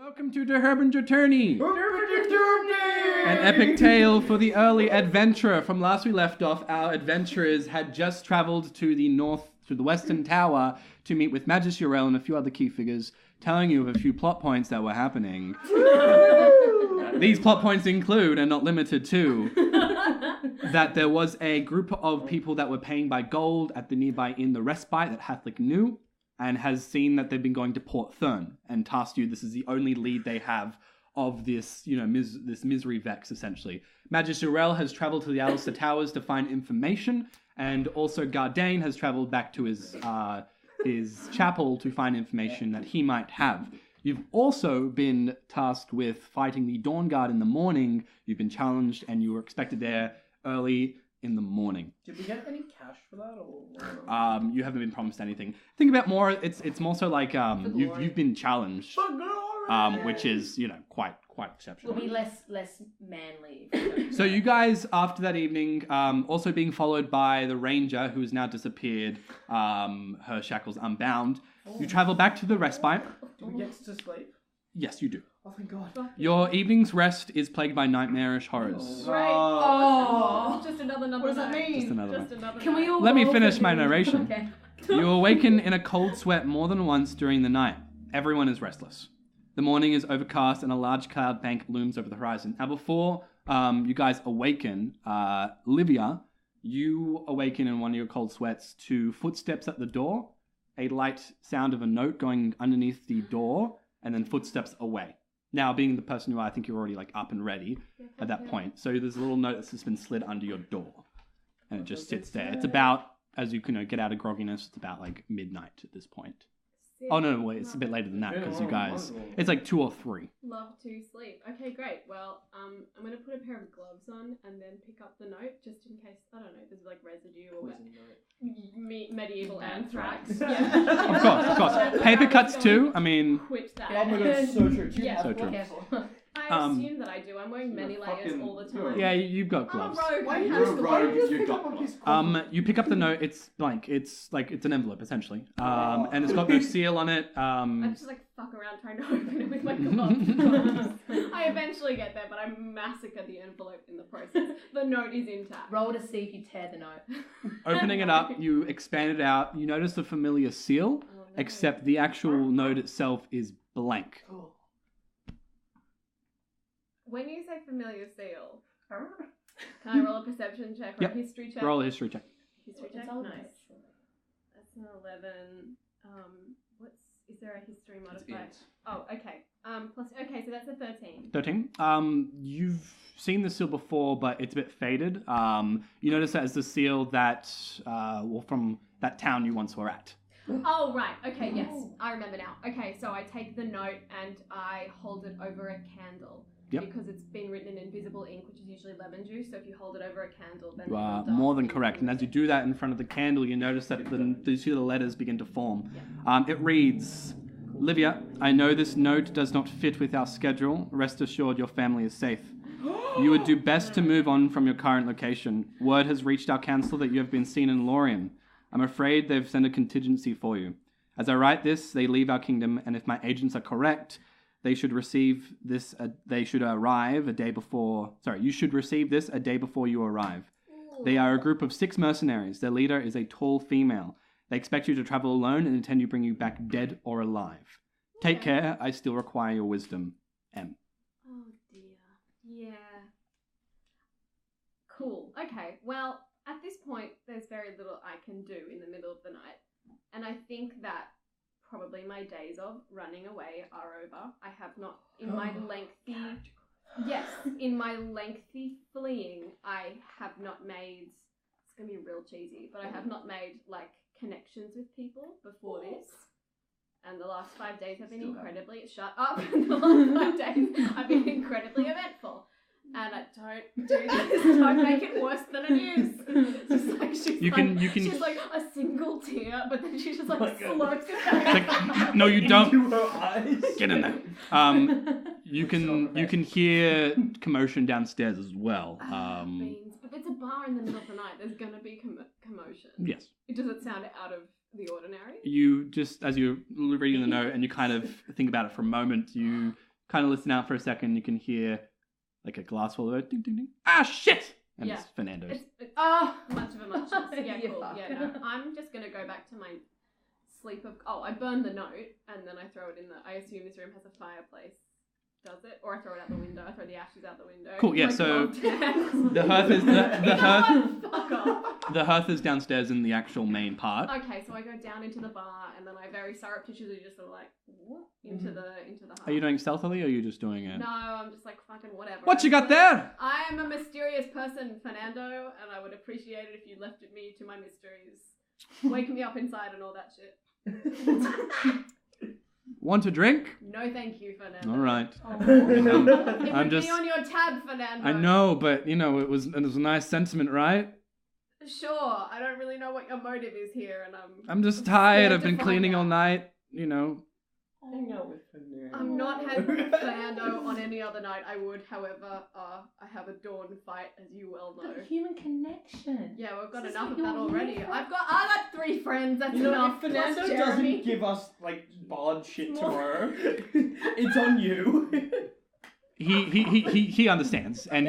Welcome to the Harbinger Tourney! An epic tale for the early adventurer. From last we left off, our adventurers had just travelled to the Western Tower to meet with Magus Yrel and a few other key figures, telling you of a few plot points that were happening. These plot points include, and not limited to, that there was a group of people that were paying by gold at the nearby inn, the Respite, that Hathlick knew, and has seen that they've been going to Port Thern, and tasked you this is the only lead they have of this, this Misery Vex, essentially. Magus Yrel has travelled to the Alistair Towers to find information, and also Gardain has travelled back to his chapel to find information that he might have. You've also been tasked with fighting the Dawn Guard in the morning. You've been challenged, and you were expected there early in the morning. Did we get any cash for that, or? You haven't been promised anything. Think about more. It's more so like you've been challenged, which is quite exceptional. We'll be less manly. So you guys, after that evening, also being followed by the ranger who has now disappeared, her shackles unbound. You travel back to the Respite. Do we get to sleep? Yes, you do. Oh, thank God. Your evening's rest is plagued by nightmarish horrors. Right. Oh. Just another What does that mean? Just another one. Can we all Let me roll finish for my you? narration. Okay. You awaken in a cold sweat more than once during the night. Everyone is restless. The morning is overcast and a large cloud bank looms over the horizon. Now, before you guys awaken, Livia, you awaken in one of your cold sweats to footsteps at the door, a light sound of a note going underneath the door, and then footsteps away. Now, being the person you are, I think you're already up and ready at that point. So there's a little note that's just been slid under your door, and it just sits there. It's about, as you can get out of grogginess, it's about midnight at this point. Oh, no, wait, it's a bit later than that, because you guys, it's 2 or 3. Love to sleep. Okay, great. Well, I'm going to put a pair of gloves on and then pick up the note, just in case, I don't know, there's residue or medieval anthrax. Yeah. Of course. Paper cuts too, I mean... Quit that. Oh my God, so true. Yeah, so true. Careful. I assume that I do. I'm wearing many layers all the time. Yeah, you've got gloves. I'm a rogue. Why I you're have a rogue if you've got gloves? You pick up the note, it's blank. It's an envelope, essentially. And it's got no seal on it. I just fuck around trying to open it with my gloves. I eventually get there, but I massacre the envelope in the process. The note is intact. Roll to see if you tear the note. Opening it up, you expand it out. You notice a familiar seal, except the actual note itself is blank. Oh. When you say familiar seal, can I roll a perception check or Yep. a history check? Roll a history check. History check? Nice. That's an 11. Is there a history modifier? Oh, okay. So that's a 13. 13. You've seen the seal before, but it's a bit faded. You notice that as the seal that, from that town you once were at. Oh, right. Okay, yes. I remember now. Okay, so I take the note and I hold it over a candle. Yep. Because it's been written in invisible ink, which is usually lemon juice. So if you hold it over a candle, then You are it will more than darken. correct. And as you do that in front of the candle, you notice that you see the letters begin to form. It reads, Livia, I know this note does not fit with our schedule. Rest assured your family is safe. You would do best to move on from your current location. Word has reached our council that you have been seen in Lorien. I'm afraid they've sent a contingency for you. As I write this, they leave our kingdom, and if my agents are correct, they should receive this. They should arrive a day before. Sorry, you should receive this a day before you arrive. They are a group of 6 mercenaries. Their leader is a tall female. They expect you to travel alone and intend to bring you back dead or alive. Take care. I still require your wisdom. M. Oh dear. Yeah. Cool. Okay. Well, at this point, there's very little I can do in the middle of the night, and I think that probably my days of running away are over. I have not, in my lengthy fleeing, I have not made, it's going to be real cheesy, but I have not made, connections with people before this. And the last 5 days have been shut up. The last 5 days have been incredibly eventful. And I don't do this. Don't make it worse than it is. She's like a single tear, but then she just slurps it back. No, you don't. Into her eyes. Get in there. You can hear commotion downstairs as well. Beans. If it's a bar in the middle of the night, there's gonna be commotion. Yes. Does it sound out of the ordinary? You just, as you're reading the note and you kind of think about it for a moment, you kind of listen out for a second. You can hear like a glass fall over. Ding, ding, ding. Ah, shit! And Yeah. it's Fernando's. It's Oh. much of a muchness. Yeah, You cool. fuck. Yeah, no. I'm just gonna go back to my sleep of. Oh, I burn the note and then I throw it in the. I assume this room has a fireplace. Does it? Or I throw it out the window. I throw the ashes out the window. Cool, yeah, My so gloved hands. the hearth is the hearth. Fuck off. The hearth is downstairs in the actual main part. Okay, so I go down into the bar and then I very surreptitiously just sort of like whoop, into the heart. Are you doing it stealthily or are you just doing it? No, I'm just like fucking whatever. What you got there? I am a mysterious person, Fernando, and I would appreciate it if you left me to my mysteries. Wake me up inside and all that shit. Want a drink? No, thank you, Fernando. All right. It I'm would just- be on your tab, Fernando. I know, but you know, it was a nice sentiment, right? Sure, I don't really know what your motive is here, and I'm just tired. scared I've to been find cleaning all out. night. You know. Hang out with Fernando. I'm not had Fernando on any other night. I would, however, I have a dawn fight, as you well know. The human connection. Yeah, we've got This is enough what of that you're already. here for? I got 3 friends. That's You know, enough. if Fernando Plus Jeremy. doesn't give us like bard shit More. tomorrow, it's on you. He understands, and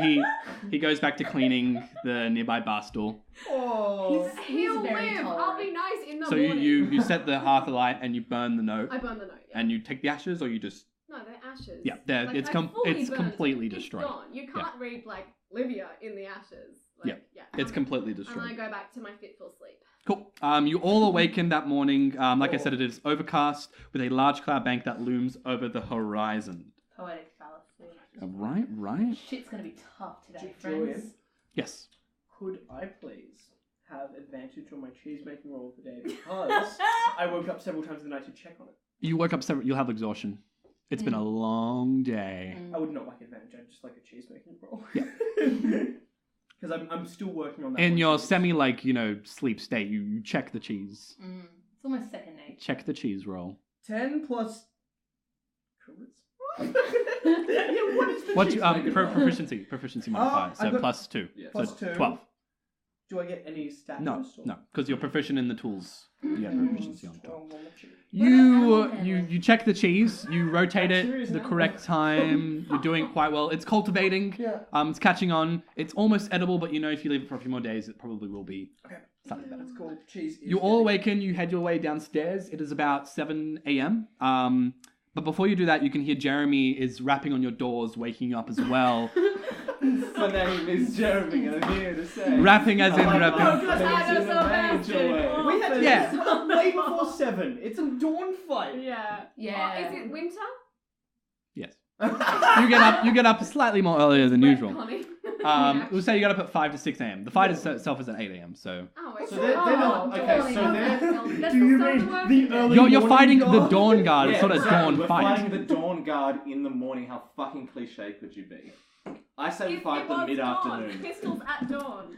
he goes back to cleaning the nearby bar stool. Oh. He'll very live. tolerant. I'll be nice in the So morning. you set the hearth alight and you burn the note, I burn the note. Yeah. and you take the ashes, or you just No, they're ashes. Yeah, they're- Like, it's I com- fully it's burned completely it. destroyed. It's gone. You can't read like Livia in the ashes. Yeah, it's and completely And I destroyed. go back to my fitful sleep. Cool. You all awaken that morning. Like I said, it is overcast with a large cloud bank that looms over the horizon. Poetic fallacy. Right. Shit's gonna be tough today, Julian? friends. Yes. Could I please have advantage on my cheese making roll today because I woke up several times in the night to check on it. You woke up several. You'll have exhaustion. It's been a long day. I would not like advantage. I'd just like a cheese making roll. Yeah. Because I'm still working on that. In one your cheese. semi sleep state, you check the cheese. It's almost second nature. Check the cheese roll. 10 plus charisma. Yeah, what is the What's cheese making roll? proficiency modifier? I So got- +2. Plus So 2. 12. Do I get any stats? No, because you're proficient in the tools. You get proficiency on top. 12 on the cheese. You check the cheese. You rotate it Serious to the now? correct time. You're doing quite well. It's cultivating. Yeah. It's catching on. It's almost edible, but you know if you leave it for a few more days, it probably will be Okay. slightly better. That's cool. Cheese. Is You all getting- awaken. You head your way downstairs. It is about 7 a.m. But before you do that, you can hear Jeremy is rapping on your doors, waking you up as well. My name is Jeremy, and I'm here to say. Rapping as in I like rapping. my Because I face know in a so major bastard. way. We had to Yeah. get up way before 7. It's a dawn fight. Yeah. Yeah. Oh, is it winter? Yes. You get up slightly more earlier than usual. Connie. We'll say you get up at 5 to 6 a.m. The fight itself is at 8 a.m. So Oh, wait. So they're not. Okay, so they're. That's Do you the mean sun the working. early you're morning fighting the guard? dawn guard. Yeah, It's not a exactly. dawn We're fight. fighting the dawn guard in the morning. How fucking cliche could you be? I say we It fight them was mid-afternoon. dawn. Pistols at dawn.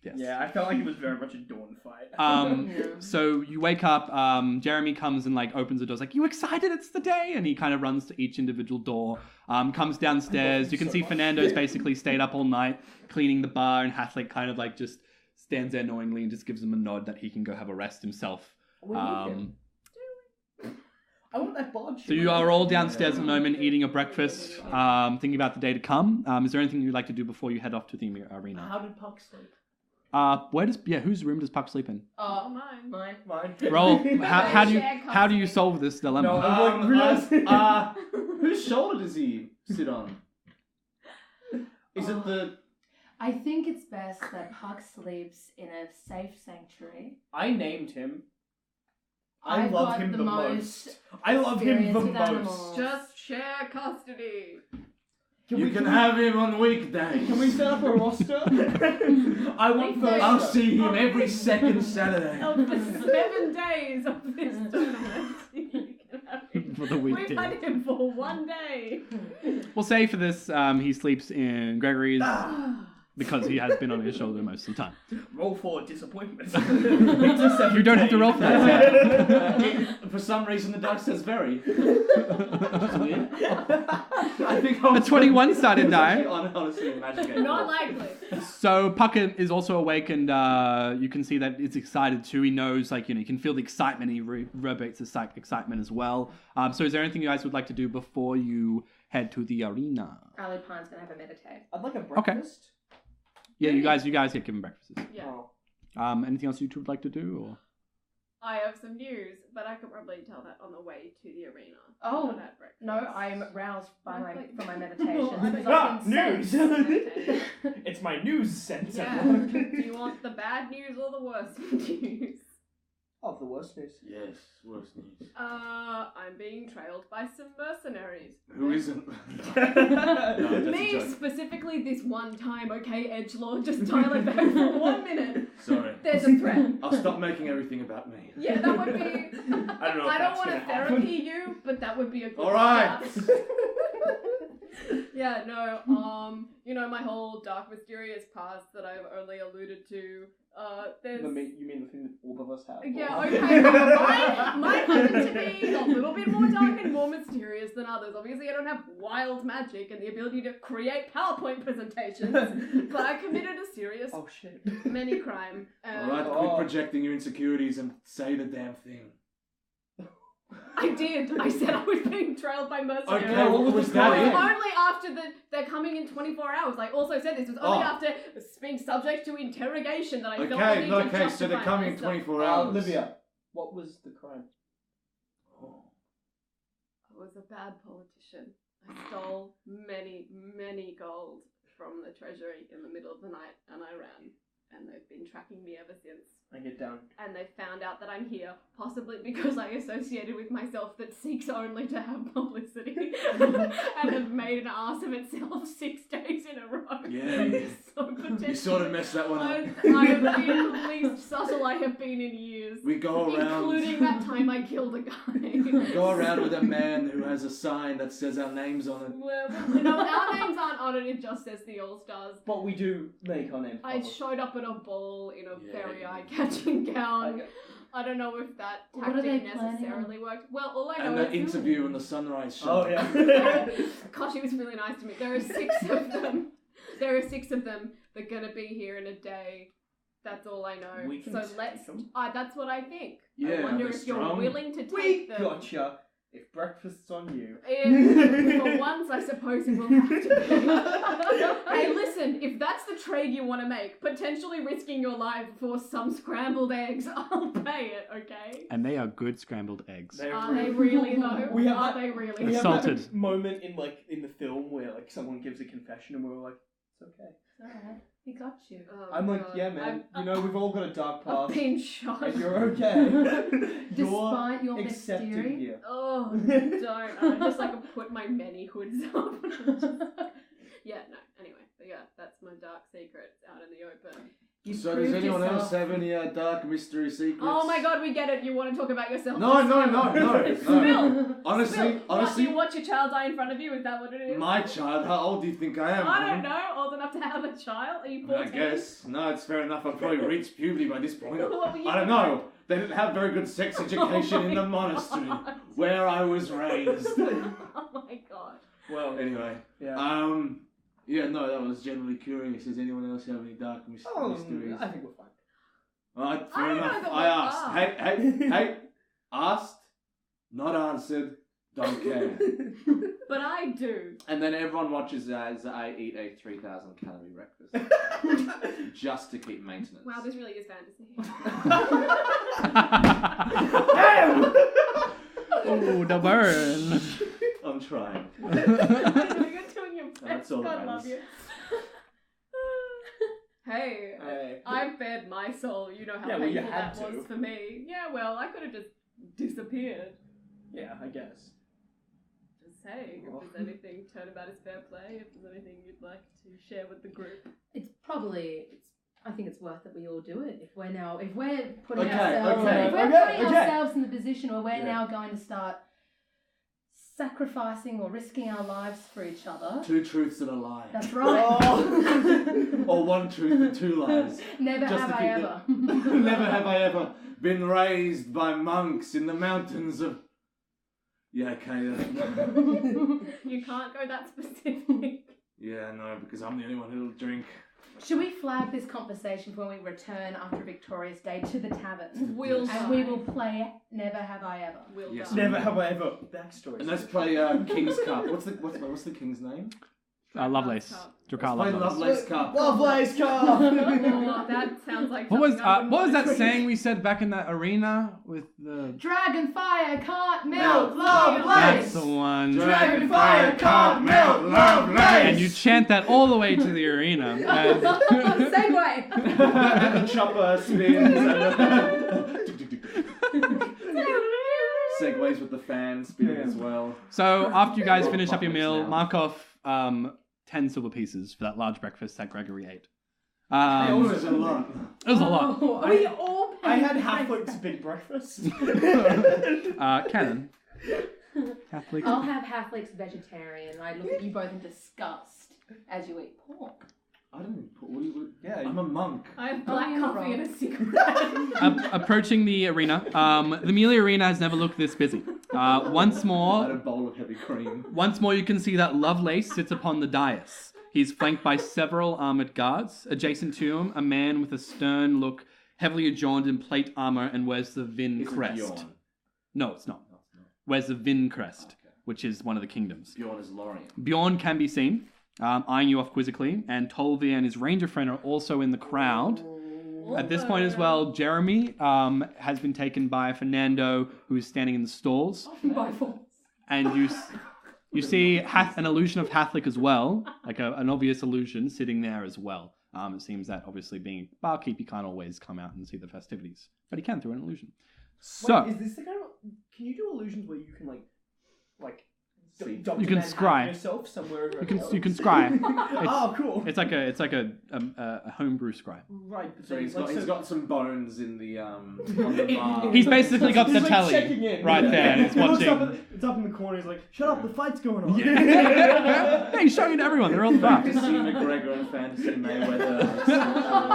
Yes. Yeah, I felt like it was very much a dawn fight. So you wake up. Jeremy comes and like opens the doors. Like, you excited? It's the day, and he kind of runs to each individual door. Comes downstairs. You can see Fernando's basically stayed up all night cleaning the bar, and Hathlick kind of like just stands there knowingly and just gives him a nod that he can go have a rest himself. We need him. I want that bard shit. So you are all downstairs at the moment, eating your breakfast, thinking about the day to come. Is there anything you'd like to do before you head off to the arena? How did Puck sleep? Whose room does Puck sleep in? Oh, mine. Mine. Mine. Roll. They How share do you custody. solve this dilemma? No, I'm like, Whose shoulder does he sit on? Is it the? I think it's best that Puck sleeps in a safe sanctuary. I named him. I I've love got him the the most most. I love him experience the with most. animals. Just share custody. You can have him on weekdays. Can we set up a roster? I want first. I'll see him every second Saturday. Oh, for 7 days of this tournament. You can have him. For the We've weekday. had him for 1 day. We'll say for this, he sleeps in Gregory's because he has been on his shoulder most of the time. Roll for disappointment. You don't have to roll for that. For some reason, the dice says very. Which is weird. I think A 21-sided die. Honestly, a magic eight Not ball. likely. So Puckett is also awake, and you can see that it's excited too. He knows, like, you can feel the excitement. He reverberates the excitement as well. So is there anything you guys would like to do before you head to the arena. Ali Pine's gonna have a meditate. I'd like a breakfast. Yeah, you guys get given breakfasts. Yeah. Oh. Anything else you two would like to do? Or? I have some news, but I could probably tell that on the way to the arena. Oh, Not at breakfast. No, I'm roused by Like- from my meditations. I because Ah, I can news! sense- It's my news sense. Yeah. Do you want the bad news or the worst news? Oh, the worst news. Yes, worse news. I'm being trailed by some mercenaries. Who isn't? Me specifically this one time, okay, edgelord, just dial it back for 1 minute. Sorry. There's a threat. I'll stop making everything about me. Yeah, that would be. I don't know. I if don't that's want to gonna happen. therapy you, but that would be a good All right. start. Yeah, no, my whole dark mysterious past that I've only alluded to, there's... You mean the thing that all of us have? Yeah, Or- okay, mine happen to be a little bit more dark and more mysterious than others. Obviously, I don't have wild magic and the ability to create PowerPoint presentations, but I committed a serious Oh shit. many crime. Alright, Oh. quit projecting your insecurities and say the damn thing. I did. I said I was being trailed by mercenaries. Okay, what was It that was in? only after they're coming in 24 hours. I also said this was only Oh. after being subject to interrogation that I felt the need to Okay, so they're justify coming in myself. 24 hours. Olivia, what was the crime? Oh. I was a bad politician. I stole many, many gold from the treasury in the middle of the night and I ran. And they've been tracking me ever since. I get down. And they found out that I'm here, possibly because I associated with myself that seeks only to have publicity and have made an ass of itself 6 days in a row. Yeah. So potentially, You sort of messed that one up. I have been the least subtle I have been in years. We go around. Including that time I killed a guy. We go around with a man who has a sign that says our names on it. Well, no, our names aren't on it, it just says the All Stars. But we do make our names I public. showed up at a ball in a Yeah, very yeah. eye-catching gown. Okay. I don't know if that What are they tactic planning necessarily worked. Well, all I And know the is... interview in the sunrise show. Oh yeah. Gosh, he was really nice to me. There are 6 of them. There are 6 of them. They're gonna be here in a day. That's all I know. We can So take let's... them. That's what I think. Yeah, I wonder they're if you're strong. willing to take We them. gotcha. If breakfast's on you. For once, I suppose it will have to be. Hey, listen, if that's the trade you want to make, potentially risking your life for some scrambled eggs, I'll pay it, okay? And they are good scrambled eggs. They're Are they really, though? We have Are that- they really? We have Salted. that moment in the film where like someone gives a confession and we're like, it's okay. It's alright. He got you. Oh, I'm like, God. yeah, man. I'm- You know, we've all got a dark I've past, been shot. and you're okay. Despite your you're accepted mystery. here. Oh, don't. I just like put my many hoods up. Yeah, no, anyway. But yeah, that's my dark secret out in the open. You So does proved anyone else yourself. have any dark mystery secrets? Oh my God, we get it. You want to talk about yourself? No, Just no, spill. no, no, Spill. no. Honestly, Spill. What, honestly, you watch your child die in front of you? Is that what it is? my child, how old do you think I am? I don't woman? know. Old enough to have a child? Are you I 14? guess. No, it's fair enough. I've probably reached puberty by this point. What were you I don't know. They didn't have very good sex education in the monastery where I was raised. Oh my God. Well, Anyway, yeah. yeah, no, that was generally curious. Does anyone else have any dark mysteries? I think we're fine. Alright, I fair don't know enough. that I we asked. are. Hey, asked, not answered, don't care. But I do. And then everyone watches as I eat a 3,000 calorie breakfast. Just to keep maintenance. Wow, this really is fantasy. Oh, the burn. I'm trying. You're doing your best. That's all that God love matters. you. Hey, Hey. I fed my soul. You know how Yeah, well, you painful had that to. was for me. Yeah, well, I could have just disappeared. Yeah, I guess. Just saying, if there's anything, turnabout is fair play. If there's anything you'd like to share with the group. I think it's worth that we all do it. If we're putting Okay, ourselves, okay, if we're okay, putting okay. ourselves in the position where we're Yeah. now going to start sacrificing or risking our lives for each other. 2 truths and a lie. That's right. Oh. Or 1 truth and 2 lies. Never Just have to I keep ever. Never have I ever been raised by monks in the mountains of... Yeah, okay. You can't go that specific. Yeah, no, because I'm the only one who'll drink. Should we flag this conversation when we return after a victorious day to the tavern? We'll And we will play Never Have I Ever. We'll Yes. die. Never have I ever. Backstory. And let's play King's Cup. What's the king's name? Lovelace. Dracar Let's play Lovelace. Lovelace Cup. Lovelace Cup! Oh, that sounds like What was something I what was wouldn't that want. saying we said back in that arena with the? Dragon fire can't Melt melt Lovelace! That's the one. Dragon fire can't melt Lovelace! And you chant that all the way to the arena. And Same way. And the chopper spins. Segues with the fan spinning as well. so after you guys finish up your meal, mark off 10 silver pieces for that large breakfast that Gregory ate. It was a lot. It was a lot. Oh, we all I had paid Halflick's big breakfast. Cannon. Catholic. I'll have Halflick's vegetarian. I look at you both in disgust as you eat pork. I didn't put. What do you? Yeah. I'm a monk. I have Oh, black you're coffee wrong. and a cigarette. Approaching the arena. The Mealy Arena has never looked this busy. Once I had more, a bowl of heavy cream. you can see that Lovelace sits upon the dais. He's flanked by several armored guards. Adjacent to him, a man with a stern look, heavily adorned in plate armor, and wears the Vin Is it crest. Bjorn? No, it's not. No, it's not. Wears the Vin crest, Okay. which is one of the kingdoms. Bjorn is Lorien. Bjorn can be seen, eyeing you off quizzically, and Tolvi and his ranger friend are also in the crowd. At this point as well, Jeremy has been taken by Fernando, who is standing in the stalls, By force. and you see an illusion of Hathlick as well, like an obvious illusion sitting there as well. It seems that obviously being a barkeep, you can't always come out and see the festivities, but he can through an illusion. So Wait, is this the kind of... Can you do illusions where you can, like See. You can document scry. yourself somewhere? you can scry. Oh, cool. It's like a homebrew scry. Right, but So then, he's like, got some bones in the on the bar. He's basically got the He's, like, telly checking in. right there, and he's He looks watching. up it's up in the corner. He's like, "Shut up! The fight's going on." Yeah, he's showing it to everyone. They're all the bar. Fantasy McGregor and Fantasy Mayweather.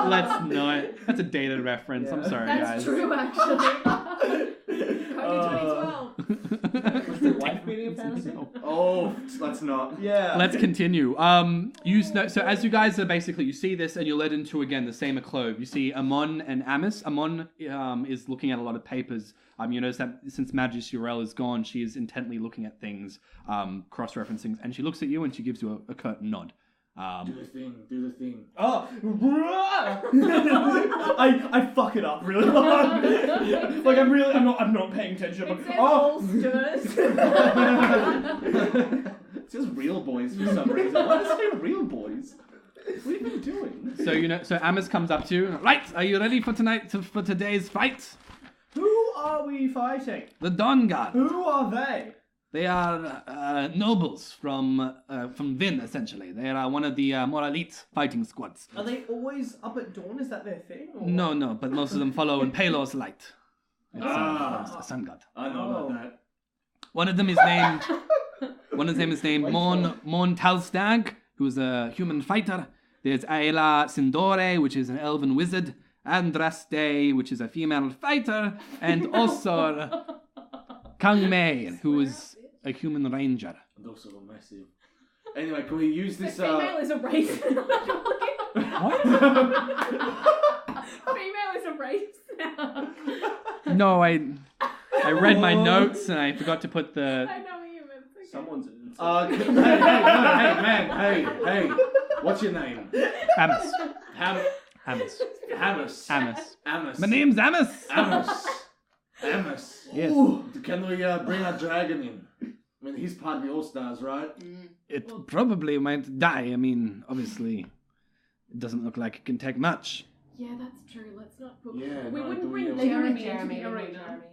Let's not. That's a dated reference. I'm Yeah. sorry, That's guys. true, actually. Cody 2012. Was the wife beating a fantasy? Oh, let's not. Yeah. Let's continue. So as you guys are basically, you see this and you're led into again the same clove. You see Amon and Amos. Amon is looking at a lot of papers. You notice that since Magus Yrel is gone, she is intently looking at things, cross-referencing, and she looks at you and she gives you a curt nod. Do the thing. Do the thing. Oh, I fuck it up really hard. Like I'm not paying attention. I'm It like, says oh. holsters. It says real boys for some reason. Why does it say real boys? What have you been doing? So Amos comes up to you. Right, are you ready for for today's fight? Who are we fighting? The Dawn Guard. Who are they? They are nobles from Vin, essentially. They are one of the more elite fighting squads. Are they always up at dawn? Is that their thing? Or? No, but most of them follow in Palor's light. It's Ah. a sun god. I know about that. One of them is named Mon Talstag, who is a human fighter. There's Aela Sindore, which is an elven wizard. Andraste, which is a female fighter. And also Kang Mei, who is a human ranger. And also massive. Anyway, can we use The this? female is a race. What? Female is a race now. No, I read my notes and I forgot to put the... I know what you meant. Okay. Someone's. Hey, what's your name? Amos. Amos. My name's Amos. Amos. Yes. Can we bring our dragon in? I mean, he's part of the All-Stars, right? It probably might die. I mean, obviously, it doesn't look like it can take much. Yeah, that's true. Let's not put. Yeah, we no, wouldn't do bring we- Jeremy, Jeremy into the and arena. Jeremy.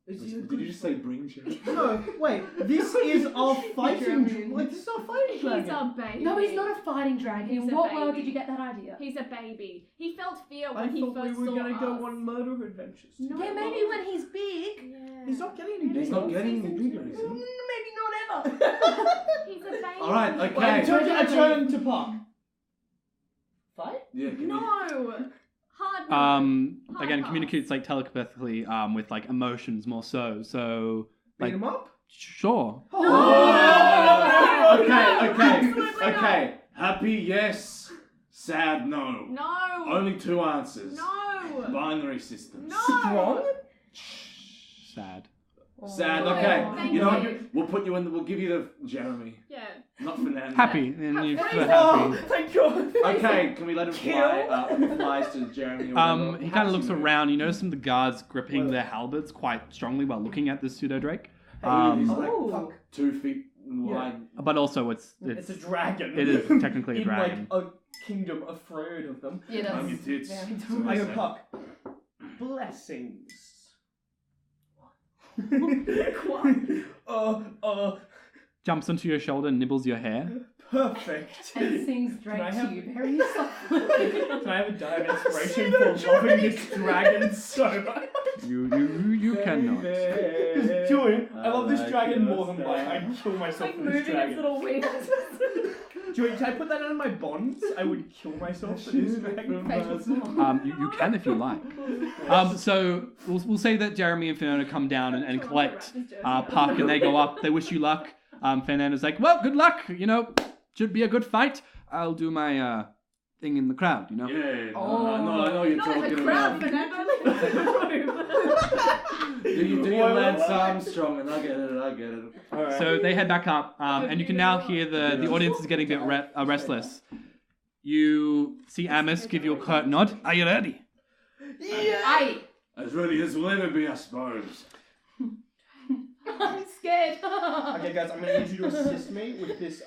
Did you just say bring Jeremy? No, wait. This is our fighting. Like this is our fighting He's dragon. a baby. No, he's not a fighting dragon. He's In a what world baby. did you get that idea? He's a baby. He felt fear I when he thought we first were saw gonna us. go on murder adventures. No, Yeah, maybe when he's big. Yeah. He's not getting any He's bigger. not getting any bigger, is he? Maybe not ever. He's a baby. All right, Wait, okay. I turn to Puck. Fight? Yeah, can No. Hard. Again, pass. communicates like telepathically, with like emotions more so. So, Beat like, him up? sure. Okay. Happy, yes. Sad, no. No. Only two answers. No. Binary systems. No. Strong? Sad. Sad, Oh, okay. thank You know what? you. We'll put you in. We'll give you the Jeremy, Yeah. not Fernando. Happy. And you Happy. feel Oh, happy. thank God. Okay, can we let him fly? He flies to Jeremy. Or whatever. He How kind of does looks move? around. You notice some of the guards gripping their halberds quite strongly while looking at this pseudo drake. He's like Oh. 2 feet wide. But also, it's It's a dragon. it is technically a dragon. In like a kingdom afraid of them. Yeah, that's On your tits. very So dumb. I they go say. Puck. Blessings. Jumps onto your shoulder and nibbles your hair. Perfect. And sings Drake Can I to have- you very softly. Can I have a die of inspiration for loving this dragon so much? You cannot. Julian, I love this like dragon your more than life. I'd kill myself Like for this moving its dragon. little wings. Julian, can I put that under my bonds? I would kill myself for this dragon. Facial form. You can if you like. So we'll say that Jeremy and Fernando come down and collect Puck, and they go up. They wish you luck. Fernando's like, well, good luck. You know, should be a good fight. I'll do my thing in the crowd. You know. Yeah. Oh. I know you're Not in talking the crowd, about. Fernando. Leave us in the room. Do your Lance Armstrong, and I get it. Alright. So they head back up, and you can now hear the audience is getting a bit restless. You see Amos give you a curt nod. Are you ready? Aye. As ready as we'll ever be, I suppose. I'm scared. Okay, guys, I'm gonna need you to assist me with this.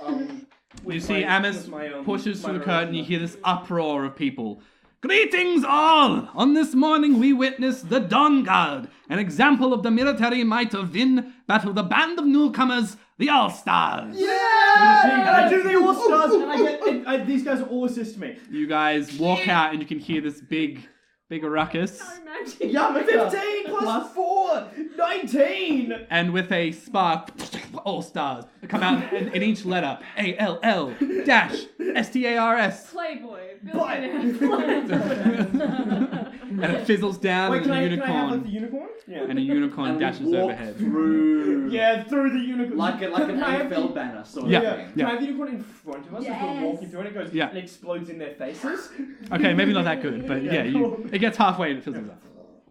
With You see my- Amos with my, pushes through the my curtain. You hear this uproar of people. Greetings all! On this morning we witness the Dawn Guard, an example of the military might of Vin battle the band of newcomers, the All-Stars. Yeah! And I do the All Stars, and these guys all assist me. You guys walk out and you can hear this big ruckus. So magic. Yeah, 15 plus 4, 19. And with a spark, All-Stars come out in each letter. ALL-STARS. Playboy. But- And it fizzles down Wait, and can a I have unicorn. like the unicorn? Yeah. And a unicorn And we dashes walk overhead. through. Yeah, through the unicorn. Like an Can I have AFL the- banner sort Yeah. of Yeah. thing. Can I have the unicorn in front of us as we're Yes. walking through and it goes Yeah. and explodes in their faces? Okay, maybe not that good, but yeah, cool. it gets halfway and it fizzles out.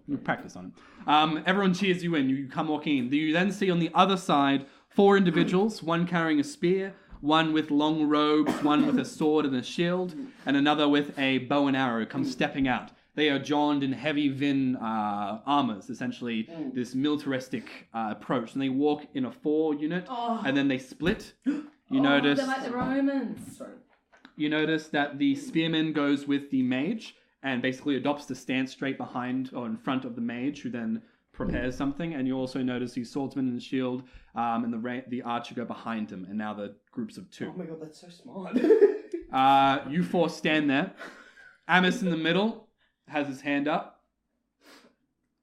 You practice on it. Everyone cheers you in. You come walking in. You then see on the other side 4 individuals, one carrying a spear, one with long robes, one with a sword and a shield, and another with a bow and arrow come stepping out. They are joined in heavy Vin armors, essentially this militaristic approach. And they walk in a 4 unit, Oh. and then they split. You notice They're like the Romans. Sorry. you notice that the spearman goes with the mage and basically adopts the stance straight behind or in front of the mage, who then prepares something. And you also notice the swordsman and the shield and the archer go behind him, and now the groups of 2. Oh my god, that's so smart. You 4 stand there. Amos in the middle has his hand up.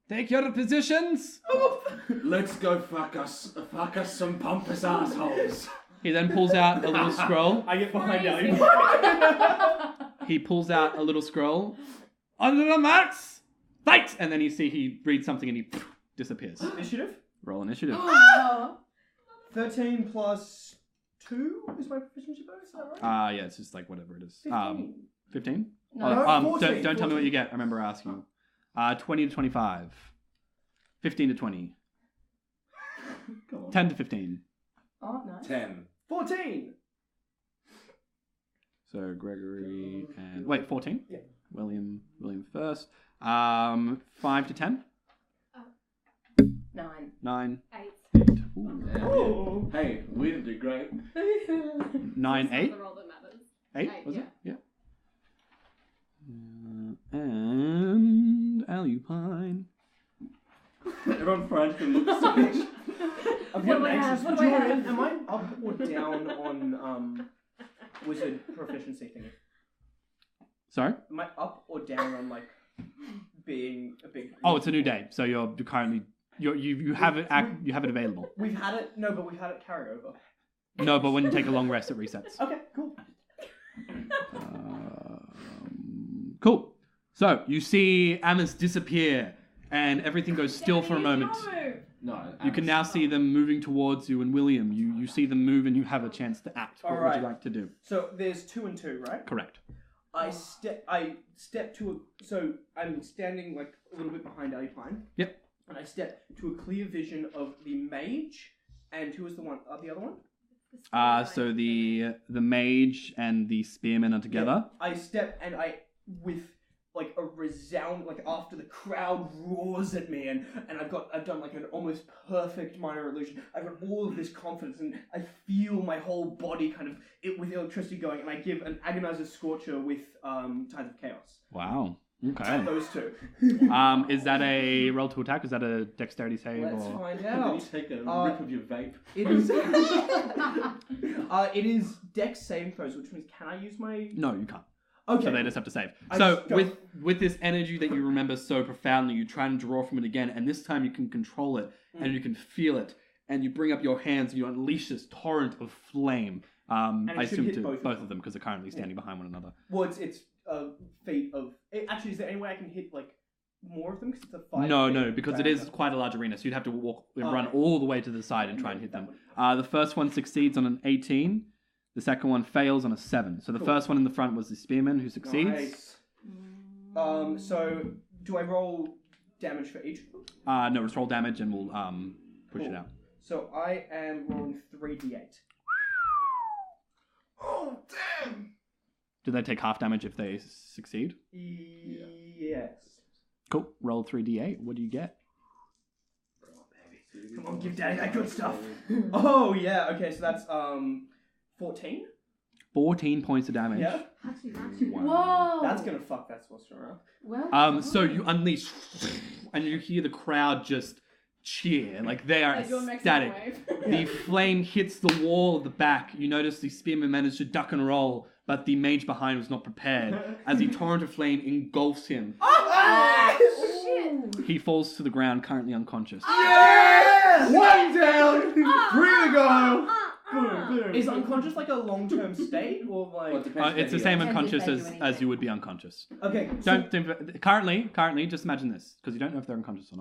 Take your positions. Let's go fuck us some pompous assholes. He then pulls out a little scroll. I get behind Ellie. He pulls out a little scroll. On the marks, fight! And then you see he reads something and he disappears. Initiative? Roll initiative. Oh. 13 plus 2 is my proficiency bonus, is that right? Yeah, it's just like whatever it is. 15. 15? No. Don't 14, tell me what 14. you get. I remember asking. 20 to 25. 15 to 20. Come on. 10 to 15. Oh, nice. 10. 14! So Gregory and... Wait, 14? Yeah. William first. 5 to 10? 9. 9. 8. 8. Ooh. Oh! Hey, we didn't do great. 9, 8? The roll that matters. 8, Eight, was yeah. it? Yeah. And Alupine. Everyone frantically looks at each. I'm What do getting I have? anxious. What do I Julian, have? am I up or down on wizard proficiency thingy? Sorry? Am I up or down on like being a big? Oh, it's a new day, so you're currently you have it you have it available. We've had it. No, but we've had it carry over. No, but when you take a long rest, it resets. Okay, cool. Cool. So you see Amos disappear, and everything goes still for a moment. No. You can now see them moving towards you, and William, you see them move, and you have a chance to act. What would you Alright. like to do? So there's 2 and 2, right? Correct. I step to so I'm standing like a little bit behind Ali Pine. Yep. And I step to a clear vision of the mage and who was the other one? So the mage and the spearman are together. Yeah, I step and with like a resound, like after the crowd roars at me and I've done like an almost perfect minor illusion. I've got all of this confidence and I feel my whole body kind of with electricity going, and I give an agonizer scorcher with Tides of Chaos. Wow. Okay. And those two. Is that a roll to attack? Is that a dexterity save? Let's or? find You out. take a rip of your vape. It is. It is Dex saving throws, which means can I use my? No, you can't. Okay. So they just have to save. I So just don't- with this energy that you remember so profoundly, you try and draw from it again, and this time you can control it and you can feel it, and you bring up your hands and you unleash this torrent of flame. it I should assume hit to both both of of them because they're currently standing behind one another. Well, it's feet of. Actually, is there any way I can hit like more of them? Because it's a 5. No, because it is quite a large arena, so you'd have to run all the way to the side and try and hit them. The first one succeeds on an 18. The second one fails on a 7. So the first one in the front was the spearman who succeeds. Nice. So do I roll damage for each? No, just roll damage and we'll push it out. So I am rolling 3d8. Oh, damn! Do they take half damage if they succeed? Yes. Cool. Roll 3d8. What do you get? Come on, give Daddy that good stuff. Oh yeah. Okay, so that's 14. 14 points of damage. Yeah. Whoa! That's gonna fuck that sorcerer up. Well. So you unleash, and you hear the crowd just cheer, like they are Like you're making ecstatic. a wave. The flame hits the wall at the back. You notice the spearman managed to duck and roll, but the mage behind was not prepared. As the torrent of flame engulfs him, Shit! he falls to the ground, currently unconscious. Yes! One down! 3 to go! Is unconscious like a long-term state or Well, it like? depends It's the if same you're- unconscious Depends if as they do you would be unconscious. Okay. Currently, just imagine this, because you don't know if they're unconscious or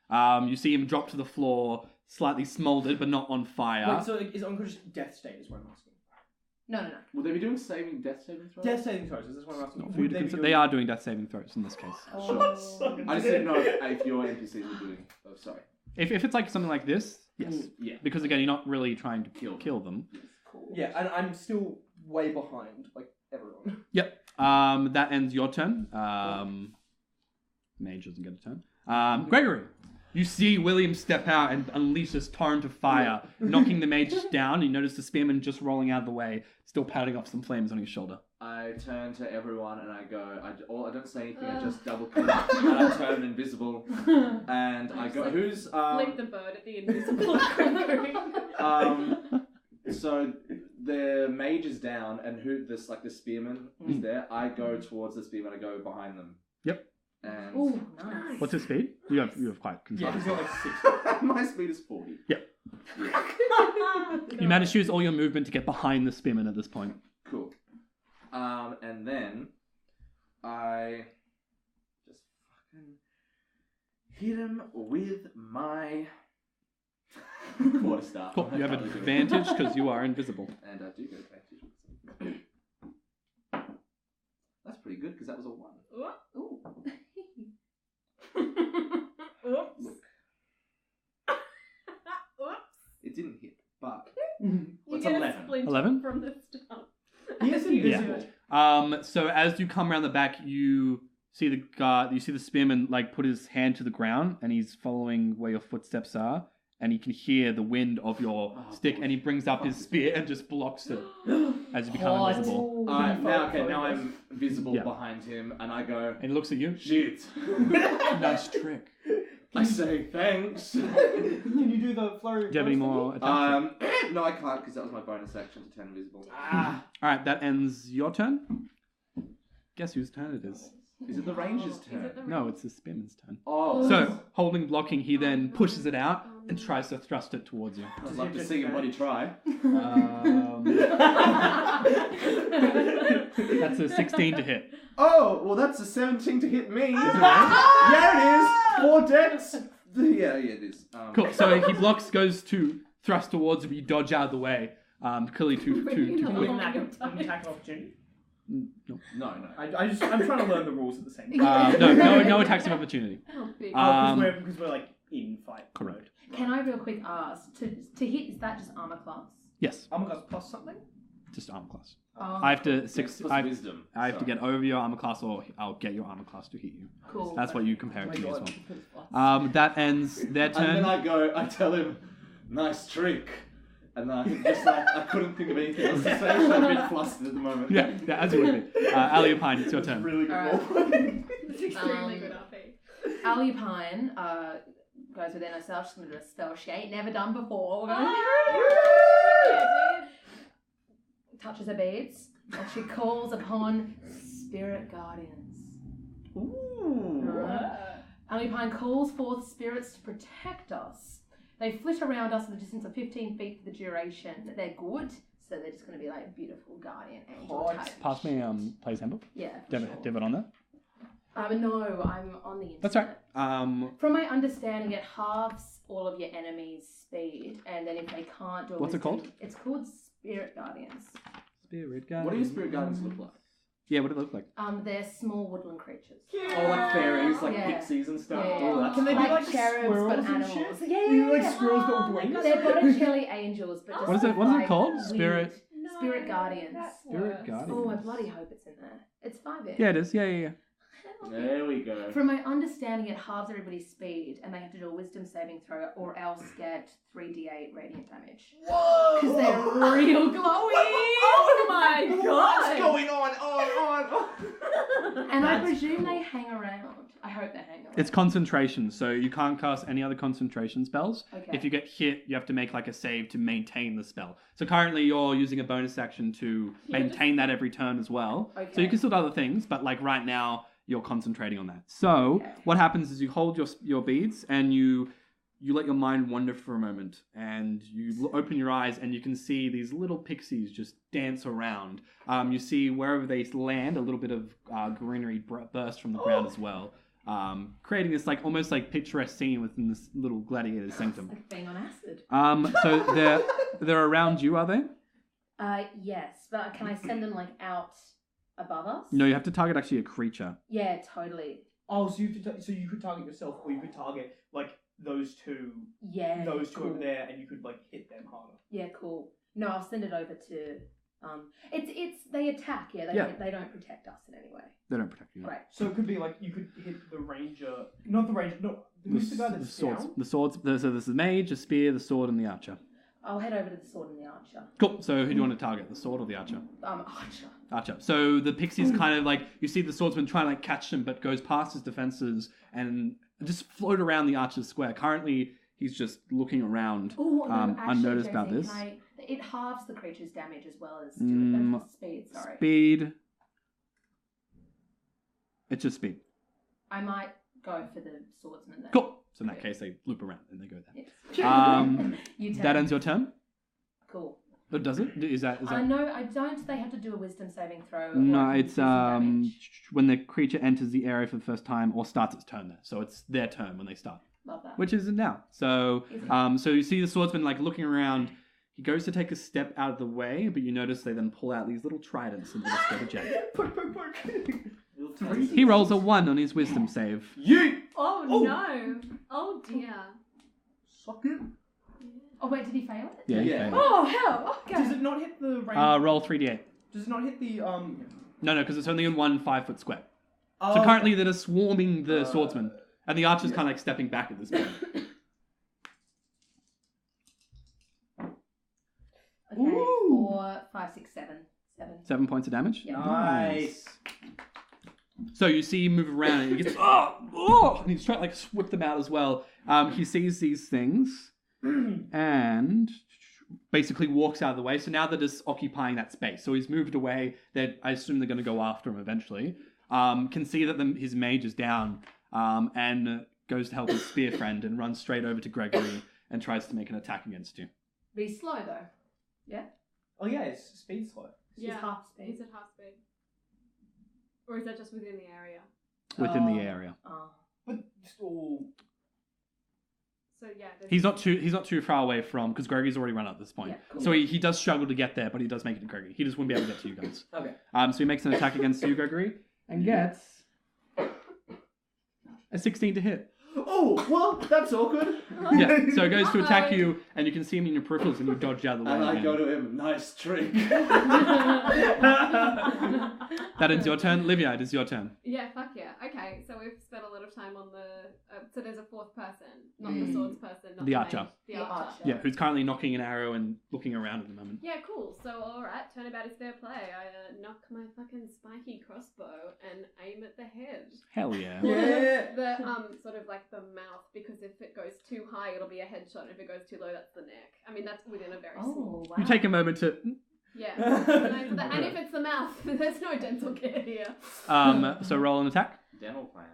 not. You see him drop to the floor, slightly smoldered, but not on fire. Wait, so is unconscious death state is what I'm asking. No. Will they be doing death saving throws? Death saving throws. Is this what I'm asking? Not for you to consider. They are doing death saving throws in this case. Oh. I just didn't know if your NPCs were doing. Oh, sorry. If it's like something like this, yes. Yeah. Because again, you're not really trying to kill them. Yeah, and I'm still way behind like everyone. Yep. That ends your turn. Mage doesn't get a turn. Gregory, you see William step out and unleash this torrent of fire, knocking the mage down. You notice the spearman just rolling out of the way, still patting off some flames on his shoulder. I turn to everyone and I go. I don't say anything. I just double click and I turn invisible. And I go. like, Who's Flip the bird at the invisible Gregory. So the mage is down, and the spearman is there. I go towards the spearman. I go behind them. Yep. And Ooh, nice. What's his speed? You have quite Yeah, control. he's got like 6. my speed is 40. Yep. Yeah. You manage to use all your movement to get behind the spearman at this point. Cool. And then I just fucking hit him with my quarterstaff. Cool. You have advantage because you are invisible. And I do get advantage. That's pretty good because that was a 1. Ooh. Oops. Look, Oops. it didn't hit, but You What's get 11? a splinter 11? from the start. He is invisible. So as you come around the back, you see the guard. You see the spearman like put his hand to the ground, and he's following where your footsteps are, and he can hear the wind of your stick, and he brings up his spear and just blocks it as you become Hot. invisible. now I'm visible Yeah. behind him, and I go, And he looks at you. shit. Nice trick. I say thanks. Can you do the flurry? Do you have any more attacks? No, I can't because that was my bonus action to turn invisible. Ah. All right, that ends your turn. Guess whose turn it is? Is it the ranger's Is turn? it the No, it's the spearman's turn. Oh, So, holding blocking, he then pushes it out and tries to thrust it towards you. I'd love to see your body try. That's a 16 to hit. Oh, well, that's a 17 to hit me. Is it right? Yeah, it is. 4 dex. Yeah, it is. Cool. So he blocks, goes to thrust towards you, but you dodge out of the way. Clearly too quick. Attack of opportunity. No. No. I'm trying to learn the rules at the same time. No attacks of opportunity. Oh, big. Because we're like in fight. Correct. mode. Can I real quick ask, to hit, is that just armor class? Yes, Armor class plus something? just armor class. Oh, I have to Wisdom. I have to get over your armor class, or I'll get your armor class to hit you. cool. That's what you compare it Oh my to as God. well. That ends their And then turn. I tell him, nice trick. And I just like, I couldn't think of anything else to say, so I'm a bit flustered at the moment. Yeah, as you would be. Aleopine, it's your turn. Really good Alright. roll. It's extremely good RP. Alupine goes within herself. She's going to do a spell she ain't never done before. We're gonna touches her beads, and she calls upon spirit guardians. Ooh. Alupine calls forth spirits to protect us. They flit around us at a distance of 15 feet for the duration. They're good, so they're just going to be like beautiful guardian angel Hot. type. Pass me player's handbook. Yeah. Do you have it on there? No, I'm on the internet. That's right. From my understanding, it halves all of your enemies' speed, and then if they can't do a What's it wisdom- called? It's called Spirit Guardians. Spirit guardians. What do your spirit guardians look like? Yeah, what do they look like? They're small woodland creatures. Oh, like fairies, like Yeah. pixies and stuff. Yeah. Oh, that's Can they be like cherubs squirrels but and animals? shit? Yeah, You like yeah. squirrels but with wings? They're Botticelli angels, but just What is it like called? weird- Spirit- Spirit guardians. Spirit guardians. Oh, I bloody hope it's in there. It's 5 Yeah, it is. Yeah. There we go. From my understanding, it halves everybody's speed, and they have to do a wisdom saving throw, or else get 3d8 radiant damage. Whoa! Because they're real glowy. Oh my What's god! going on? And I presume they hang around. I hope they hang around. It's concentration, so you can't cast any other concentration spells. Okay. If you get hit, you have to make like a save to maintain the spell. So currently you're using a bonus action to maintain that every turn as well. So Okay. you can still do other things, but like right now you're concentrating on that. So Okay. what happens is you hold your beads and you let your mind wander for a moment, and you open your eyes and you can see these little pixies just dance around. You see wherever they land, a little bit of greenery burst from the ground as well. Creating this like almost like picturesque scene within this little gladiator sanctum. Like being on acid. So they're around you, are they? Yes, but can I send them like out above us? No, you have to target actually a creature. Yeah, totally. Oh, so you could target yourself, or you could target like those two Yeah. cool. over there, and you could like hit them harder. Yeah, cool. No, I'll send it over to. It's they attack. Yeah, Yeah. They don't protect us in any way. They don't protect you. Great. So it could be like you could hit the ranger, not the ranger, no. Who's the guy The that's swords. down? The swords. So this is the mage, a spear, the sword, and the archer. I'll head over to the sword and the archer. Cool. So who do you want to target? The sword or the archer? Archer. Archer. So the pixies kind of like, you see the swordsman trying to like catch him, but goes past his defenses and just float around the archer's square. Currently, he's just looking around, Oh, no, actually, unnoticed about Josie, this. It halves the creature's damage as well as speed. Sorry. Speed. It's just speed. I might go for the swordsman then. Cool. So in that case, they loop around and they go there. Yes. You turn. That ends your turn. Cool. Or does it? Is that? No, I don't. They have to do a wisdom saving throw. No, or it's do some damage. when the creature enters the area for the first time or starts its turn there. So it's their turn when they start, Love that. which is now. So so you see the swordsman like looking around. He goes to take a step out of the way, but you notice they then pull out these little tridents and just go to jack. Poke, poke, poke. He rolls a 1 on his wisdom save. Yeet! Oh no! Oh dear. Suck it. Oh wait, did he fail it? Yeah, he Yeah. failed. Oh hell! Okay. Does it not hit the range? Roll 3d8. Does it not hit the No, because it's only in 1 5-foot square. Oh, So currently they're just swarming the swordsman, and the archer's kind of like stepping back at this point. Okay, Ooh. 4, 5, 6, 7. 7 points of damage. Yeah. Nice. So you see him move around and he gets and he's trying to like whip them out as well. He sees these things and basically walks out of the way. So now they're just occupying that space. So he's moved away. I assume they're going to go after him eventually. Can see that his mage is down and goes to help his spear friend and runs straight over to Gregory and tries to make an attack against you. Be slow though. Yeah. Oh yeah, it's speed slow. She's half speed. Is it half speed? Or is that just within the area? Within the area. Oh. But just all. So yeah. He's not too far away from, because Gregory's already run at this point. Yeah, cool. So he does struggle to get there, but he does make it to Gregory. He just wouldn't be able to get to you guys. Okay. So he makes an attack against you, Gregory, and gets a 16 to hit. Oh, well, that's awkward. Yeah, so it goes to attack you, and you can see him in your peripherals, and you dodge out of the way. And I again. go to him, nice trick. That ends your turn. Livia, it is your turn. Yeah, fuck yeah. Okay, so we've spent a lot of time on the. So there's a fourth person, not the swords person, not The the archer. mage, the archer. Yeah, who's currently knocking an arrow and looking around at the moment. Yeah, cool. So, alright, turnabout is fair play. I knock my fucking spiky crossbow and aim at the head. Hell yeah. Yeah. The, sort of like the mouth, because if it goes too high, it'll be a headshot, and if it goes too low, that's the neck. I mean, that's within a very small. Oh, wow. You take a moment to. Yeah. And if it's the mouth, there's no dental care here. So roll an attack. Dental plan.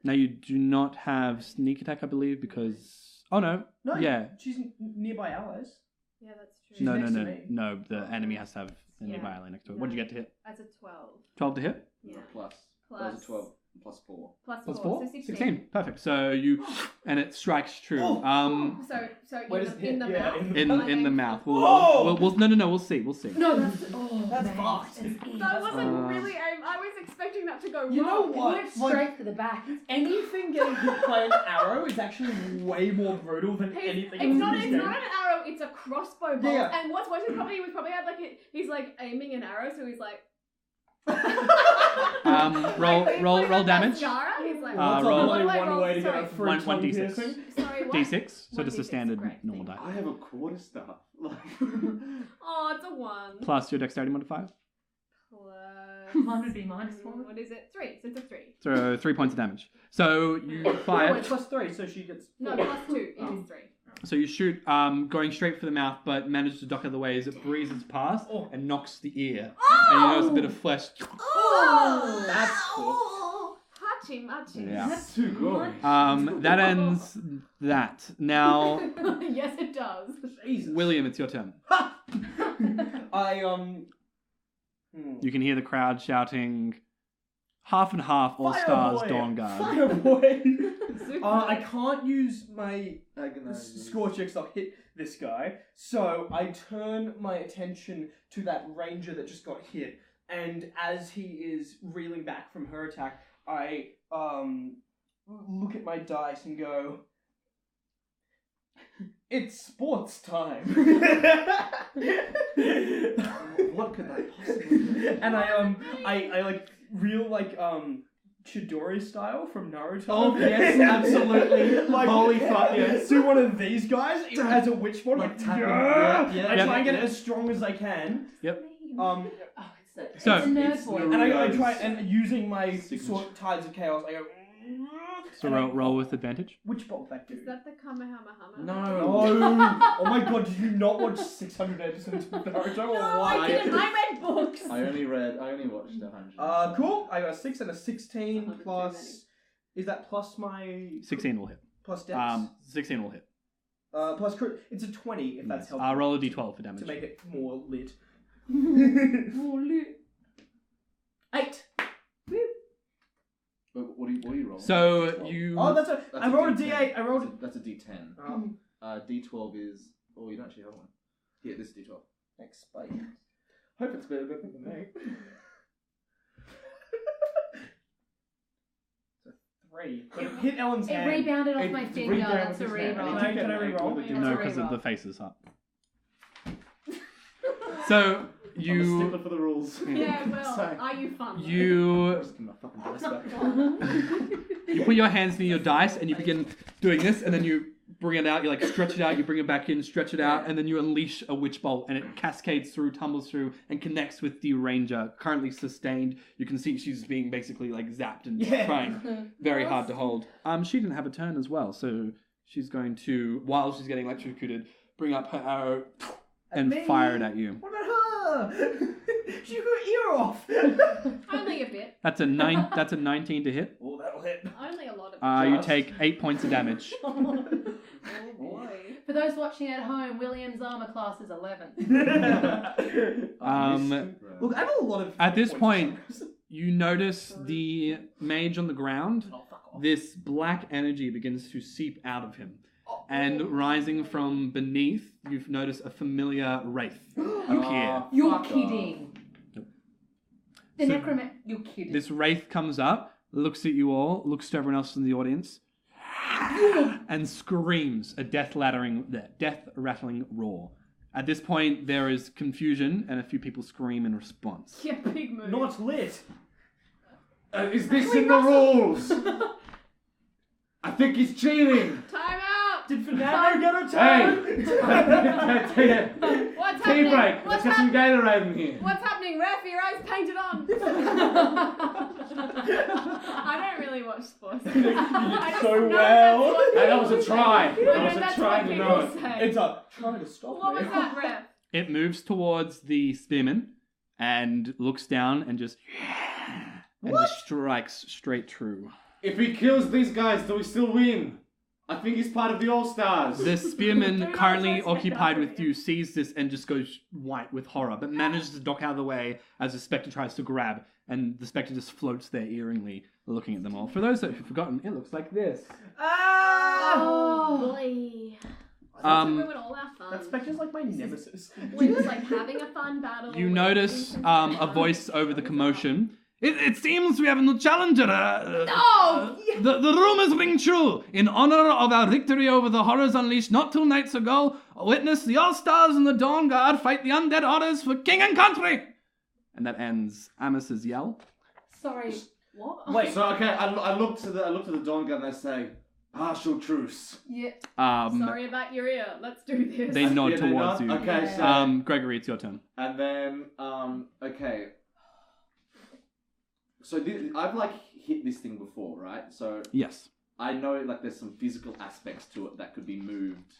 Now you do not have sneak attack, I believe, because. Oh no. No, Yeah. she's nearby allies. Yeah, that's true. She's No. next to me. No, the enemy has to have a Yeah. nearby ally next to it. What did you get to hit? As a 12. 12 to hit? Yeah. Plus. Plus. That was a 12 plus 4. Plus Plus 4. 4? So 16. Perfect. So you. And it strikes true. Oh. So Where does it hit? in the Yeah, mouth. In the mouth. Oh! No, we'll see. We'll see. No, that's... Oh, That's man. fucked. It's easy. That wasn't really aim. I was expecting that to go wrong. You know It what? went straight to the back. Anything getting hit by an arrow is actually way more brutal than anything. It's not else an in this game. arrow, it's a crossbow bolt. Yeah. And what's worse is he probably had like he's like aiming an arrow, so he's like Roll damage. mascara. He's like Well, That's roll. only What do I one roll? way to get a Sorry. free One tongue D6. piercing. Sorry, what? D6, so One just a D6, standard great, normal thank die. I have a quarter staff. Oh, it's a 1. Plus your dexterity modifier. Plus Mine would be -1. What is it? 3. So it's a 3. So 3 points of damage. So you Oh, fire. wait, +3, so she gets. No, 4. plus 2. It is 3. So you shoot, going straight for the mouth, but manage to duck out of the way as it breezes past Oh. and knocks the ear. And you notice a bit of flesh. Oh, That's Hachi. Yeah. That's Too gory. That ends that. Now, Yes, it does. Jesus. William, it's your turn. You can hear the crowd shouting, half and half, all Fire stars, boy! dawn guard. Fire boy! Super. I can't use my Agonize. Scorch X, I'll hit this guy. So I turn my attention to that ranger that just got hit, and as he is reeling back from her attack, I look at my dice and go, "It's sports time." What could that possibly be? And I like real Chidori style from Naruto. Oh, yes, absolutely. Holy fuck, yes. Do one of these guys as a witch one, Like like tapping, yeah. yeah, I yeah. try and get it as strong as I can. Oh, it's So- a nerd It's boy. Naruto. And I try and using my Signature. sword tides of chaos, I go. So and I- roll with advantage. Which bolt that do? Is that the Kamehameha? No. Oh my god, did you not watch 600 episodes of Naruto or No, what? I didn't. I read books. I only watched 100. Cool. I got a 6 and a 16 100 too plus. Is that plus my 16 will hit. plus dex? 16 will hit. Plus crit. It's a 20 if that's helpful. Roll a d12 for damage. To make it more lit. More loot. 8. But what do you roll? So you. Oh, that's a. That's I rolled a D10. D8. I rolled. That's a D10. Oh, D12 is. Oh, you don't actually have one. Here, this is D12. next spike. Hope it's better than me. So 3. But it hit Ellen's It hand. rebounded off It my finger. rebounded That's a with his hand. reroll. Can I reroll? That's No, a because reroll. the face is up. So I'm a you stickler for the rules. Yeah, well, Sorry. are you fun? you Just give my fucking dice back. you put your hands near your dice and you begin doing this, and then you bring it out. You like stretch it out. You bring it back in, stretch it out, and then you unleash a witch bolt, and it cascades through, tumbles through, and connects with the ranger. Currently sustained. You can see she's being basically like zapped and Yeah. trying very hard to hold. She didn't have a turn as well, so she's going to, while she's getting electrocuted, bring up her arrow and me. fire it at you. What about her? She got her ear off. Only a bit. That's a 19 to hit. Oh, that'll hit. Only a lot of You Just. take 8 points of damage. Oh boy. For those watching at home, William's armor class is 11. Look, I have a lot of. At this point, points. you notice the mage on the ground. Oh, fuck off. This black energy begins to seep out of him. and rising from beneath, you've noticed a familiar wraith appear. You're Fuck kidding. The So- necromancer. You're kidding. This wraith comes up, looks at you all, looks to everyone else in the audience, and screams a death-rattling roar. At this point, there is confusion, and a few people scream in response. Yeah, big move. Not lit. Is this in the rules? I think he's cheating. Time out! Did Fernando get a Hey! turn? What's Tea happening? break. What's, Let's have some hap- Gatorade in here. What's happening? Ref, your eyes painted on. I don't really watch sports. I just so know well. that's what Hey, that was a people try. say. That No, was a that's try what to people know it. say. It's trying to stop What me. was that, Ref? It moves towards the spearman and looks down and just strikes straight through. If he kills these guys, do we still win? I think he's part of the All-Stars. The spearman not currently expect occupied that with from you sees this and just goes white with horror, but manages to duck out of the way as the Spectre tries to grab, and the Spectre just floats there eeringly, looking at them all. For those that have forgotten, it looks like this. Oh, boy. Um, Ruin all our fun. That Spectre's like my nemesis. We're just like having a fun battle. You with notice things a voice over the commotion. It seems we have a new challenger. The rumors ring true. In honor of our victory over the horrors unleashed not 2 nights ago, witness the All-Stars and the Dawn Guard fight the undead horrors for king and country. And that ends Amos's yell. Sorry. What? Wait. So okay, I look to the Dawn Guard and I say, partial truce. Yeah. Sorry about your ear. Let's do this. They nod Yeah, they towards nod? you. Okay, Yeah. so Gregory, it's your turn. and then okay. So I've like hit this thing before, right? So Yes. I know like there's some physical aspects to it that could be moved.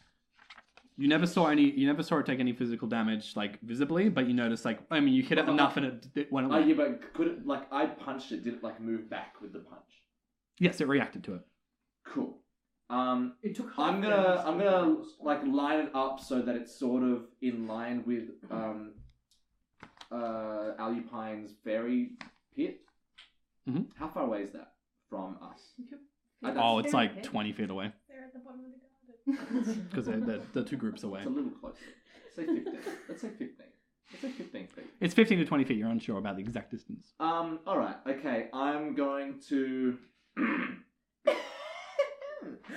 You never saw it take any physical damage, like, visibly, but you noticed, like, I mean, you hit it enough and it went away. Yeah, but could it like I punched it? Did it like move back with the punch? Yes, it reacted to it. Cool. It took I'm gonna like line it up so that it's sort of in line with Alupine's fairy pit. Mhm. How far away is that from us? Oh, it's like 20 feet away. They're at the bottom of the garden. Because they're 2 groups away. It's a little closer. Say 15. Let's say 15. Let's say 15 feet. It's 15 to 20 feet. You're unsure about the exact distance. All right. Okay. I'm going to.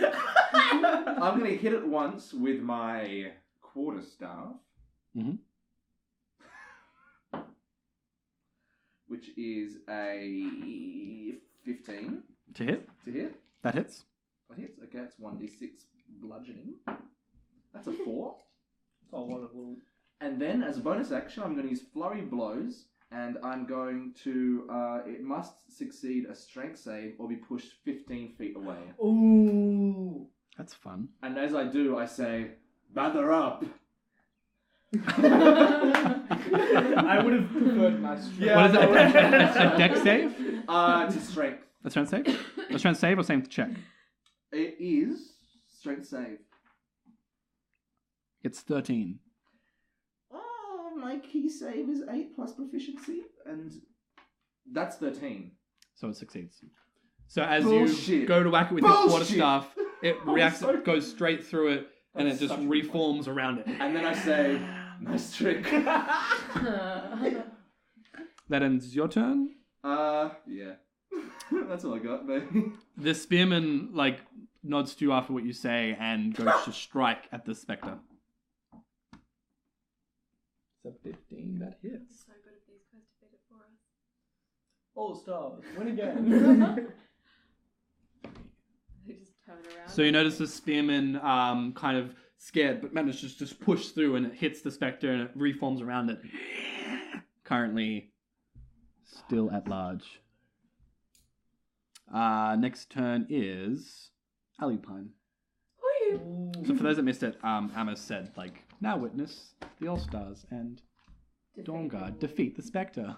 I'm going to hit it once with my quarterstaff. Mhm. Which is a 15 To hit? to hit. That hits. That hits. Okay, it's 1d6 bludgeoning. That's a 4. Oh, wonderful. And then, as a bonus action, I'm going to use Flurry Blows, and I'm going to... it must succeed a strength save or be pushed 15 feet away. Ooh. That's fun. And as I do, I say, "Bather up!" I would have preferred my strength. Yeah, What is I that? A deck save? To strength. A strength save? A strength save or same check? It is strength save. It's 13. Oh, my key save is 8 plus proficiency, and that's 13. So it succeeds. So as Bullshit. you go to whack it with your Bullshit. quarterstaff, it reacts, so it goes straight through it, and it That's just such a good reforms around it. And then I say, "Nice trick." That ends your turn. Yeah. That's all I got, baby. The spearman, like, nods to you after what you say and goes to strike at the spectre. It's a 15, that hits. So good if these guys defeat it for us. All stars. Win again. They just turn around. So you notice the spearman, kind of scared, but manages to just push through and it hits the spectre and it reforms around it. Currently still at large. Next turn is Alupine. So for those that missed it, Amos said, like, now witness the All-Stars and Dawn Guard defeat the Spectre.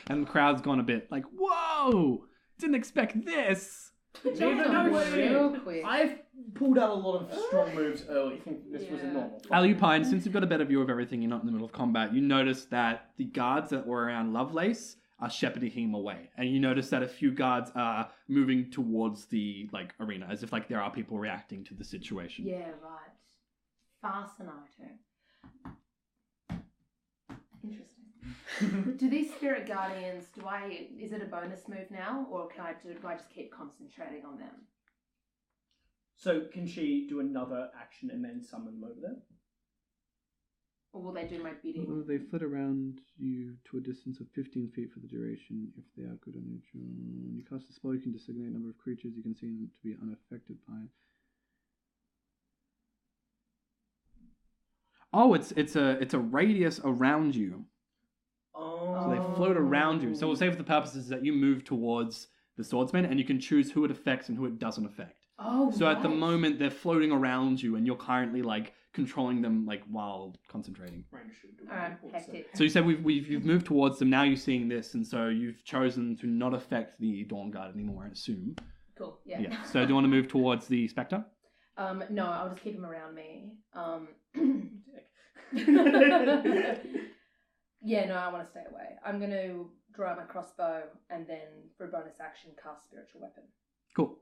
And the crowd's gone a bit like, whoa! Didn't expect this! Real quick. I've pulled out a lot of strong moves early. I think this was a Yeah. normal. Alupine, since you've got a better view of everything, you're not in the middle of combat, you notice that the guards that were around Lovelace are shepherding him away. And you notice that a few guards are moving towards the arena, as if there are people reacting to the situation. Yeah, right. Fascinating. Interesting. Do these spirit guardians, is it a bonus move now, or do I just keep concentrating on them? So can she do another action and then summon them over there? Or will they do my bidding? Oh, they flit around you to a distance of 15 feet for the duration if they are good on nature. When you cast a spell, you can designate a number of creatures you can see to be unaffected by it. Oh, it's a radius around you. Oh. So they float around you. So we'll say for the purposes that you move towards the swordsman and you can choose who it affects and who it doesn't affect. Oh, So at the moment they're floating around you and you're currently controlling them while concentrating. Alright, hectic. So you said you've moved towards them, now you're seeing this, and so you've chosen to not affect the Dawn Guard anymore, I assume. Cool, yeah. Yeah. So do you want to move towards the Spectre? No, I'll just keep him around me. Yeah, no, I want to stay away. I'm going to draw my crossbow and then, for a bonus action, cast Spiritual Weapon. Cool.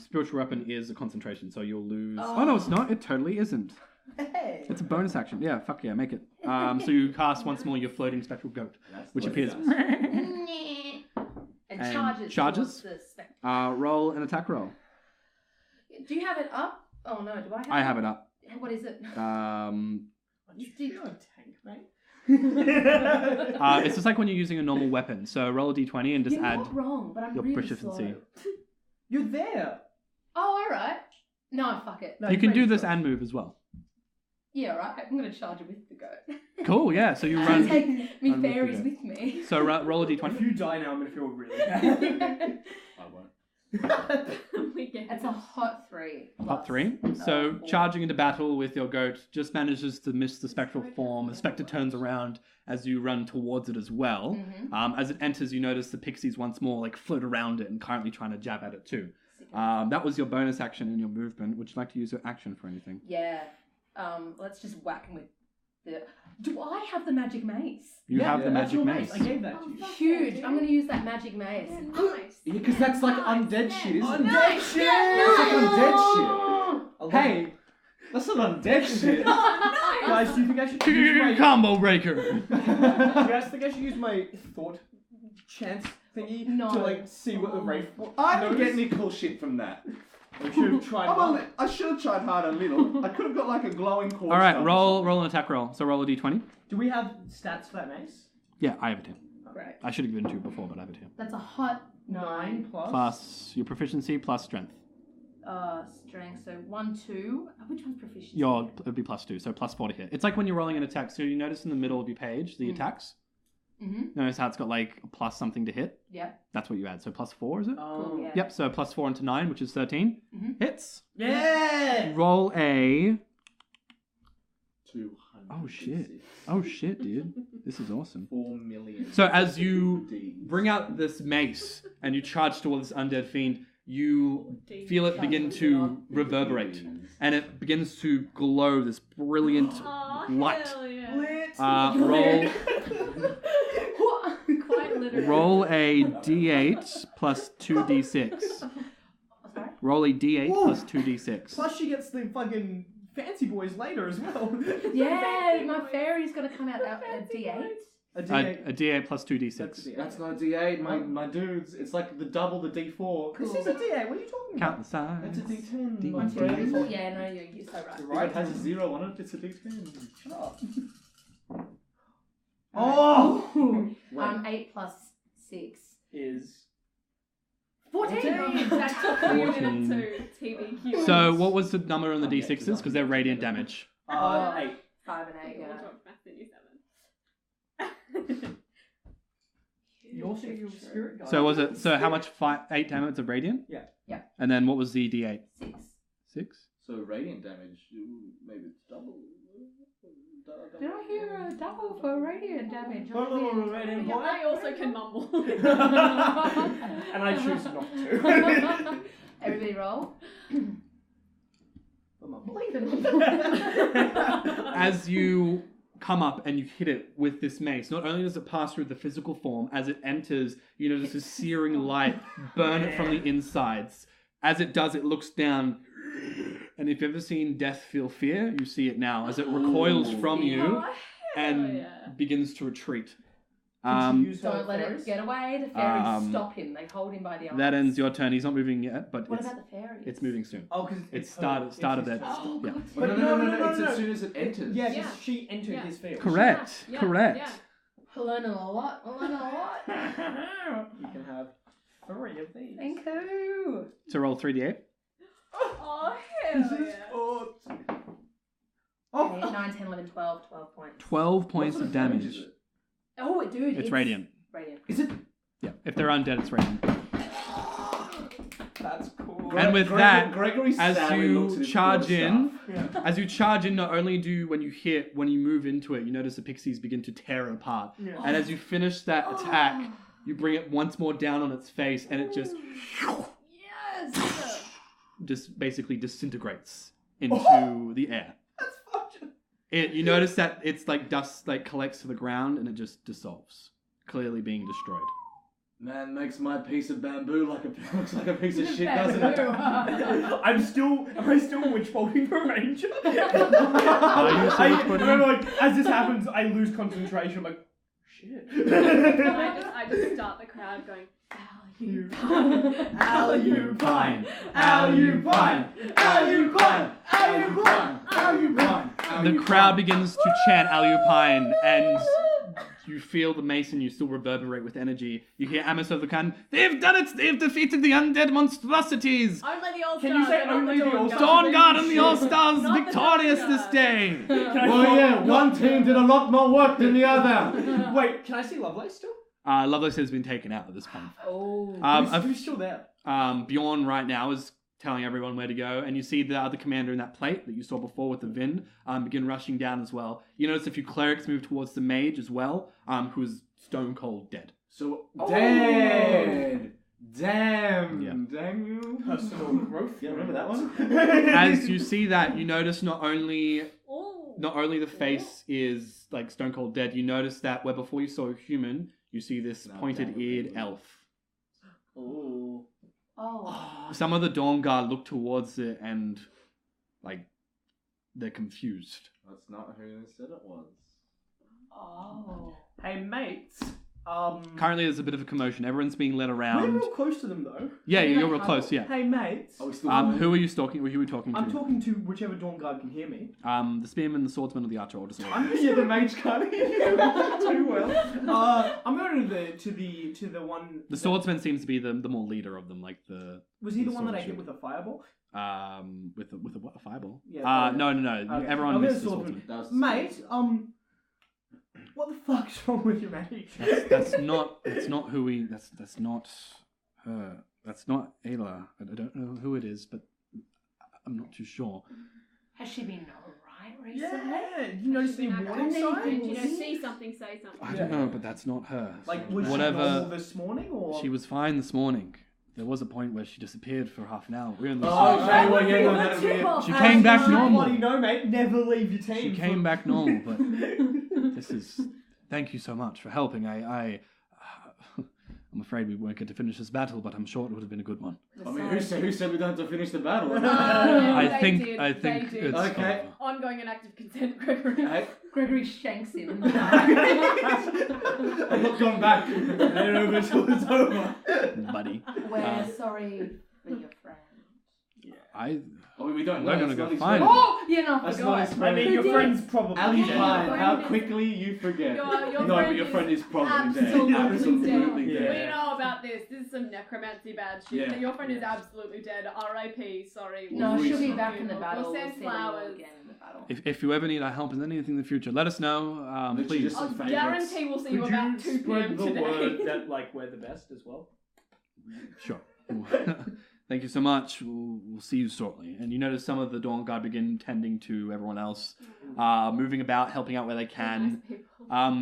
Spiritual Weapon is a concentration, so you'll lose... Oh, no, it's not. It totally isn't. Hey. It's a bonus action. Yeah, fuck yeah, make it. So you cast once more your floating spectral goat, which appears... and charges? towards the spectre. Roll an attack roll. Do you have it up? Oh no, do I have it? I have it up. What is it? You're a tank, mate. It's just like when you're using a normal weapon. So roll a d20 and just You're add not wrong, but I'm your really proficiency. slow. You're there. Oh, alright. No, fuck it. No, You can do make this sure. and move as well. Yeah, right. I'm going to charge it with the goat. Cool, yeah. So you I run. take me run with the fairies goat. with me. So roll a If d20. you die now, I'm gonna feel really bad. I won't. We get It's a hot 3. Hot 3. So charging into battle with your goat just manages to miss the spectral form. The spectre turns around as you run towards it as well. Mhm. As it enters, you notice the pixies once more float around it and currently trying to jab at it too. That was your bonus action in your movement. Would you like to use your action for anything? Yeah. Let's just whack him with the... Do I have the magic mace? You have the that's magic your mace. I gave that to you. Huge. I'm going to use that magic mace. Yeah, nice. Yeah, because that's like undead shit, isn't it? Undead shit! That's like Oh! undead shit. Hey, that's not undead shit. Guys, do you think I should use my... Combo breaker. Do you guys think I should use my thought chance thingy No. to see what the wraith... I didn't get any cool shit from that. We should have tried. I should have tried harder a little. I could have got a glowing core. All right, roll an attack roll. So roll a d20. Do we have stats for that mace? Yeah, I have it here. Great. I should have given it to you before, but I have it here. That's a hot 9. Plus your proficiency plus strength. Strength, so 1, 2. Which one's proficiency? It would be +2, so +4 to hit. It's like when you're rolling an attack. So you notice in the middle of your page, the attacks. Mm-hmm. Notice how it's got a plus something to hit? Yep. That's what you add. So +4, is it? Cool, yeah. Yep, so +4 into 9, which is 13. Mhm. Hits. Yeah! Roll a... 200. Oh shit, dude. This is awesome. 4 million. So as you Ds. bring out this mace and you charge towards this undead fiend, you feel it begin to reverberate. And it begins to glow this brilliant Aw, light. hell yeah. Roll Quite literally. roll a d8 plus 2d6. Sorry? Roll a d8 Whoa. plus 2d6. Plus she gets the fucking fancy boys later as well. Yeah, my fairy's going to come out at a D8. A A D8. d8 plus 2d6. That's not a D8, my dudes. It's like the double the D4. This is a D8. What are you talking Count about? the size. It's a D10. D- my 1, 2, friend. 3, 4. Yeah, no, you're so right. If it has a 0 on it, it's a D10. Shut up. Oh! Wait. 8 plus 6. Is 14! That took you 14. into TVQ. So what was the number on the d6s? Because they're radiant damage. 8. 5 and 8, More yeah. talk math than you 7. You also get your spirit guide. So was it? So how much? 8 damage of radiant? Yeah. Yeah. And then what was the d8? 6. 6. So radiant damage, maybe it's double. Did I hear a double for radiant damage? Radiant Yeah, I also can mumble. And I choose not to. Everybody roll. I'm not Believe it. As you come up and you hit it with this mace. Not only does it pass through the physical form, as it enters, you notice a searing light burn it from the insides. As it does, it looks down. And if you've ever seen Death Feel Fear, you see it now as it recoils from you and begins to retreat. Don't let it get away. The fairies stop him. They hold him by the arms. That ends your turn. He's not moving yet, but What about the fairies? it's moving soon. Oh, because It started there. Oh, Yeah. God. But No, it's as soon as it enters. Yeah, Yeah. she entered Yeah. his field. Correct. Yeah, Correct. yeah. We're learning a lot. We're learning a lot. You can have 3 of these. Thank you. So roll 3d8. Oh, hell yeah. Oh, 8, 9, 10, 11, 12. 12 points. 12 points What of sort of damage. is it? Oh, dude. It's radiant. Radiant. Is it? Yeah. If they're undead, it's radiant. that's cool. And with that, Gregory as sadly looks at you his charge in, Yeah. as you charge in, not only do when you move into it, you notice the pixies begin to tear it apart. Yeah. And as you finish that attack, you bring it once more down on its face, and it just Yes. just basically disintegrates into the air. That's fucking... You notice that it's like dust like collects to the ground and it just dissolves, clearly being destroyed. Man makes my piece of bamboo looks like a piece of shit, doesn't it? am I still witch bolting for Ranger? Are you still I witch-bolting? remember, like, as this happens, I lose concentration. I'm like, shit. I just start the crowd going, Alupine, Alupine, Alupine, Alupine, Alupine. The crowd begins to chant Alupine, and you feel the mace and you still reverberate with energy. You hear Amos of the Khan, they've done it! They've defeated the undead monstrosities! only the All-Stars. Can you say not only the All-Stars? Dawn Guard and the All-Stars Not the victorious Dawn this Guard. day! Can I Well, yeah, one team did a lot more work than the other. Wait, can I see Lovelace still? Lovelace has been taken out at this point. Oh. Who's still there? Bjorn right now is telling everyone where to go, and you see the other commander in that plate that you saw before with the Vin begin rushing down as well. You notice a few clerics move towards the mage as well, who is stone cold dead. So, dead. Damn. Yeah. Damn you. Personal growth. Yeah, remember that one? As you see that, you notice not only Oh. the face is like stone cold dead, you notice that where before you saw a human, you see this pointed-eared elf. Oh. Oh. Some of the Dawn Guard look towards it and, like, they're confused. That's not who they said it was. Oh. Hey, mates. Currently, there's a bit of a commotion. Everyone's being led We're around. real close to them, though. Yeah, Are we, you're like, real close. Yeah. Hey, mates. Are we still Who are you stalking? Who are you talking to? I'm talking to whichever Dawn Guard can hear me. The spearman, the swordsman, or the archer. Or just Yeah, the mage can't hear you too well. I'm going to the one. the swordsman seems to be the more leader of them, like the Was he the one that I sword hit with a fireball? with a what, a fireball? Yeah, No. Okay. Everyone I'll get missed a the swordsman. swordsman. That was Mate, what the fuck's wrong with your mage? That's not who we. That's not her. That's not Ayla. I don't know who it is, but I'm not too sure. Has she been alright recently? Yeah, you notice the warning You know, signs? see something, say something. I don't know, but that's not her. Like, was she Whatever. normal this morning, or? She was fine this morning. There was a point where she disappeared for half an hour. We only Oh, saw okay, well, yeah, Oh, no, that's that'll be your it. She came back normal. Bloody no, mate. Never leave your team. She came back normal, but this is. Thank you so much for helping. I'm afraid we won't get to finish this battle, but I'm sure it would have been a good one. I mean, who said we don't have to finish the battle? I think They did. it's Okay. over. Ongoing and active consent, Gregory. Hey, Gregory shanks him. I'm not going back. They're over till it's over. buddy. We're sorry for your friend. Oh, we don't know. We're gonna it's go not his find friend. Oh, yeah, no, I That's forgot. not his I mean, your Who did? friend's probably Ali dead. Pine, Your how friend is- quickly you forget. Your No, but friend your is friend is probably absolutely dead. Absolutely dead. dead. We know about this. This is some necromancy bad shit. Yeah. Your friend is absolutely dead. R.I.P. Sorry. No, she'll be We'll back in the battle. We'll send see them all flowers. again in the battle. If you ever need our help in anything in the future, let us know. Literally Please. just I'll some favourites. guarantee we'll see you Could about you 2 p.m. spread the today. word that, like, we're the best as well? Sure. Thank you so much. We'll see you shortly. And you notice some of the Dawn Guard begin tending to everyone else, moving about, helping out where they can. Nice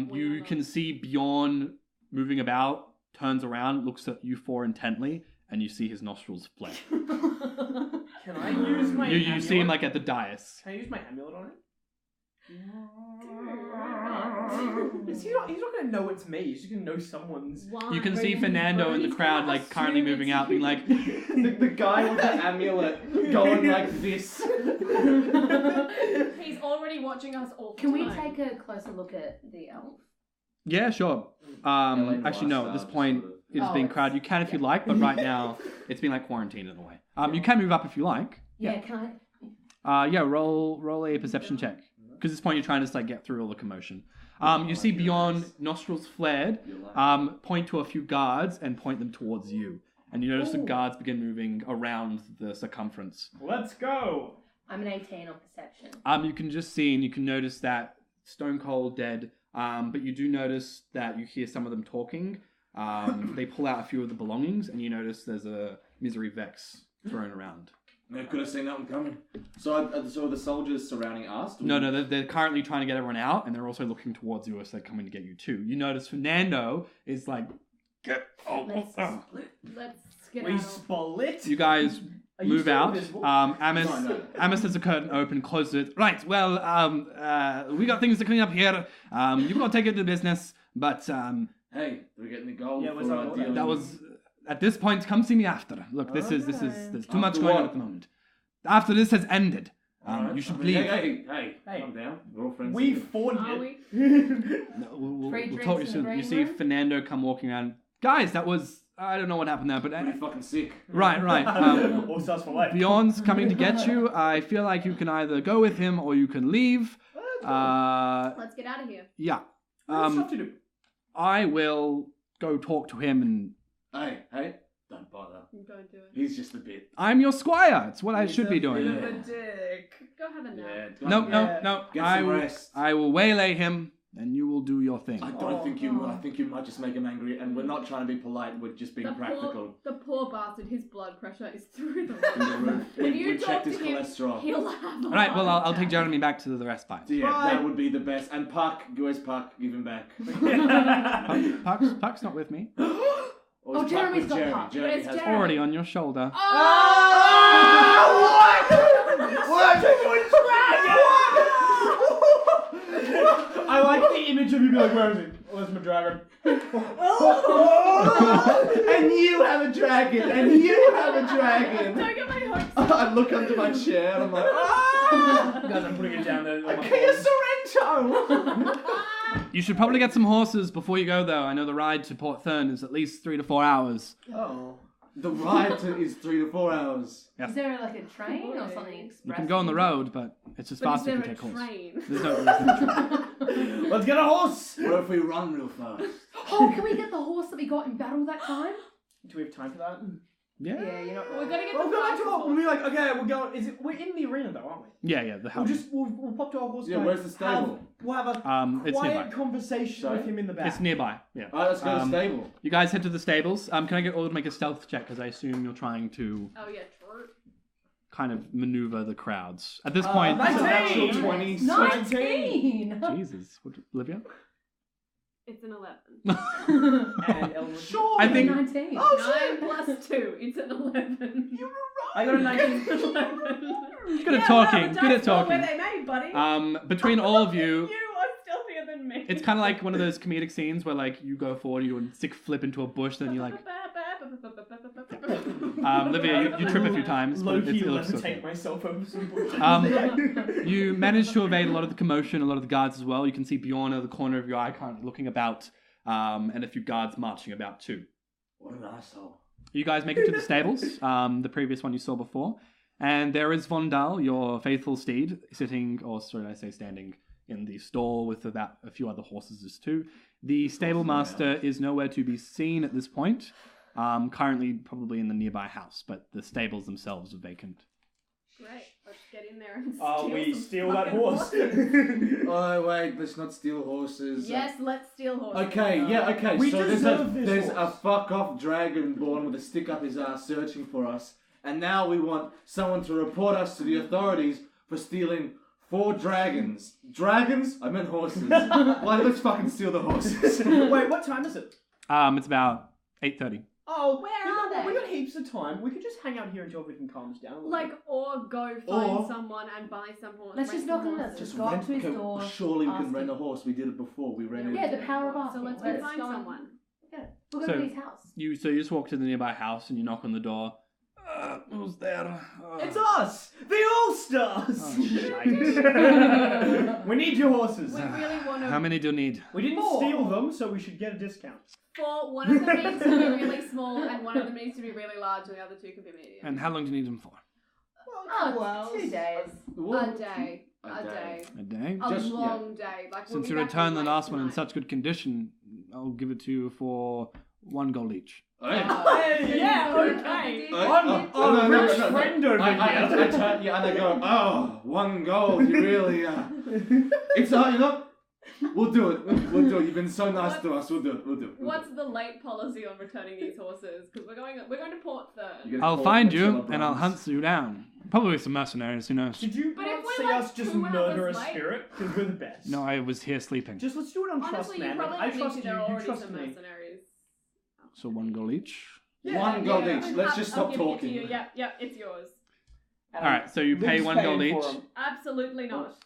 people. You can see Bjorn moving about, turns around, looks at you four intently, and you see his nostrils flare. Can I use my You see him amulet? like at the dais. Can I use my amulet on it? He's not gonna know it's me. He's just gonna know someone's. You can see Fernando in the crowd, like, currently moving out, being like... the guy with the amulet going like this. He's already watching us all the Can we time. take a closer look at the elf? Yeah, sure. Actually, no, at this point, it's being crowded. You can if you like, but right now, it's been, like, quarantined in a way. You can move up if you like. Yeah, can Roll a perception check. Because at this point, you're trying to just, like, get through all the commotion. You see beyond, nostrils flared, point to a few guards and point them towards you. And you notice the guards begin moving around the circumference. Let's go. I'm an 18 on perception. You can just see and you can notice that stone cold dead. But you do notice that you hear some of them talking. They pull out a few of the belongings, and you notice there's a Misery Vex thrown around. They could have seen that one coming. So are the soldiers surrounding us? No, they're currently trying to get everyone out, and they're also looking towards you as they're coming to get you too. You notice Fernando is like, get Let's Let's get We out. split. You guys Are you move still out. invisible? Amos has the curtain open, closes it. Right, well, we got things to clean up here. You've got to take it to business, but Hey, we're getting the gold. Yeah, what's for up with dealing that with- was at this point. Come see me after. Look, there's too much After going on what? at the moment. After this has ended, Alright. you should I mean, leave. Hey, calm down. We're all friends. We here. fought Are it. we? No, we'll Free talk to you drinks in the soon. You green see room? Fernando come walking around. Guys, that was I don't know what happened there, but Pretty fucking sick. right. All stars for life. Bjorn's coming to get you. I feel like you can either go with him or you can leave. Let's get out of here. Yeah. What stuff to do? I will go talk to him, and Hey, don't bother. Don't do it. He's just a bit. I'm your squire. It's what I should be Bit doing. of a dick. Go have a nap. Yeah. No. Get I some will, rest. I will waylay him, and you will do your thing. I don't think you will. I think you might just make him angry, and we're not trying to be polite. We're just being practical. The poor bastard, his blood pressure is through the Through the roof. roof. When We you talk checked to his him, cholesterol. he'll have a All right. Well, heart I'll take attack. Jeremy back to the respite. Yeah, Bye. that would be the best. And Puck, where's Puck? Give him back. Puck's not with me. Or is Puck Jeremy's with got Jeremy? Puck. Jeremy Where's has Jeremy? Already on your shoulder. What? I like the image of you being like, where is he? Where's my dragon? And you have a dragon, and you have a dragon. Don't get my hopes up. I look under my chair and I'm like, Guys, I'm putting it down there. on my Kia board. Sorrento! You should probably get some horses before you go, though. I know the ride to Port Thern is at least 3 to 4 hours. Oh. The ride is 3 to 4 hours. Yeah. Is there like a train or something express? You can go on the road, but it's just But is faster if there you a take horse. train? There's no train. Let's get a horse! What if we run real fast? Oh, can we get the horse that we got in battle that time? Do we have time for that? Yeah. Yeah, you know. We're gonna get We'll the go back to fastest our. We'll horse. be like, okay, we're going. We're in the arena though, aren't we? Yeah, the house. We'll pop to our horse. Yeah, go, where's the stable? We'll have a It's quiet nearby. conversation Sorry? with him in the back. It's nearby. Yeah. Alright, let's go to the Um, stable. You guys head to the stables. Can I get all to make a stealth check? Because I assume you're trying to Oh yeah, true. kind of maneuver the crowds. At this point, That's a 19! natural 20. 19! Jesus, what, Olivia? It's an 11. And Elwood. I think 19. 9 plus 2. It's an 11. I got a 19. 11. good at talking. Good at Where talking. they made, buddy. Between all of you, You are stealthier than me. it's kind of like one of those comedic scenes where like you go forward, you stick flip into a bush, then you like Olivia, you trip a few times, but Low-key it looks levitate okay. myself over some bushes. You manage to evade a lot of the commotion, a lot of the guards as well. You can see Bjorn at the corner of your eye, kind of looking about, and a few guards marching about too. What an asshole. You guys make it to the stables, the previous one you saw before, and there is Vondal, your faithful steed, sitting, or sorry, I say standing in the stall with about a few other horses too. The stable master is nowhere to be seen at this point. Currently probably in the nearby house, but the stables themselves are vacant. Great. Let's get in there and We some steal that fucking horse. horses. Oh, wait, let's not steal horses. Yes, let's steal horses. Okay, okay. We So deserve this there's a horse. fuck off dragon born with a stick up his ass searching for us, and now we want someone to report us to the authorities for stealing 4 dragons. Dragons? I meant horses. Well, let's fucking steal the horses. Wait, what time is it? It's about 8:30. Oh, Where you know are what? they? We got heaps of time. We could just hang out here until everything calms down a little Like, bit. or go find Or- someone and buy some horse. Let's rent just some knock on horses. this. Go up to his door, Surely we can ask rent him. a horse. We did it before. We rented. Yeah, the power of So asking. let's go find go and- someone. Yeah, we'll go So- to his house. You just walk to the nearby house and you knock on the door. Who's there? It's us, the All-Stars. Oh, shite. We need your horses. We really want to. How many do you need? We didn't 4. steal them, so we should get a discount. For one of them needs to be really small, and one of them needs to be really large, and the other two can be medium. And how long do you need them for? Oh, 2 days. A day. A A day. A day? A Just- long day. Like we'll Since be you back returned the late last one in tonight. such good condition, I'll give it to you for 1 gold each. Hey. Hey, yeah, okay. I'm no, a rich friend over I here. turn, yeah, and I go, oh, 1 gold, you really, it's, you know, we'll do it, you've been so nice to us, we'll do it. What's the late policy on returning these horses? Because we're going to Port Thern. I'll find you and I'll hunt you down. Probably some mercenaries, who knows? Did you But not if we're see like us just 2 murder a hours late- spirit? Because we're the best. No, I was here sleeping. Just let's do it on trust, Honestly, you man. probably I don't trust need to. you. There are You already trust some me. mercenaries. So 1 gold each. Yeah, 1 gold Yeah, each, let's I'll- just I'll stop give it to talking. you. Yep, it's yours. Alright, so you pay Luke's 1 paying gold for each. 'em. Absolutely not.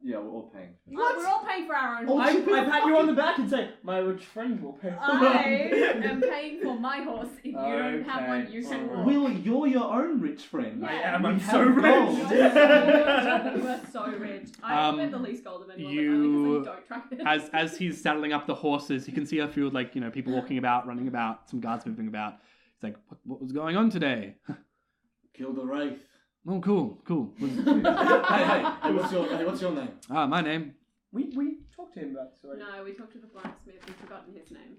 Yeah, we're all paying. We're all paying for our own I horses. pat you on the back and say, my rich friend will pay for I them. am paying for my horse. If you don't have one, you can walk. Will, you're your own rich friend. I Yeah. am. We I'm have so gold. rich. You are so rich. I Um, have the least gold of anyone, you- but only because I don't track it. As he's saddling up the horses, you can see a few people walking about, running about, some guards moving about. He's like, what was going on today? Killed a wraith. Oh, cool. hey, what's your name? My name. We talked to him about this already. No, we talked to the blacksmith. We've forgotten his name.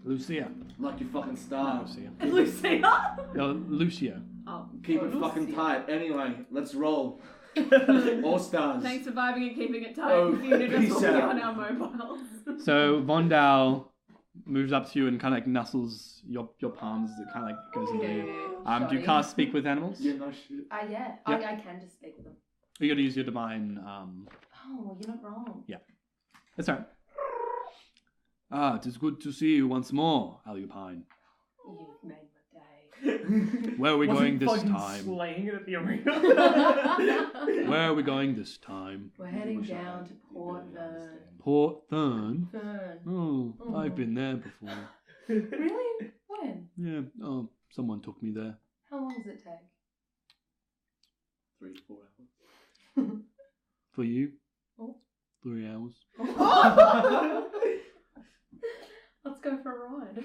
Lucia. Like your fucking star. Lucia. Lucia. No, Lucia. Oh. Keep oh, it fucking Lucia. tight. Anyway, let's roll. All stars. Thanks for vibing and keeping it tight. Oh, If you need us peace to be out. on our mobiles. So Vondal moves up to you and kind of like nuzzles your palms as it kind of like goes into you. Do you cast Speak with Animals? Yeah, no shit. Yeah. Yeah. I can just speak with them. You got to use your divine. Oh, you're not wrong. That's all right. It is good to see you once more, Alupine. You've made my day. Where are we going this fucking time? Slaying it at the arena. Where are we going this time? We're heading down to Port Thern. Port Thern. Thern. Oh, I've been there before. Really? When? Yeah. Oh, someone took me there. How long does it take? 3 to 4 hours. For you? Oh. 3 hours. Let's go for a ride.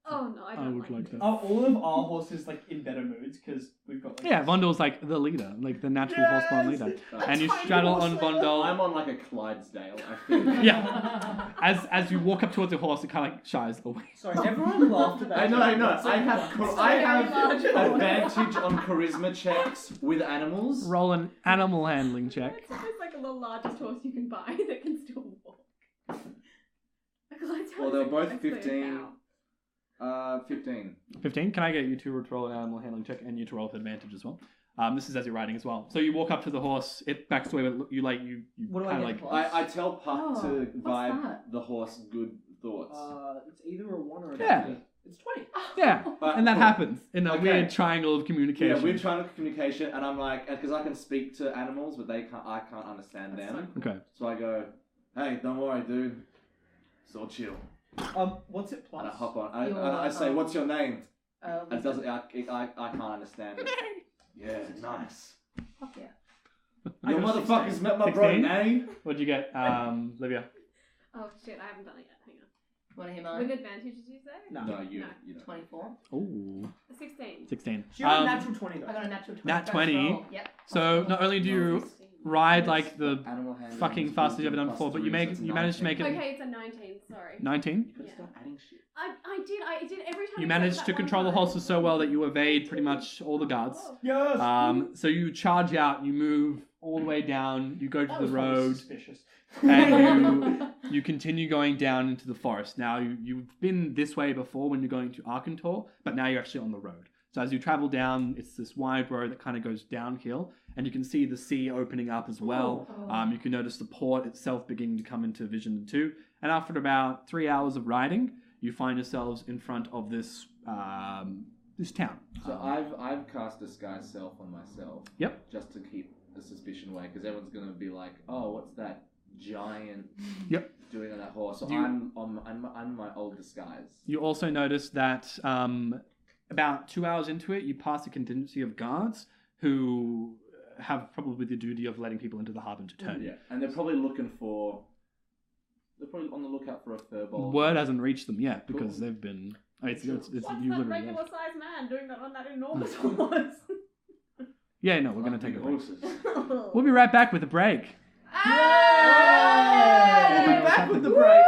Oh no, I I don't would like that. Are all of our horses like in better moods? Because we've got like... Yeah, Vondal's like the leader, like the natural horseborn leader. And you tiny straddle horse on leader. Vondal. I'm on like a Clydesdale, I think. Yeah. As you walk up towards the horse, it kind of like shies away. Sorry, everyone laughed about I know. That's I like have nuts. I have Very large. advantage on charisma checks with animals. Roll an animal handling check. It's almost like the largest horse you can buy that can still walk. Well, they're both 15. 15. 15. Can I get you to roll an animal handling check and you to roll with advantage as well? This is as you're riding as well. So you walk up to the horse, it backs away, but you What do I kind of get? like. I tell Puck Oh, to what's vibe that? the horse good thoughts. It's either a 1 or a Yeah. 20. It's 20. Yeah, But- and that cool. happens in a Okay. weird triangle of communication. Yeah, we're trying to communication, and I'm like, because I can speak to animals, but I can't understand them. Okay. So I go, hey, don't worry, dude. It's all chill. What's it plus? And I hop on. I Your, say, what's your name? Oh, And it doesn't. I can't understand it. Yeah, nice. fuck yeah. Your got motherfuckers 16. met my bro 16? Nay. What'd you get, Livia? Oh shit, I haven't done it yet. Hang on. Want to hear With mine? advantage, did you say? No. No, you. No. You know. 24. Oh, 16. 16. She got a natural 20 though. I got a natural 20. Nat First 20. roll. Yep. So not only do you ride like the Animal handling fucking is fastest you've ever done plus before, but you 3, so it's managed to make it 19. Okay, it's a 19, sorry. 19. You gotta Yeah. start adding shit. I did every time. You except managed that to one control the time. horses so well that you evade pretty much all the guards. Oh. Yes. So you charge out, you move all the way down, you go to That the was probably road, Suspicious. and you continue going down into the forest. Now you've been this way before when you're going to Arkantor, but now you're actually on the road. So as you travel down, it's this wide road that kind of goes downhill, and you can see the sea opening up as well. Oh. You can notice the port itself beginning to come into vision too. And after about 3 hours of riding, you find yourselves in front of this this town. So I've cast Disguise Self on myself. Yep. Just to keep the suspicion away, because everyone's gonna be like, "Oh, what's that giant?" Yep. Doing on that horse. So You- I'm my old disguise. You also notice that about 2 hours into it, you pass a contingency of guards who have probably the duty of letting people into the Harbinger Tourney. Yeah, and they're probably looking for. They're probably on the lookout for a furbolg. Word hasn't reached them yet because Cool. they've been. It's What's you that literally. regular sized man doing that on that enormous horse? Yeah, no, we're gonna take a break. horses. We'll be right back with a break. We'll be back with the break.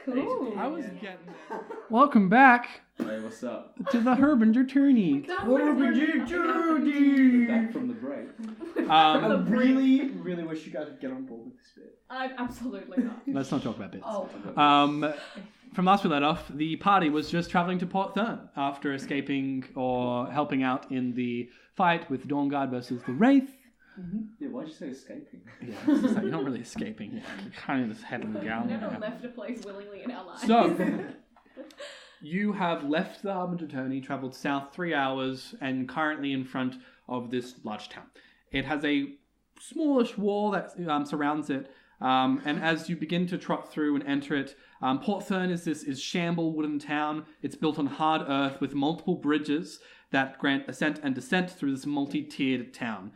Cool. I was getting there. Welcome back Hey, what's up? to the Harbinger Tourney. Harbinger Tourney. Back from the break. I really, really wish you guys would get on board with this bit. I'm absolutely not. Let's not talk about bits. Oh, From last we let off, the party was just traveling to Port Thern after escaping or helping out in the fight with Dawnguard versus the Wraith. Yeah, why'd you say escaping? Yeah, it's just like, you're not really escaping. You're kind of just heading down. Never left a place willingly in our lives. So, you have left the Harbinger Tourney, travelled south 3 hours, and currently in front of this large town. It has a smallish wall that surrounds it, and as you begin to trot through and enter it, Port Thern is shamble wooden town. It's built on hard earth with multiple bridges that grant ascent and descent through this multi-tiered town.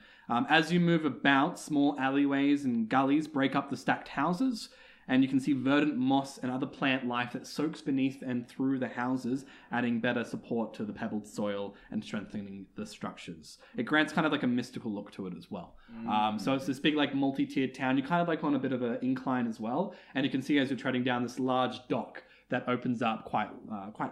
As you move about, small alleyways and gullies break up the stacked houses, and you can see verdant moss and other plant life that soaks beneath and through the houses, adding better support to the pebbled soil and strengthening the structures. It grants kind of like a mystical look to it as well. So it's this big like multi-tiered town. You're kind of like on a bit of an incline as well, and you can see as you're treading down this large dock that opens up quite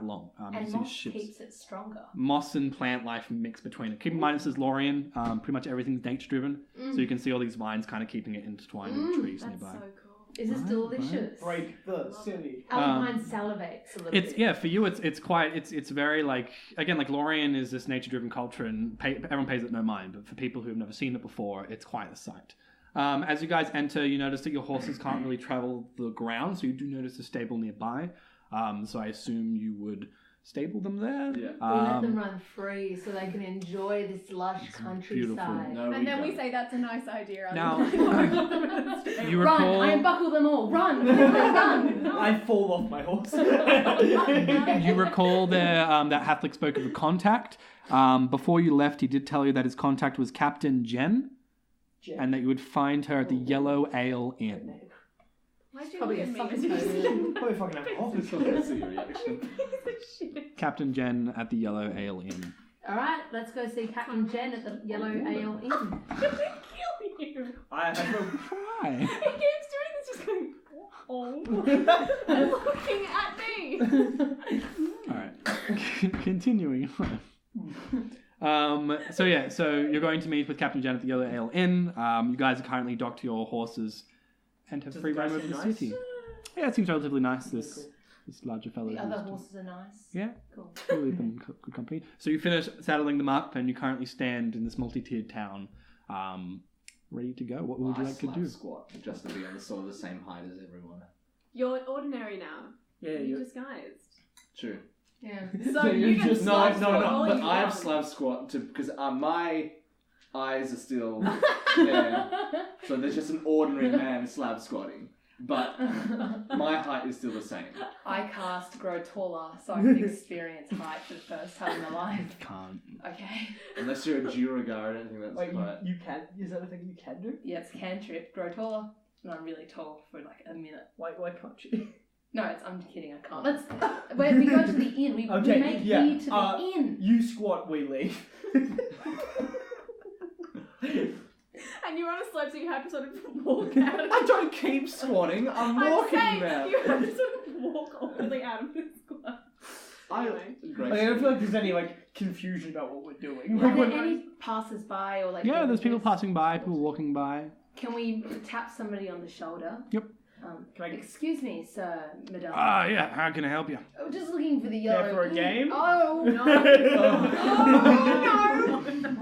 long. You and see moss ships. keeps it stronger. Moss and plant life mix between it. Keep in mind this is Lorien. Pretty much everything's nature driven, so you can see all these vines kind of keeping it intertwined with trees That's nearby. so cool. Is this delicious? Break the city. Alpine salivates a little It's bit. for you. It's very like again like Lorien is this nature driven culture and everyone pays it no mind. But for people who have never seen it before, it's quite a sight. As you guys enter, you notice that your horses can't really travel the ground, so you do notice a stable nearby. So I assume you would stable them there. Yeah. We let them run free so they can enjoy this lush countryside. No, And then we don't. say that's a nice idea. Now- You You Run! recall I unbuckle them all! Run! Run! I fall off my horse. you recall there that Hathlick spoke of a contact. Before you left, he did tell you that his contact was Captain Jen, and that you would find her at the Yellow Ale Inn. Why'd you Probably look a at me as sucker you code. Probably fucking alcohol. It's not gonna see your reaction. piece of shit? Captain Jen at the Yellow Ale Inn. Alright, let's go see Captain Jen at the Yellow Ale Inn. Kill you. I feel Hi. He keeps doing this, just going, oh, and looking at me. All right. Continuing on. So you're going to meet with Captain Jen at the Yellow Ale Inn. You guys are currently docked to your horses and have Does free the guy roam over seem the nice? city. Yeah, it seems relatively nice. This Cool. this larger fellow. The is other just- horses are nice. Yeah, Cool. we'll leave them in good company. So you finish saddling them up, and you currently stand in this multi-tiered town, ready to go. What would you like to do? Squat, just to be on the sort of the same height as everyone. You're ordinary now. Yeah, You're you're disguised. True. Yeah. So you can No, slap squat all but you I have want. slab squat because my eyes are still there. So there's just an ordinary man slab squatting. But my height is still the same. I cast Grow Taller so I can experience height for the first time in my life. Can't. Okay. Unless you're a Duragar or anything that's Wait, quite... you can? Is that a thing you can do? Yeah, it's cantrip. Grow taller. And I'm really tall for like a minute. Why can't you? No, I'm kidding. I can't. Let's. When we go to the inn, we make it to the inn. You squat, we leave. And you're on a slope, so you have to sort of walk out of I don't keep squatting, I'm walking saying now. you have to sort of walk all the way out of the squat. Anyway. I don't feel like there's any like confusion about what we're doing. Are there any passers-by or like? Yeah, there's people villagers? passing by, people walking by. Can we tap somebody on the shoulder? Yep. Can I Excuse me, sir, madame. Yeah, how can I help you? I'm just looking for the yellow. There for a inn. game? Oh no! Oh. Oh no!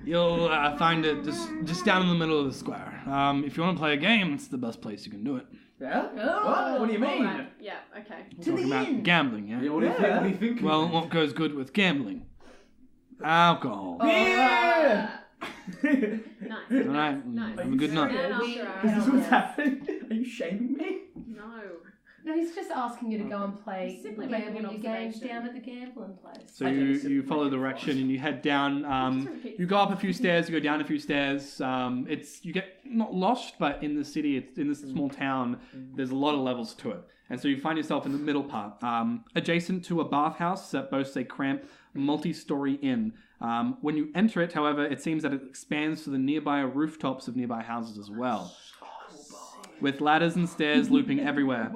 You'll find it just down in the middle of the square. If you want to play a game, it's the best place you can do it. Yeah? Oh, what do you mean? Alright, yeah, okay. To Talking the about inn. gambling, yeah? Yeah, what do you think? What do you think? Well, what goes good with gambling? Alcohol. Beer! Nice. Alright, Nice. have a good night. And after Is this hours. what's happening? Are you shaming me? No. No, he's just asking you to go and play He's simply making an your games observation. down at the gambling place. So I think it's you a follow the really direction fast. and you head down. You go up a few stairs, you go down a few stairs. You get not lost, but in the city, it's in this small town. There's a lot of levels to it, and so you find yourself in the middle part, adjacent to a bathhouse that boasts a cramped, multi-story inn. When you enter it, however, it seems that it expands to the nearby rooftops of nearby houses as well, with ladders and stairs looping everywhere.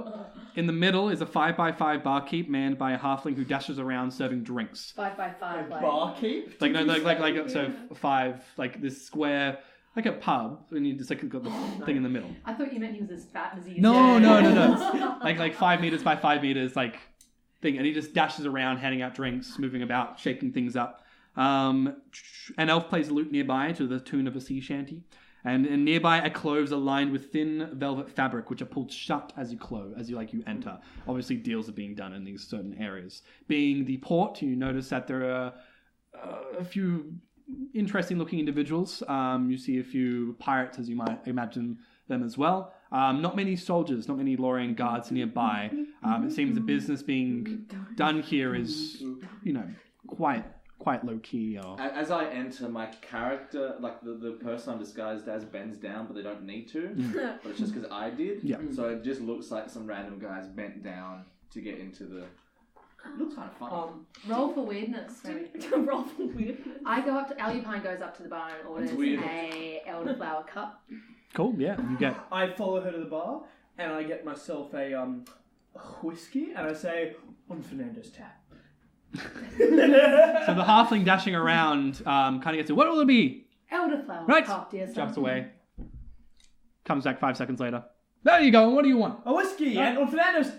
In the middle is a 5x5 barkeep manned by a halfling who dashes around serving drinks. 5x5, like. Barkeep? So 5, like this square, like a pub, and you just like got the thing in the middle. I thought you meant he was as fat as he is. No. like 5 meters by 5 meters, like thing, and he just dashes around, handing out drinks, moving about, shaking things up. An elf plays a lute nearby to the tune of a sea shanty. And nearby are cloves are lined with thin velvet fabric, which are pulled shut as you enter. Obviously, deals are being done in these certain areas. Being the port, you notice that there are a few interesting-looking individuals. You see a few pirates, as you might imagine them as well. Not many soldiers, not many Lorraine guards nearby. It seems the business being done here is, quite low-key. As I enter, my character, like the person I'm disguised as, bends down, but they don't need to. But it's just because I did. Yeah. So it just looks like some random guys bent down to get into the... It looks kind of fun. Roll for weirdness. Maybe. Roll for weirdness. I go up to Alupine goes up to the bar and orders That's weird. a elderflower cup. Cool, yeah, you get... I follow her to the bar, and I get myself a whiskey, and I say, on Fernando's tap. So the halfling dashing around kind of gets it. What will it be? Elderflower Right. cup, dear son. Jumps away. Comes back 5 seconds later. There you go. What do you want? A whiskey, and on Fernando's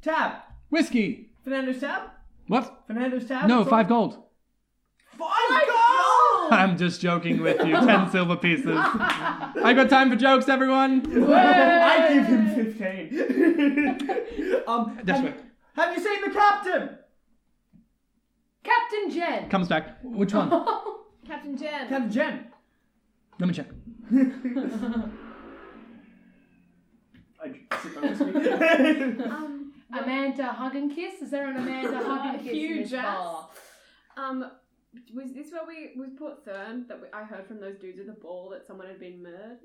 tab. Whiskey. Fernando's tab? What? Fernando's tab? No, That's 5 gold. all? 5 gold! I'm just joking with you. 10 silver pieces. I got time for jokes, everyone. I give him 15. Dash back. Have you seen the captain? Captain Jen. Comes back. Which one? Captain Jen. Captain Jen. Let me check. I sip my whiskey. Amanda Hug and Kiss? Is there an Amanda Hug and Kiss in Huge this ass. bar? Was this where we put Thern that I heard from those dudes at the ball that someone had been murdered?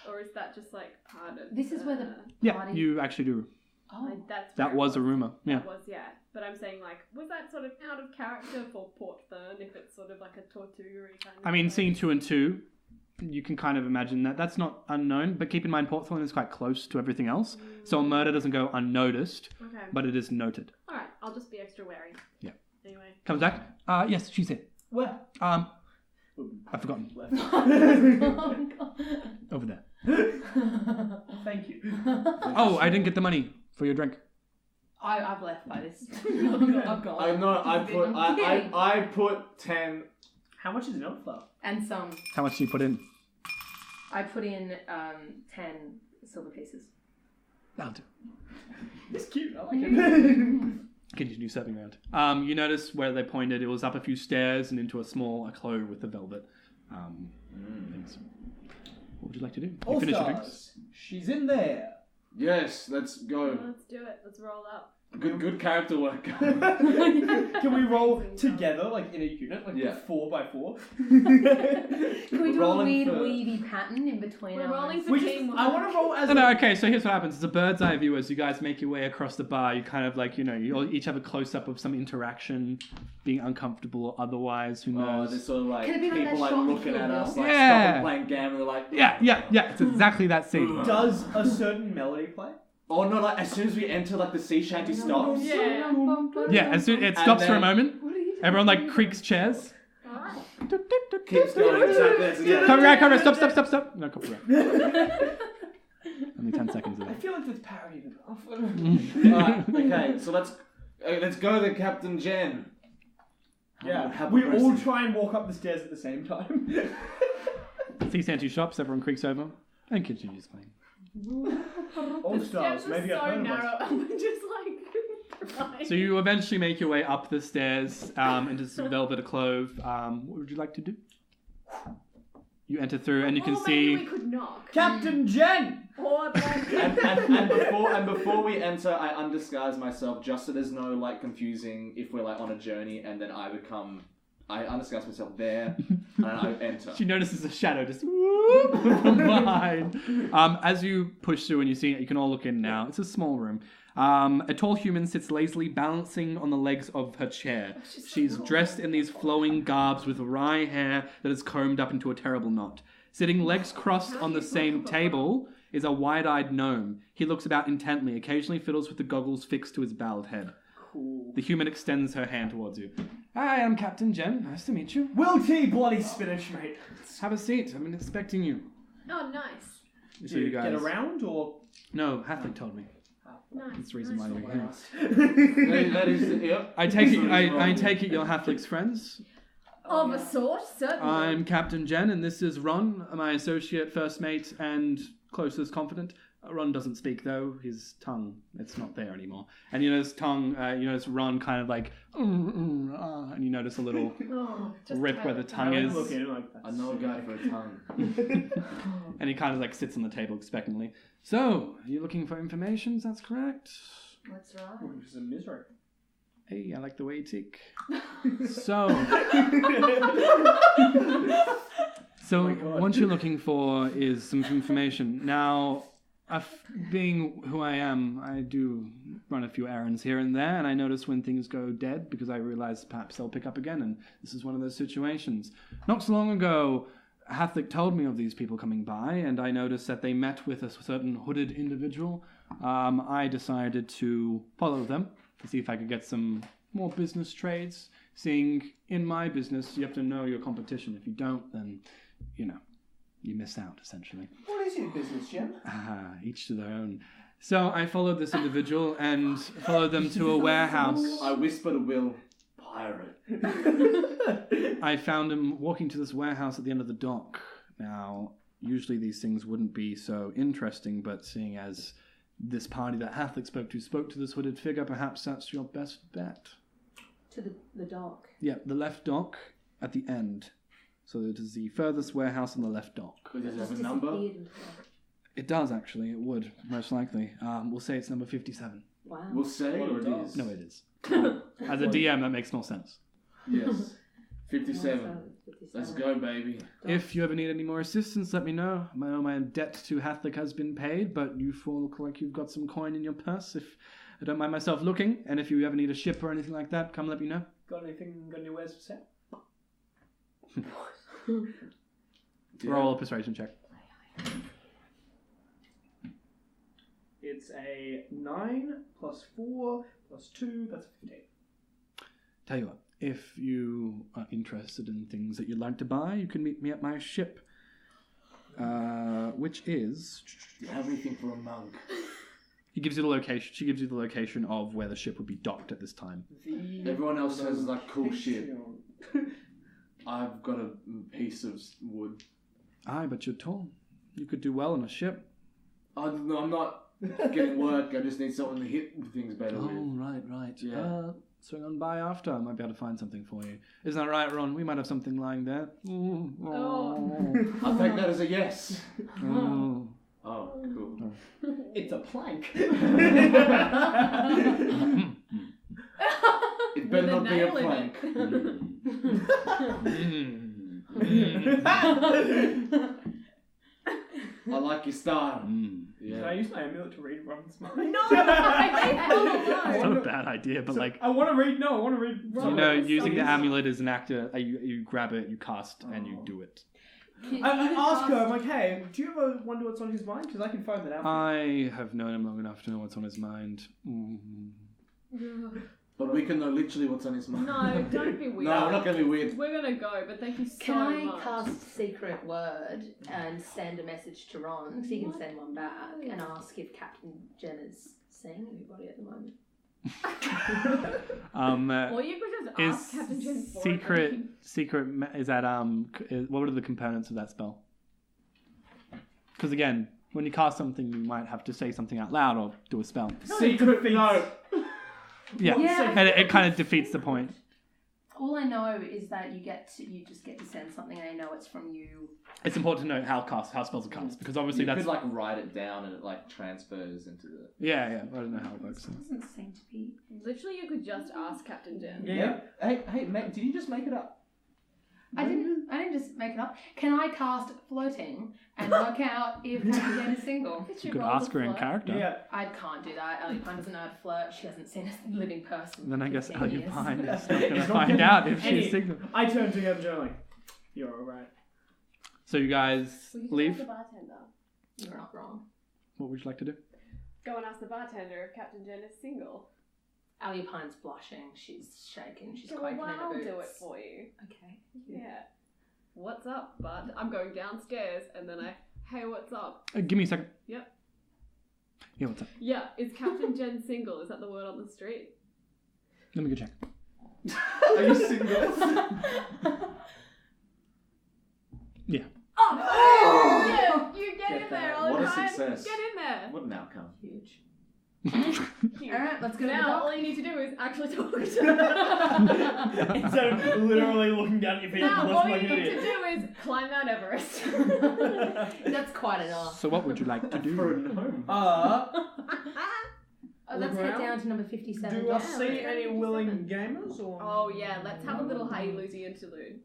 Or is that just like part of This is where the Yeah, party... you actually do. Oh. that's That where it was a rumor. Yeah. That was, yeah. But I'm saying, like, was that sort of out of character for Port Thern if it's sort of like a tortury kind of I mean, thing? seeing 2 and 2, you can kind of imagine that. That's not unknown, but keep in mind Portland is quite close to everything else. So a murder doesn't go unnoticed, Okay. but it is noted. Alright, I'll just be extra wary. Yeah. Anyway. Comes back. Yes, she's here. Where? I've forgotten. Left. Over there. Thank you. Oh, I didn't get the money for your drink. I've left by this. I've gone. I put 10. How much is an elderflower? And some. How much do you put in? I put in 10 silver pieces. That'll do. It's cute. I like it. Continue serving around. You notice where they pointed, it was up a few stairs and into a clove with the velvet things. What would you like to do? You finish your drinks? All-Stars. She's in there. Yes, let's go. Let's do it. Let's roll up. Good character work. Can we roll together, like in a unit, like Yeah. 4x4? Can we do a rolling weird for- weavy pattern in between We're our rolling for We teamwork. I want to roll as No, okay, so here's what happens. It's a bird's eye view as you guys make your way across the bar. You kind of like, you all each have a close-up of some interaction, being uncomfortable or otherwise, who Oh, knows. there's sort of like Can it be like people that like shot in looking Kill at Bill? us, like Yeah. stopping playing game, and they're like, Yeah, it's exactly that scene. Does a certain melody play? Oh no! Like as soon as we enter, like the sea shanty stops. Yeah. Yeah, as soon it stops for a then- moment. What are you doing? Everyone like creaks chairs. Keeps going exactly. That's exactly. Copyright, stop. No, copyright. Only 10 seconds of I it. feel like that's parodied enough. Okay, so let's go to Captain Jen. Yeah, How we all progressive. try and walk up the stairs at the same time. Sea Shanty shops, everyone creaks over and continues playing. All The stars, steps are maybe I've so heard of narrow. us. I'm just like. crying. So you eventually make your way up the stairs into some velvet clove. What would you like to do? You enter through, and you can Or maybe we see. could knock. Captain Jen! Or like. and before we enter, I undisguise myself just so there's no like confusing if we're like on a journey and then I undisguise myself there and I enter. She notices a shadow just whoop from behind. As you push through and you see it, you can all look in now. It's a small room. A tall human sits lazily balancing on the legs of her chair. She's dressed in these flowing garbs with wry hair that is combed up into a terrible knot. Sitting legs crossed on the same table is a wide-eyed gnome. He looks about intently, occasionally fiddles with the goggles fixed to his bald head. Cool. The human extends her hand towards you. Hi, I'm Captain Jen. Nice to meet you. Will T. Bloody spinach, mate. Have a seat. I've been expecting you. Oh, nice. So Do you you guys... get around or? No, Hathaway told me. Nice. That's the reason why you're here. That is, yep. I take it. I take it you're Hathaway's friends. Of a sort, certainly. I'm Captain Jen, and this is Ron, my associate, first mate, and closest confidant. Ron doesn't speak though; his tongue, it's not there anymore. And you notice you notice Ron kind of like, and you notice a little Just rip where the terrible. tongue is, Looking like that. I know a guy for a tongue. and he kind of like sits on the table expectantly. So, are you looking for information? That's correct. That's right. Which is a misery. Hey, I like the way you tick. So, what you're looking for is some information. Now, being who I am, I do run a few errands here and there, and I notice when things go dead because I realize perhaps they'll pick up again, and this is one of those situations. Not so long ago, Hathaway told me of these people coming by, and I noticed that they met with a certain hooded individual. I decided to follow them to see if I could get some more business trades. Seeing in my business, you have to know your competition. If you don't, then, you miss out, essentially. What is your business, Jen? Each to their own. So I followed this individual and followed them to a warehouse. I whisper to Will, pirate. I found him walking to this warehouse at the end of the dock. Now, usually these things wouldn't be so interesting, but seeing as this party that Hathaway spoke to this hooded figure, perhaps that's your best bet. To the dock. Yeah, the left dock at the end. So it is the furthest warehouse on the left dock. Does it have a Just number? disappeared into that. It does, actually. It would, most likely. We'll say it's number 57. Wow. We'll say or it is? No, it is. As a DM, that makes more sense. Yes. 57. 57. Let's go, baby. If you ever need any more assistance, let me know. I know my debt to Hathaway has been paid, but you four look like you've got some coin in your purse. If I don't mind myself looking, and if you ever need a ship or anything like that, come let me know. Got any wares for sale? Roll a persuasion check. It's a 9 plus 4 plus 2, that's 15. Tell you what, if you are interested in things that you'd like to buy, you can meet me at my ship, which is... Do you have anything for a monk? He gives you the location. She gives you the location of where the ship would be docked at this time. Everyone else has like cool shit. I've got a piece of wood. Aye, but you're tall. You could do well on a ship. No, I'm not getting work. I just need someone to hit things better with. Right. Yeah. Swing on by after. I might be able to find something for you. Isn't that right, Ron? We might have something lying there. I'll take that as a yes. Oh. Oh, cool. It's a plank. It better not be a plank. I like your style. Yeah. Can I use my amulet to read Ron's mind? No, I It's not a bad idea, but like, I want to read. No, I want to read. using the amulet as an actor, you grab it, you cast, and you do it. I ask her, I'm like, hey, do you ever wonder what's on his mind? Because I can find that out. I have known him long enough to know what's on his mind. But we can know literally what's on his mind. No, don't be weird. No, we're not going to be weird. We're gonna go, but thank you so Can I much. cast secret word and send a message to Ron so he can send one back and ask if Captain Jen is seeing anybody at the moment? Or you could just ask Captain Jen for secret is that what are the components of that spell? Because again, When you cast something, you might have to say something out loud or do a spell. Secret note. Yeah, Yeah. and it kind of defeats the point. All I know is that you just get to send something, and I know it's from you. It's important to know how spells are cast, because obviously You that's... could like write it down and it like transfers into the. Yeah, I don't know how it works. It doesn't seem to be. Literally, you could just ask Captain Jen. Yeah. Hey, mate, did you just make it up? I didn't just make it up. Can I cast floating and work out if Captain Jen is single? You could ask her in character. Yeah. I can't do that. Alipine doesn't know how to flirt. She hasn't seen a living person. Then I guess 15 years. Alupine is not It's going to not find gonna- out if she's Any- single. I turn to Captain Jen like, you're alright. So you guys We could leave. ask the bartender. You're not wrong. What would you like to do? Go and ask the bartender if Captain Jen is single. Alupine's blushing. She's shaking. She's Okay, quaking well, in her I'll boots. do it for you. Okay. Yeah. What's up, bud? I'm going downstairs and then hey, what's up? Give me a second. Yep. Yeah, what's up? Yeah, is Captain Jen single? Is that the word on the street? Let me go check. Are you single? Yeah. Oh! Yeah, you get in there, What a Alipine. success. Get in there. What an outcome. Huge. Huge. All right, let's go to the Now, dock. all you need to do is actually talk to her. Instead of literally looking down at your feet Now, and all listening you like an need to idiot. do is climb Mount Everest. That's quite enough. So what would you like to For a do? gnome. Oh, let's Look head around. down to number 57. Do I dock. see any willing gamers or? Oh yeah, let's have a little high-loosey interlude.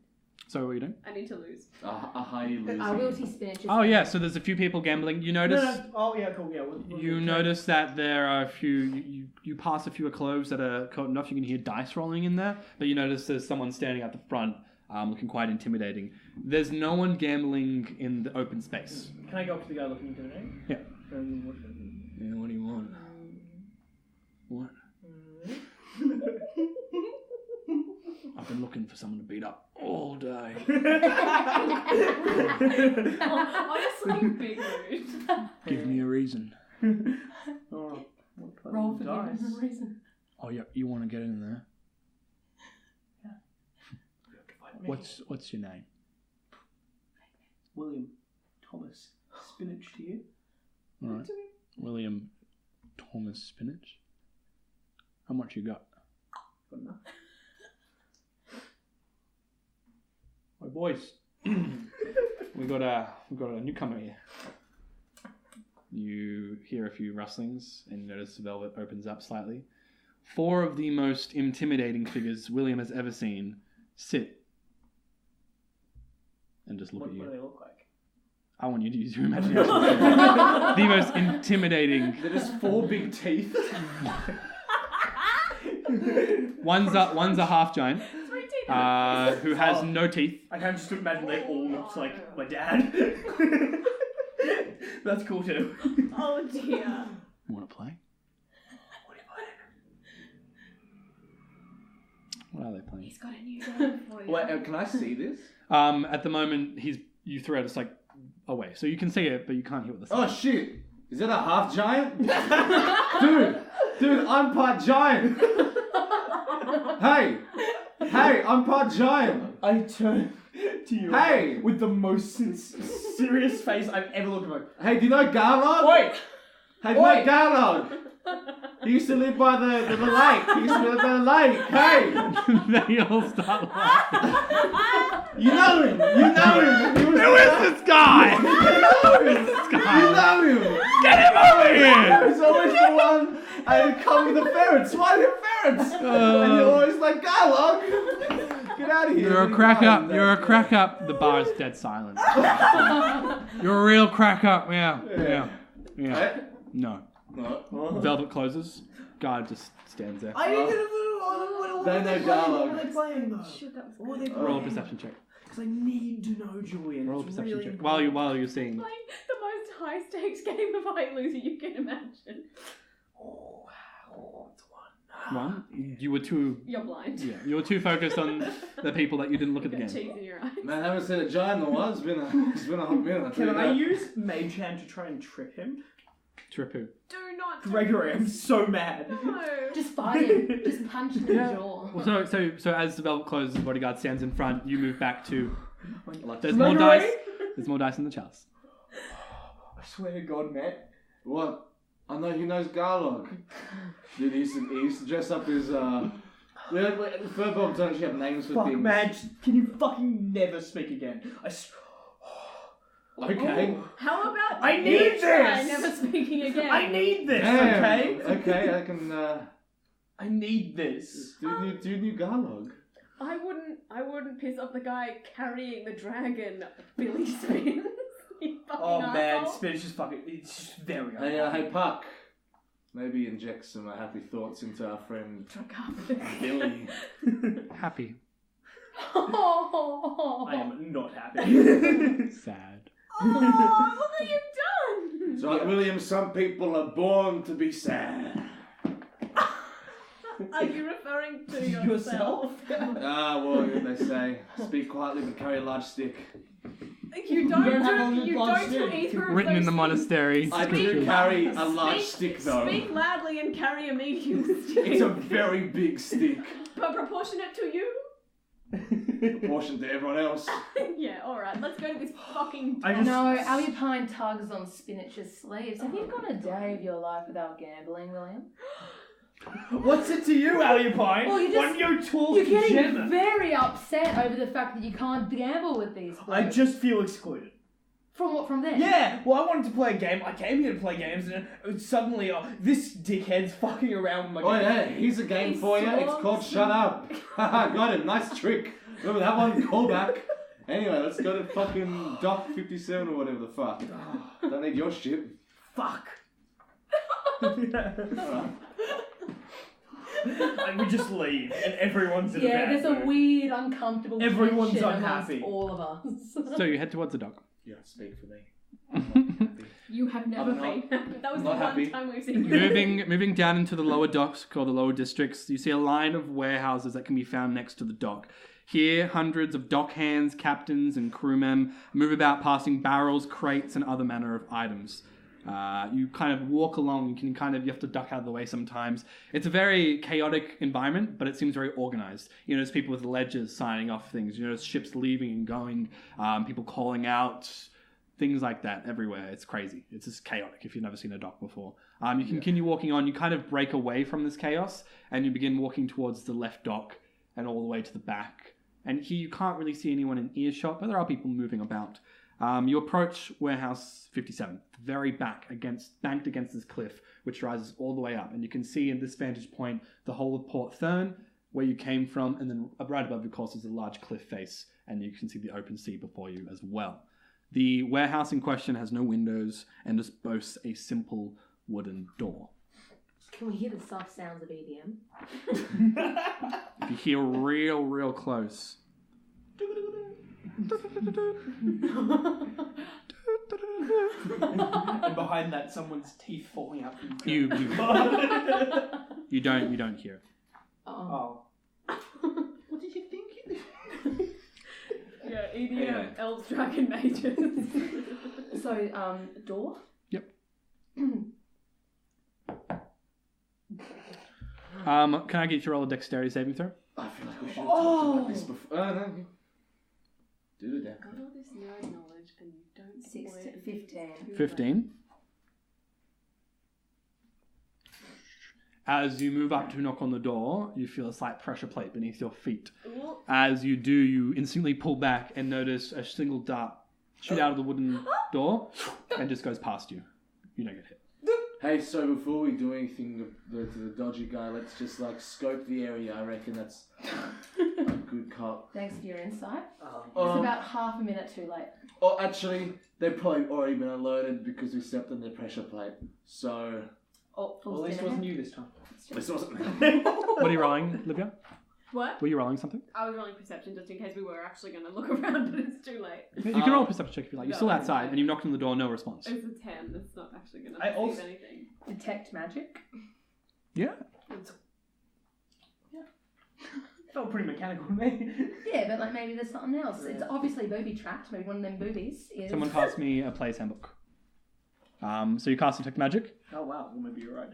So what are you doing? An interlude. A high loser. Wilty spinach. Oh yeah, so there's a few people gambling. You notice... No. Oh yeah, cool. Yeah. You notice that there are a few. You pass a few of clothes that are coated enough. You can hear dice rolling in there, but you notice there's someone standing at the front, looking quite intimidating. There's no one gambling in the open space. Can I go up to the guy looking intimidating? Yeah. Yeah. What do you want? What? I've been looking for someone to beat up all day. Honestly, big mood. Give me a reason. Oh, what kind Roll of for dice? giving a reason. Oh yeah, you want to get in there? What's your name? William Thomas Spinach to you? All right, William Thomas Spinach. How much you got? Got enough. My boys, we got a newcomer here. You hear a few rustlings and you notice the velvet opens up slightly. 4 of the most intimidating figures William has ever seen sit and just look What at do you. they look like? I want you to use your imagination. The most intimidating. There is 4 big teeth. One's a half giant who has Oh. no teeth. I can just imagine they all look like my dad. That's cool too. Oh dear. Want to play? What are they playing? He's got a new game for you. Wait, can I see this? At the moment, you threw it just like away, so you can see it, but you can't hear what the Oh shit! Is it a half giant? Dude, I'm part giant. Hey, I'm part giant. I turn to you Hey! with the most serious face I've ever looked at. Hey, do you know Garland? Wait! Hey, do you know Oi! Garland? He used to live by the lake. He used to live by the lake. Hey, They all start laughing. you know him. You know him. He was Who is this guy? Who is this You guy? know him. Get him over here! He's always the one I'd come with the ferrets. Why the ferrets? And you're always like, Garland, get out of here. You're a crack up. You're a crack up. The bar is dead silent. You're a real crack up. Yeah. Hey? No. No. Velvet closes. Guard just stands there. I didn't They know Garland. What are they playing though? Shit, that was What are they good. playing? Roll a perception check. Because I need to know, Julian. Roll a It's perception really check. While you're seeing. Playing the most high stakes game of high loser you can imagine. Oh, wow. It's one. One. You were too. You're blind. Yeah. You were too focused on the people that you didn't look at the Got game. cheese in your eyes. Man, I haven't seen a giant in a while. It's been a hot minute. I'll tell Can you I that. use Mage Hand to try and trip him? Tripu. Do not. do Gregory, I'm this. so mad. No. Just fight him. Just punch him in the jaw. Well, so as the velvet closes, the bodyguard stands in front. You move back to. Like, There's more Gregory? dice. There's more dice in the chalice. I swear to God, Matt. What? I know he knows Garlog. Dude, he used to dress up as Furbog don't actually have names for Fuck, things. Matt. Can you fucking never speak again? Okay. How about I need try this! never speaking again? I need this, Damn. okay? Okay, I can I need this. do new Garlog. I wouldn't piss off the guy carrying the dragon, Billy Spins. You fucking Oh man, asshole. Spinach is fucking. It's just very. Hey Puck. Maybe inject some happy thoughts into our friend Billy. Happy. I am not happy. Sad. Oh, look what you've done! So, William, some people are born to be sad. Are you referring to yourself? Well, they say, speak quietly but carry a large stick. You don't don't have do a you large don't do stick. either of Written in the those monastery. I do scriptures. carry a large stick, though. Speak loudly and carry a medium stick. It's a very big stick, But proportionate to you? proportioned to everyone else. Yeah, alright, let's go to this fucking I dog. just- No, Alupine tugs on Spinach's sleeves. Have you gone a day of your life without gambling, William? What's it to you, Alupine? Well, you Why don't you talk You're to getting Gemma? very upset over the fact that you can't gamble with these I blokes. just feel excluded. From what? From there? Yeah, well, I wanted to play a game. I came here to play games, and suddenly, this dickhead's fucking around with my Oh game. yeah, here's a game He for you. It's saw called some- Shut Up. Haha, got him. Nice trick. Remember that one? Callback. Anyway, let's go to fucking Dock 57 or whatever the fuck. Don't need your shit. Fuck. Alright. And we just leave, and everyone's in a Yeah, bad there's a mood. weird, uncomfortable Everyone's tension unhappy. amongst all of us. So you head towards the dock. You don't speak for me. You have never I'm not- been happy. That was the not one happy. time we've seen you. Moving down into the lower docks, called the lower districts, you see a line of warehouses that can be found next to the dock. Here, hundreds of dock hands, captains, and crewmen move about, passing barrels, crates, and other manner of items. You kind of walk along. You have to duck out of the way sometimes. It's a very chaotic environment, but it seems very organized. You notice people with ledgers signing off things. You notice ships leaving and going. People calling out. Things like that everywhere. It's crazy. It's just chaotic if you've never seen a dock before. You continue walking on. You kind of break away from this chaos, and you begin walking towards the left dock and all the way to the back. And here you can't really see anyone in earshot, but there are people moving about. You approach warehouse 57, very banked against this cliff, which rises all the way up. And you can see in this vantage point the whole of Port Thern, where you came from, and then right above, of course, is a large cliff face, and you can see the open sea before you as well. The warehouse in question has no windows and just boasts a simple wooden door. Can we hear the soft sounds of EDM? If you hear real close, And behind that, someone's teeth falling out from the you don't hear it. Oh. What did you think? Yeah, EDM, Anyway. elves, dragon mages. So, door? Yep. Can I get you to roll a dexterity saving throw? I feel like we should have talked about this before. No. Do the deck. Got all this nerd knowledge and you don't 6 spoil to it 15. 15. As you move up to knock on the door, you feel a slight pressure plate beneath your feet. Ooh. As you do, you instantly pull back and notice a single dart shoot out of the wooden door and just goes past you. You don't get hit. Hey, so before we do anything to the dodgy guy, let's just scope the area. I reckon that's a good call. Thanks for your insight. It's Um, about half a minute too late. Oh, actually, they've probably already been alerted because we stepped on their pressure plate. So Oh, full Well, at least it spin wasn't ahead. you this time. this wasn't. What are you rolling, Livia? What? Were you rolling something? I was rolling perception just in case we were actually going to look around, but it's too late. You can roll a perception check if you like. You're No, still I'm outside fine. and you've knocked on the door, no response. It's a 10. It's not actually going to I perceive also- anything. Detect magic. Yeah. Felt pretty mechanical to me. Yeah, but like maybe there's something else. It's obviously booby trapped. Maybe one of them boobies is. Someone cast me a player's handbook. So you cast detect magic. Oh wow, well maybe you're right.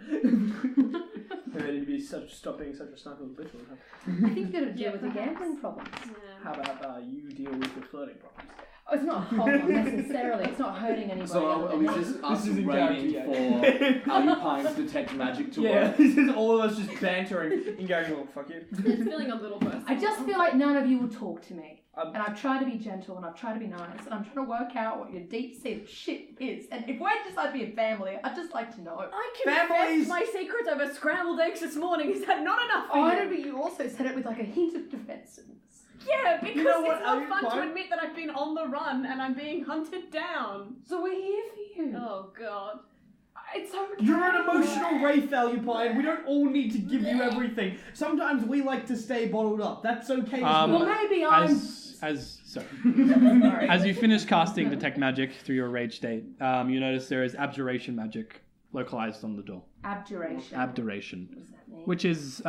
Maybe I need to be stop being such a sniper bitch all the time. I think you got to deal Yeah, with your perhaps. gambling problems. Yeah. How about you deal with your flirting problems? Oh, it's not a hot one necessarily. It's not hurting anybody. So are we just us is in waiting character, for Alupines detect magic to Yeah, work? this is all of us just bantering and going, oh, fuck you. It's feeling a little personal. I just feel like none of you will talk to me. Um, And I've tried to be gentle and I've tried to be nice and I'm trying to work out what your deep-seated shit is. And if we're decide to be a family, I'd just like to know. I Families- confessed my secret over scrambled eggs this morning. Is that not enough for Oh, you? I know, but you also said it with like a hint of defensiveness. Yeah, because You know what, it's not Ellie, fun to fine. admit that I've been on the run and I'm being hunted down. So we're here for you. Oh god. It's so much You're an fun. emotional wraith, Alupine. We don't all need to give you everything. Sometimes we like to stay bottled up. That's okay as Well, well. maybe I'm... Sorry. As you finish casting detect magic through your rage state, you notice there is abjuration magic localized on the door. Abjuration. Abjuration, What does that mean? which is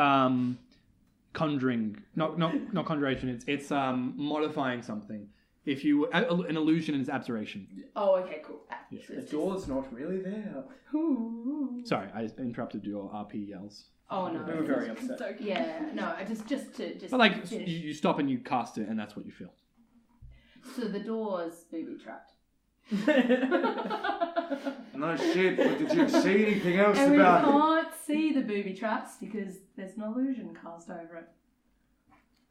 conjuring, not conjuration. It's modifying something. If you an illusion is abjuration. Oh, okay, cool. Yeah. So The it's door's not really there. Sorry, I interrupted your RP yells. Oh no. We were very upset. So cute. Yeah, no, I just to But like finish. you stop and you cast it, and that's what you feel. So the door's booby trapped. No shit, but did you see anything else And we about it? can't see the booby traps because there's an illusion cast over it.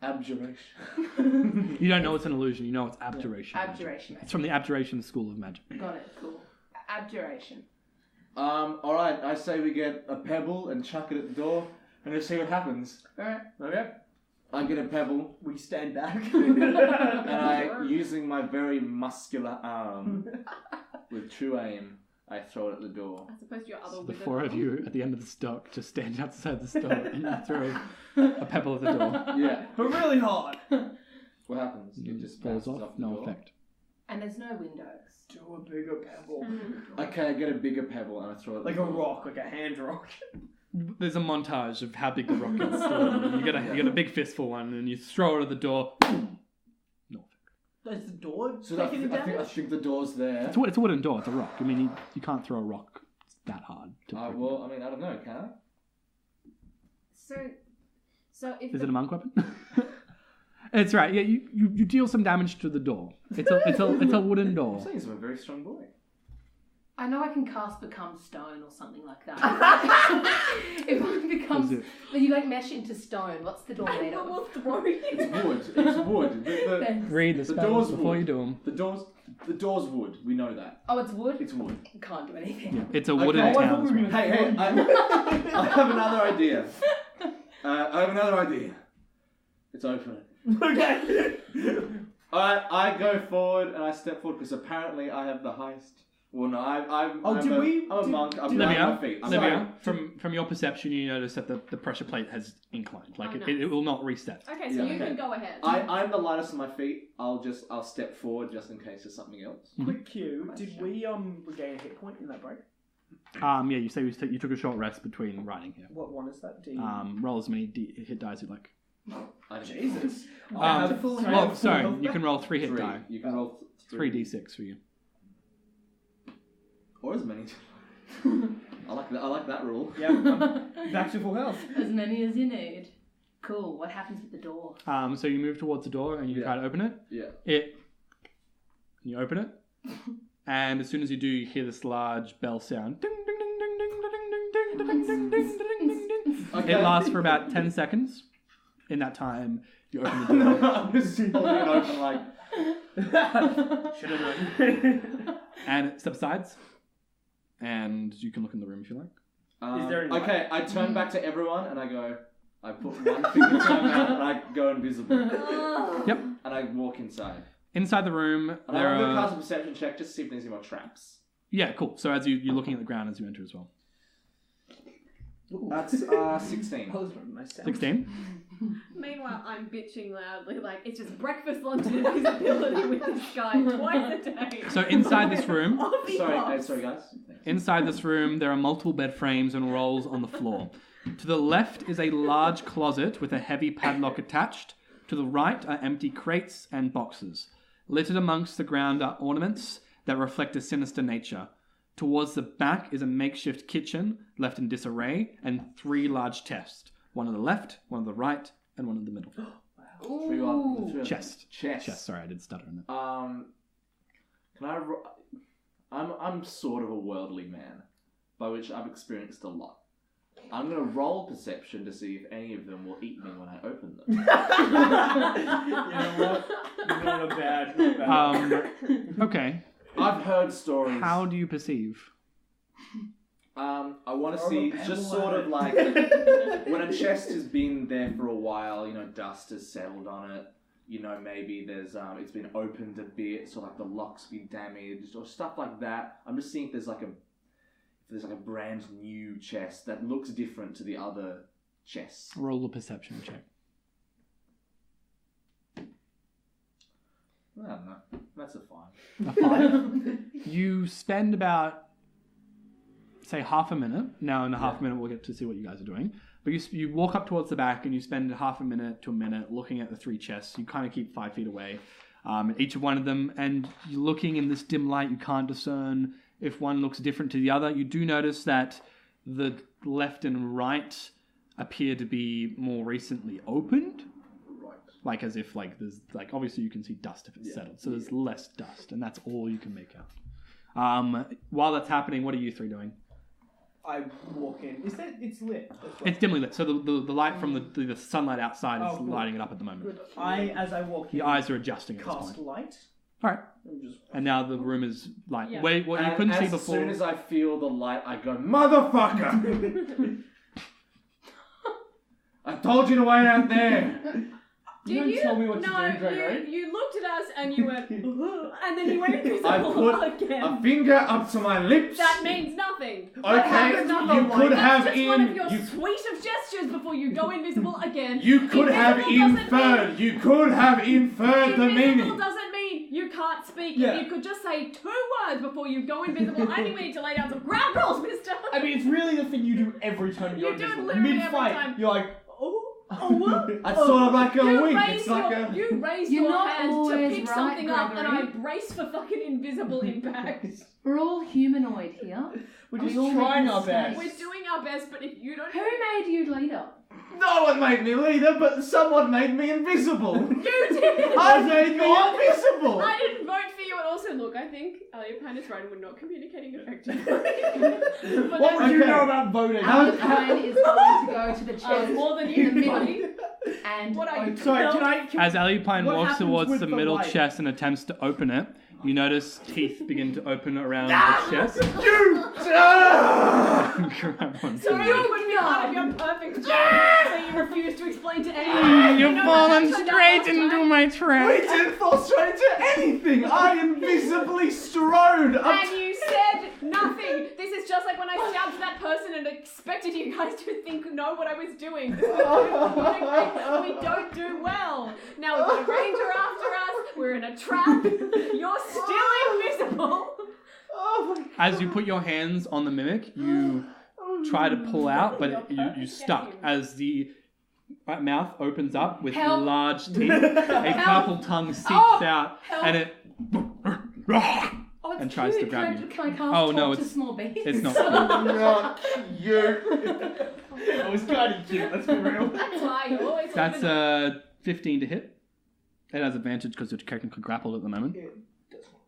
Abjuration. You don't know it's an illusion. You know it's abjuration. Abjuration. It's from the Abjuration School of Magic. Got it. Cool. Abjuration. Alright, I say we get a pebble and chuck it at the door and just see what happens. Alright. Okay. I get a pebble We stand back. and I, using my very muscular arm with true aim, I throw it at the door. As opposed to your other The wizard four of arm. you at the end of the stock just stand outside the store and you throw a pebble at the door. Yeah. But really hard. What happens? It just falls bounces off, the no door. effect. And there's no windows. Do a bigger pebble. Okay, I get a bigger pebble and I throw it at Like the a door. rock, like a hand rock. There's a montage of how big the rock is. So you get a big fistful one and you throw it at the door. No effect. Is the door So taking the I damage? think the door's there. It's a wooden door. It's a rock. I mean, you can't throw a rock that hard. To break it. Well, I mean, I don't know, can I? So if Is the it a monk weapon? It's right. Yeah, you deal some damage to the door. It's a wooden I'm door. saying he's a very strong boy. I know I can cast Become Stone or something like that. If I become... Is it- You like mesh into stone. What's the door made of? will throw you. It's wood. It's wood. Thanks. Read the The spells door's before wood. you do them. The door's wood. We know that. Oh, it's wood? It's wood. Can't do anything. Yeah, it's a wooden Okay. town as well. Hey, I have another idea. It's open. Okay. I go forward and I step forward because apparently I have the highest. Well, no, I'm Oh, did we- I'm a did- monk. I'm did- down on Livia, my feet. I'm Livia, from your perception, you notice that the pressure plate has inclined. Like Oh, it, nice. it will not reset. Okay, so Yeah, you okay. can go ahead. I'm the lightest on my feet. I'll step forward just in case there's something else. Quick cue. Did we regain a hit point in that break? Yeah, you say you took a short rest between riding here. What one is that? D. Roll as many hit dice you like. I don't Jesus. Sorry, you can roll 3 hit Three. die. You can roll 3d6 for you. or as many. I like that rule. Yeah. Back to full health. As many as you need. Cool. What happens with the door? So you move towards the door and you Yeah. try to open it. Yeah. You open it, and as soon as you do, you hear this large bell sound. Ding, ding, ding, ding, ding, ding, ding, ding, ding, ding, ding, ding, ding. Okay. It lasts for about 10 seconds. In that time, you open the door, I'm just holding it open like. Should have known. and it subsides. And you can look in the room if you like. Is there any Okay, I turn back to everyone and I go. I put one finger to my mouth and I go invisible. Yep. And I walk inside. Inside the room, And there I'm going to are... cast a perception check just to see if there's any more traps. Yeah, cool. So as you're looking at the ground as you enter as well. That's 16. Oh, that's not nice sound. 16. Meanwhile, I'm bitching loudly, like, it's just breakfast, lunch, and invisibility with this guy twice a day. So inside this room, Sorry guys. inside this room, there are multiple bed frames and rolls on the floor. To the left is a large closet with a heavy padlock attached. To the right are empty crates and boxes. Littered amongst the ground are ornaments that reflect a sinister nature. Towards the back is a makeshift kitchen left in disarray and 3 large chests. One on the left, one on the right, and one in the middle. Ooh. Chest. Chest. Chest, sorry, I did stutter on that. Can I? I'm sort of a worldly man, by which I've experienced a lot. I'm gonna roll perception to see if any of them will eat me when I open them. You know what? Not bad. Okay. I've heard stories. How do you perceive? I want to Throw see a pebble just sort at of it. like when a chest has been there for a while, dust has settled on it. Maybe there's it's been opened a bit, so like the locks be damaged or stuff like that. I'm just seeing if there's like a brand new chest that looks different to the other chests. Roll a perception check. I don't know. That's a 5. A 5. You spend about, say, half a minute. Now in the half minute we'll get to see what you guys are doing. But you walk up towards the back and you spend half a minute to a minute looking at the 3 chests. You kind of keep 5 feet away, each of one of them, and you're looking in this dim light. You can't discern if one looks different to the other. You do notice that the left and right appear to be more recently opened. Right. Like as if there's obviously you can see dust if it's settled. So there's less dust, and that's all you can make out. While that's happening, what are you 3 doing? I walk in. It's lit? It's dimly lit, so the light from the sunlight outside is cool. lighting it up at the moment. Good. As I walk in, Your eyes are adjusting at this cast point. light. All right, And just and now the room is light. Yeah. Wait, what you And couldn't see as before? soon as I feel the light, I go, motherfucker! I told you to wait out there. You don't tell me what to do, Drago. You looked at us and you went, and then you went I invisible put again. a finger up to my lips. That means nothing. Okay, you could have That's just one of in. your suite of gestures before you go invisible again. You could have Invisible doesn't inferred. mean- You could have inferred the Invisible meaning. doesn't mean you can't speak. Yeah. If you could just say 2 words before you go invisible, I think we need to lay down some ground rules, mister. I mean, it's really the thing you do every time you You go do it invisible. literally every Mid-fight, time. you're like, oh, what? That's sort of like a wink. raise It's like your, a. you raise You're your not hand to always pick right, something up, and I Gregory. brace for fucking invisible impact. We're all humanoid here. We're We just all trying make our best. mistakes. We're doing our best, but if you don't, Who made you leader? No one made me leader, but someone made me invisible. you did. I made me invisible. I didn't vote for you, and also look, I think Alipine is right, and we're not communicating effectively. But What would you Okay. know about voting? Alpine is going to go to the chest more than in you, the middle buddy. and What are you? open. Sorry, can I... As Alipine What walks happens towards with the the middle light? chest and attempts to open it, you notice teeth begin to open around the chest. You. Grab one. So you would be part of your perfect job, so you refuse to explain to anyone. You've You know fallen how that turned out straight last into time? my We trap. didn't fall straight into anything. I invisibly strode up. And you said nothing. This is just like when I stabbed that person and expected you guys to know what I was doing. We don't do well. Now we've got a ranger after us. We're in a trap. You're still invisible. As you put your hands on the mimic, you try to pull out, but you stuck as the mouth opens up with Help. large teeth. A purple tongue seeps out, Help. and it Oh, it's and tries cute. to grab Can you. I cast Oh, talk no, to it's- small beasts? it's not. Not you. It was kind of cute, let's be real. That's why you always That's a 15 to hit. It has advantage because you're technically grappled at the moment.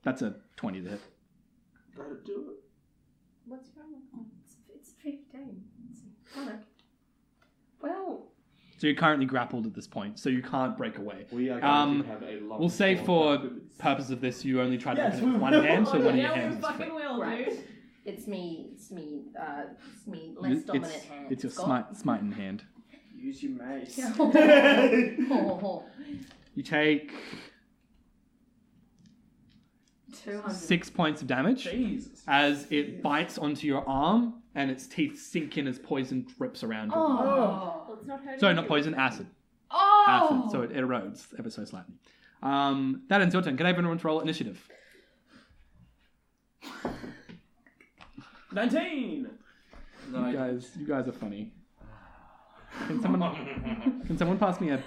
That's a 20 to hit. Gotta do it. What's wrong? It's 15. Alright. Well, So you're currently grappled at this point, so you can't break away. We are Um, going to have a long We'll say talk for after this. purpose of this, you only try to Yes, open it with we one will. hand, so one of your Yeah, we hands is free. fucking will, right. dude. It's me less dominant hand. It's your Scott. smiting hand. Use your mace. Oh, You take 200. 6 points of damage Jesus. as it bites onto your arm and its teeth sink in as poison drips around your arm. Oh. Well, it's not hurting Sorry, not you. poison, acid. Oh. Acid, so it erodes ever so slightly. That ends your turn. Can I have everyone to roll initiative? 19! No, You guys are funny. Can someone pass me that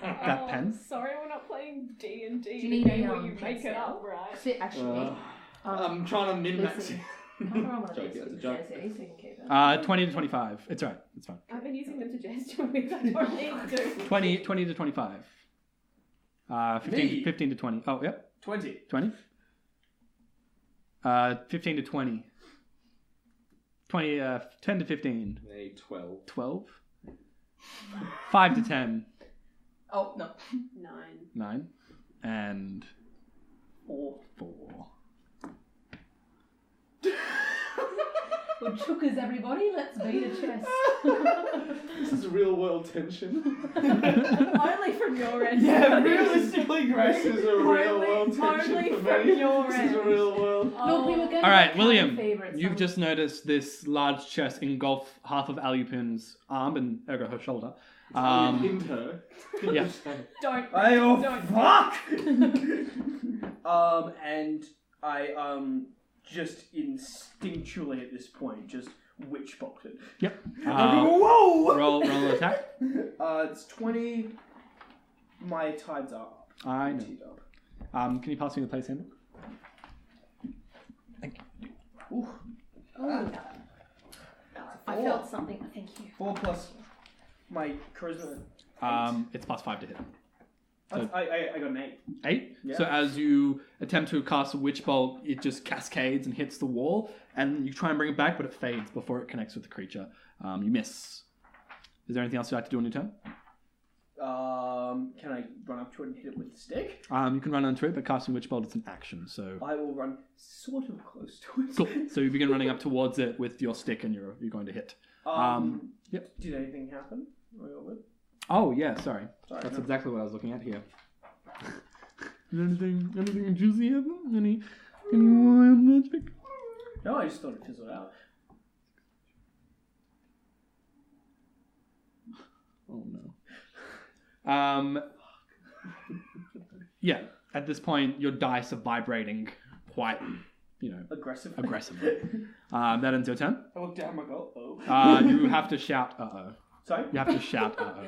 pen? Sorry, we're not playing D&D. Do you need the game a, where you make it pencil? up, right? Sit, actually. I'm trying to min-max listen. it. I'll throw one of Joke, these yeah, it's a with joke. Jesse so you can keep it. 20 to 25. It's alright. It's fine. I've been using them to jest you with. I don't need to. 20 to 25. 15 to 20. Oh, yep. 20. 20. 15 to 20. 10 to 15. A 12. 12. 5 to 10. Oh, no. 9. 9. And 4. 4. Well, chookers, everybody. Let's beat a chest. This is real world tension. Only from your end. Yeah, realistically, This Greg. is a real world tension only for from me. your This is end. a real world. Look, we were going All right, to William, favorites. you've just noticed this large chest engulf half of Alupin's arm and ergo her shoulder. In her. Yeah. Don't. Oh, Don't. fuck! And I, just instinctually at this point, just witchbox it. Yep. Whoa! Roll an attack. It's 20. My tides are up. I know. Teed up. Can you pass me the place handle? Ooh. Oh, I felt something. Thank you. 4 plus my charisma. It's plus 5 to hit. So- I got an 8. 8. Yeah. So as you attempt to cast a witch bolt, it just cascades and hits the wall, and you try and bring it back, but it fades before it connects with the creature. You miss. Is there anything else you'd like to do on your turn? Can I run up to it and hit it with the stick? You can run onto it, but casting witch bolt is an action. So I will run sort of close to it. cool. So you begin running up towards it with your stick, and you're going to hit. Yep. Did anything happen? Oh yeah, sorry. Sorry, That's no. exactly what I was looking at here. anything juicy happen? Any wild magic? No, I just thought it fizzled out. Oh no. Yeah. At this point, your dice are vibrating quite, Aggressive. aggressively. That ends your turn. I look down and I go, oh. You have to shout, uh-oh. Sorry? You have to shout, uh-oh.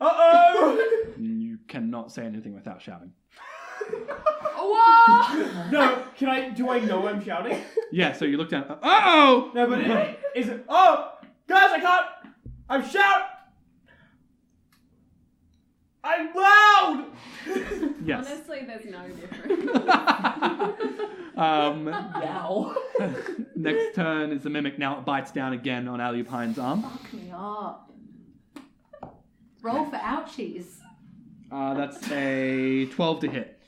Uh-oh! You cannot say anything without shouting. Whoa! No, do I know I'm shouting? Yeah, so you look down, uh-oh! No, but is it, oh! Guys, I can't! I'm shout! I'm loud! Yes. Honestly, there's no difference. Yow. Next turn is the mimic. Now it bites down again on Alupine's arm. Fuck me up. Roll for ouchies. That's a 12 to hit.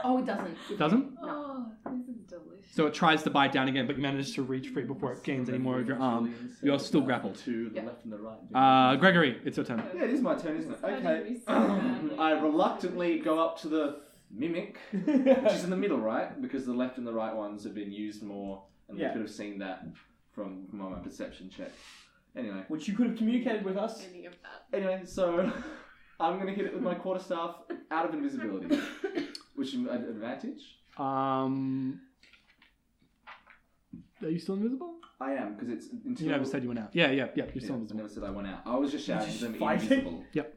Oh, it doesn't. Doesn't? Oh, this is delicious. So it tries to bite down again, but you manage to reach free before it gains any more of your arm. You're still grappled. To the left and the right. Gregory, it's your turn. Yeah, it is my turn, isn't it? This Okay. is so bad. I reluctantly go up to the mimic, which is in the middle, right? Because the left and the right ones have been used more, and we Yeah. could have seen that from my perception check. Anyway, Which you could have communicated with us. Any of that. so I'm going to hit it with my quarterstaff out of invisibility, which is an advantage. Are you still invisible? I am, because it's until... You never said you went out. Yeah, you're Yeah, still I invisible. never said I went out. I was just shouting just to them fighting? invisible. Yep.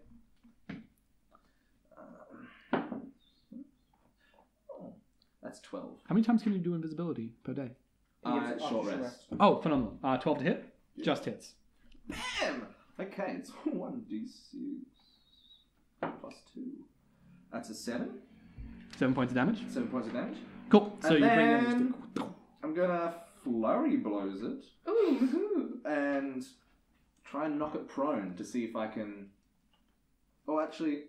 That's 12. How many times can you do invisibility per day? Short rest. Oh, phenomenal. 12 to hit? Yeah. Just hits. Bam! Okay, it's 1d6 plus 2. That's a 7. 7 points of damage. 7 points of damage. Cool. So And you bring down then- your stick. I'm gonna flurry blows it Ooh. and try and knock it prone to see if I can. Oh, actually,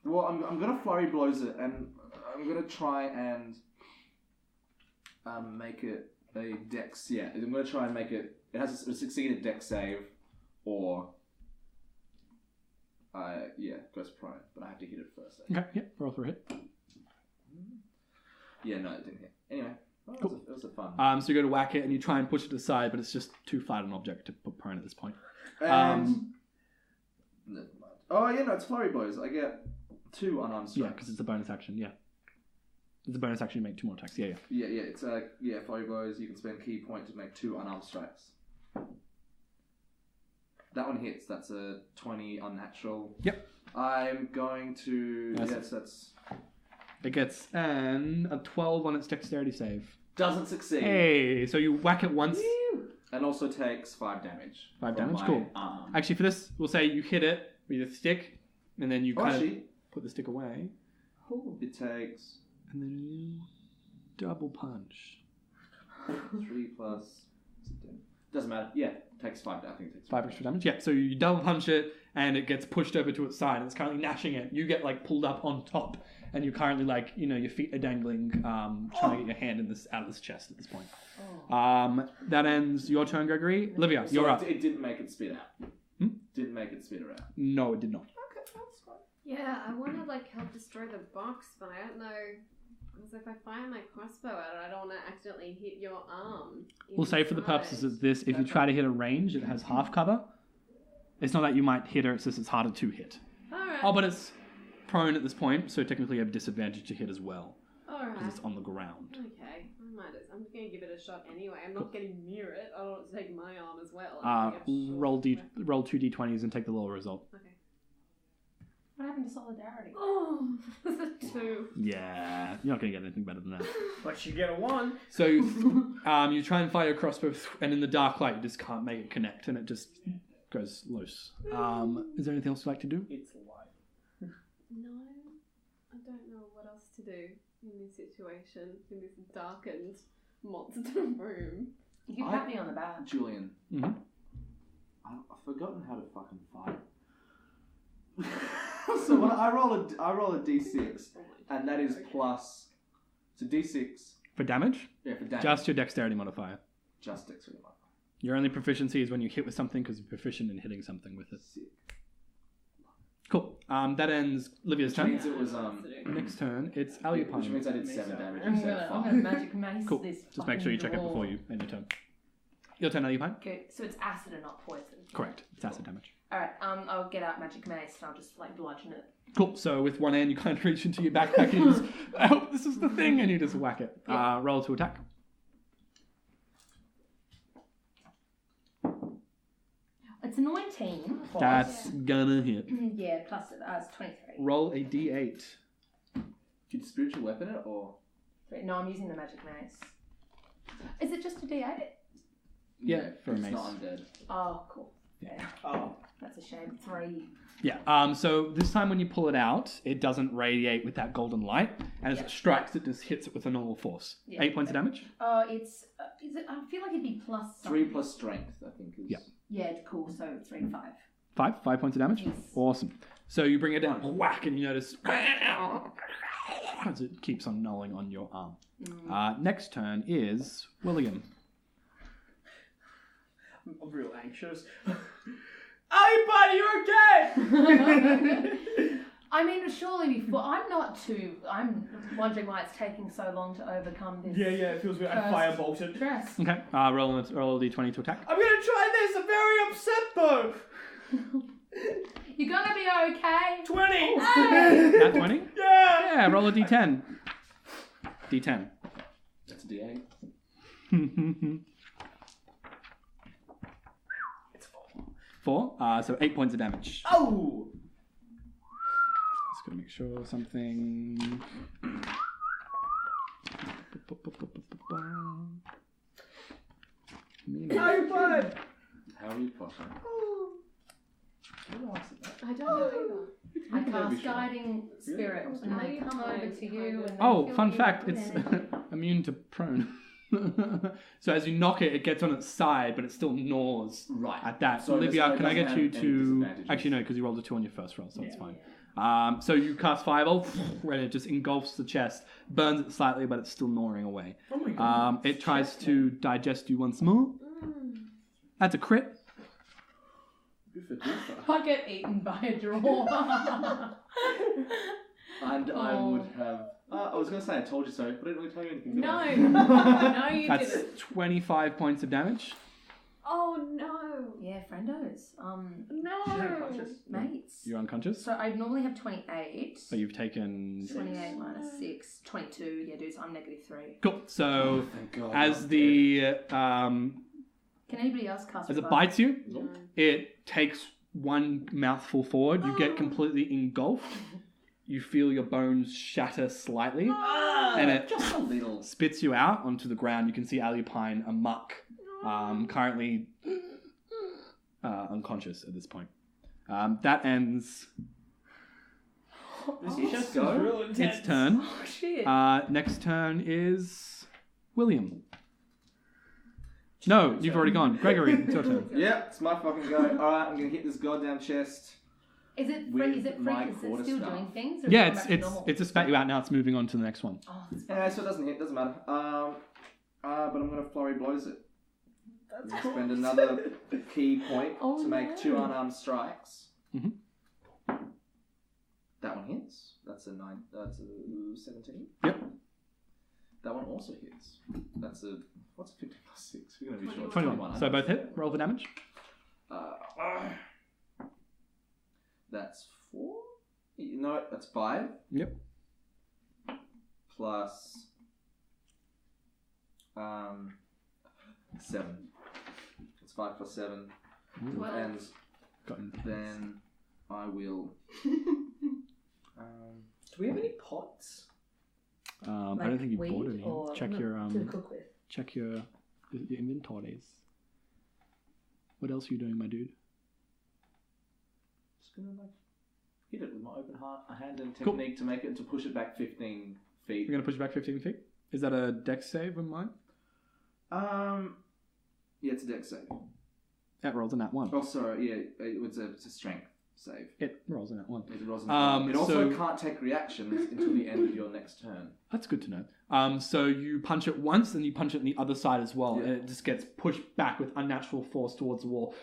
well, I'm gonna flurry blows it and I'm gonna try and make it a dex. Yeah, I'm gonna try and make it. It has a succeeded dex save, or goes prone. But I have to hit it first. Okay, yeah, roll for a hit. Yeah, no, it didn't hit. Anyway, it Cool. was a fun. So you go to whack it and you try and push it aside, but it's just too flat an object to put prone at this point. And never mind. Oh yeah, no, it's flurry blows. I get 2 unarmed strikes. Yeah, because it's a bonus action, yeah. It's a bonus action, you make 2 more attacks, yeah. Yeah, it's flurry blows. You can spend key point to make 2 unarmed strikes. That one hits. That's a 20 unnatural. Yep. I'm going to. Yes. Yes, that's. It gets a 12 on its dexterity save. Doesn't succeed. Hey, so you whack it once. And also takes 5 damage. 5 from damage, my cool. arm. Actually, for this, we'll say you hit it with your stick, and then you Oh, kind of actually, put the stick away, it takes. and then double punch. 3 plus. Doesn't matter. Yeah, takes 5. I think it takes 5 extra damage. Yeah, so you double punch it, and it gets pushed over to its side. And it's currently gnashing it. You get like pulled up on top, and you're currently like your feet are dangling, trying to get your hand out of this chest at this point. That ends your turn, Gregory. Olivia, you're up. It didn't make it spit out. Didn't make it spit around. No, it did not. Okay, that's fine. Yeah, I want to like help destroy the box, but I don't know. Because if I fire my crossbow at it, I don't want to accidentally hit your arm. We'll say for the purposes of this, if you try to hit a range, it has half cover. It's not that you might hit her, it's just it's harder to hit. Alright. Oh, but it's prone at this point, so technically you have disadvantage to hit as well. Alright. Because it's on the ground. Okay. I'm just going to give it a shot anyway. I'm not getting near it. I don't want to take my arm as well. Roll 2 d20s and take the lower result. Okay. What happened to solidarity? Oh, that's a 2. Yeah, you're not going to get anything better than that. But you get a 1. So you try and fire a crossbow, and in the dark light, you just can't make it connect, and it just goes loose. Is there anything else you'd like to do? It's light. No, I don't know what else to do in this situation, in this darkened monster room. You can pat me on the back. Julian, Mm-hmm. I've forgotten how to fucking fight. So when I roll a d6, and that is plus. So d6. For damage? Yeah, for damage. Just your dexterity modifier. Just dexterity. Your only proficiency is when you hit with something because you're proficient in hitting something with it. Sick. Cool. That ends Livia's Which turn. means it was Next turn, it's Which Alyapine. means I did 7 damage I'm instead of gonna 5. magic mace Cool. this. Just make sure you check it fucking before draw. you end your turn. Your turn, Alyapine. Okay, so it's acid and not poison. Correct. It's acid damage. Alright, I'll get out magic mace and I'll just like bludgeon it. Cool. So with one hand, you kind of reach into your backpack and you just, oh, this is the thing, and you just whack it. Yeah. Roll to attack. It's 19. That's gonna hit. Yeah, plus it's 23. Roll a d8. Did you spiritual weapon it or? No, I'm using the magic mace. Is it just a D8? Yeah, for a it's mace. not undead. Oh, cool. Yeah. Oh. That's a shame. 3. Yeah. So this time when you pull it out, it doesn't radiate with that golden light, and as Yeah. it strikes, it just hits it with a normal force. Yeah. 8 points of damage. It's is it? I feel like it'd be plus. 3 something. plus strength, I think. Is... Yeah. Yeah, cool. So 3 to 5. 5 points of damage. Yes. Awesome. So you bring it down, whack, and you notice as it keeps on gnawing on your arm. Next turn is William. I'm real anxious. Hey, buddy, you okay? I mean, surely before. I'm wondering why it's taking so long to overcome this. Yeah, it feels good. I'm firebolted. Stress. Okay. Roll a d20 to attack. I'm gonna try this. I'm very upset though. You're gonna be okay. 20. Nat 20? Yeah. Yeah, roll a d10. D10. That's a d8. It's 4. So 8 points of damage. Oh. Just gotta make sure something. Hey, bud. How are you, Potter? I don't know what's that. I don't know either. I That'd be cast sure. guiding spirits and they come over to you. And they Oh, fill fun you fact, with it's energy. immune to prone. So as you knock it, it gets on its side, but it still gnaws Right. at that. So Olivia, it can I doesn't get you have any to... disadvantages. Actually, no, because you rolled a 2 on your first roll, so it's Yeah. fine. So you cast Fireball, and it just engulfs the chest, burns it slightly, but it's still gnawing away. Oh my god. It tries to digest you once more. That's a crit. I get eaten by a draw. And I Oh. would have. I was going to say I told you so, but I didn't really tell you anything. did No, I? no, you That's didn't. 25 points of damage. Oh no, Yeah, friendos. no. Mates. You're unconscious, So I normally have 28. but you've taken... 28 minus 6. 22. Yeah, dude, so I'm -3. Cool. So Thank God. as the... Can anybody else cast as it revive? bites you, No. it takes one mouthful forward. You get completely engulfed. You feel your bones shatter slightly, and it Just a little. spits you out onto the ground. You can see Alyapine amuck, currently unconscious at this point. That ends This Let's just go. real intense. Its turn. Oh shit. Next turn is William. No, you've already gone. Gregory, it's your turn. Yep, it's my fucking go. Alright, I'm gonna hit this goddamn chest. Is it with free? Is it free? my Is it quarter still staff. doing things? Or Yeah, is it back to it's normal? it's just spat you out now. It's moving on to the next one. Oh, that's fine. Yeah, so it doesn't hit, doesn't matter. But I'm gonna flurry blows it. That's I'm cool. gonna spend another key point Oh, to make no. 2 unarmed strikes. Mhm. That one hits. That's a 9. That's a 17. Yep. That one also hits. That's a what's a 15 plus 6? We're gonna be short. 21. So both hit. Roll for damage. That's 4. No, that's 5. Yep. Plus 7. It's 5 plus 7, Well, and Got intense. then I will. Do we have any pots? I don't think you bought any. Check your to cook with. check your inventories. What else are you doing, my dude? Just gonna like hit it with my open hand and Cool. technique to push it back 15 feet. You're gonna push it back 15 feet. Is that a dex save of mine? Yeah, it's a dex save. That rolls in that one. Oh, sorry, yeah, it's a strength save. It rolls in that one. It rolls in Um, it also so- can't take reactions until the end of your next turn. That's good to know. So you punch it once, and you punch it on the other side as well, Yeah. and it just gets pushed back with unnatural force towards the wall.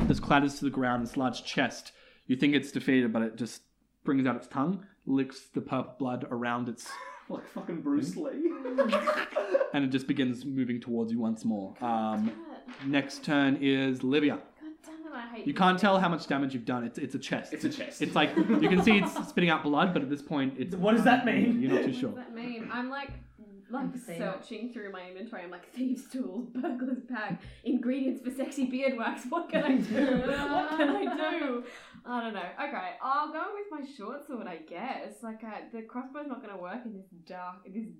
Just clatters to the ground. Its large chest. You think it's defeated, but it just brings out its tongue, licks the purple blood around its, Like fucking Bruce Lee. and it just begins moving towards you once more. Damn it. Next turn is Livia. God damn it, I hate You this can't game. tell how much damage you've done. It's a chest. It's a chest. It's like you can see it's spitting out blood, but at this point, it's. What does that mean? You're not too What sure. does that mean? I'm like See. searching through my inventory. I'm like thieves' tools, burglar's bag, ingredients for sexy beard wax. What can I do? What can I do? I don't know. Okay, I'll go with my short sword, I guess. Like the crossbow's not gonna work in this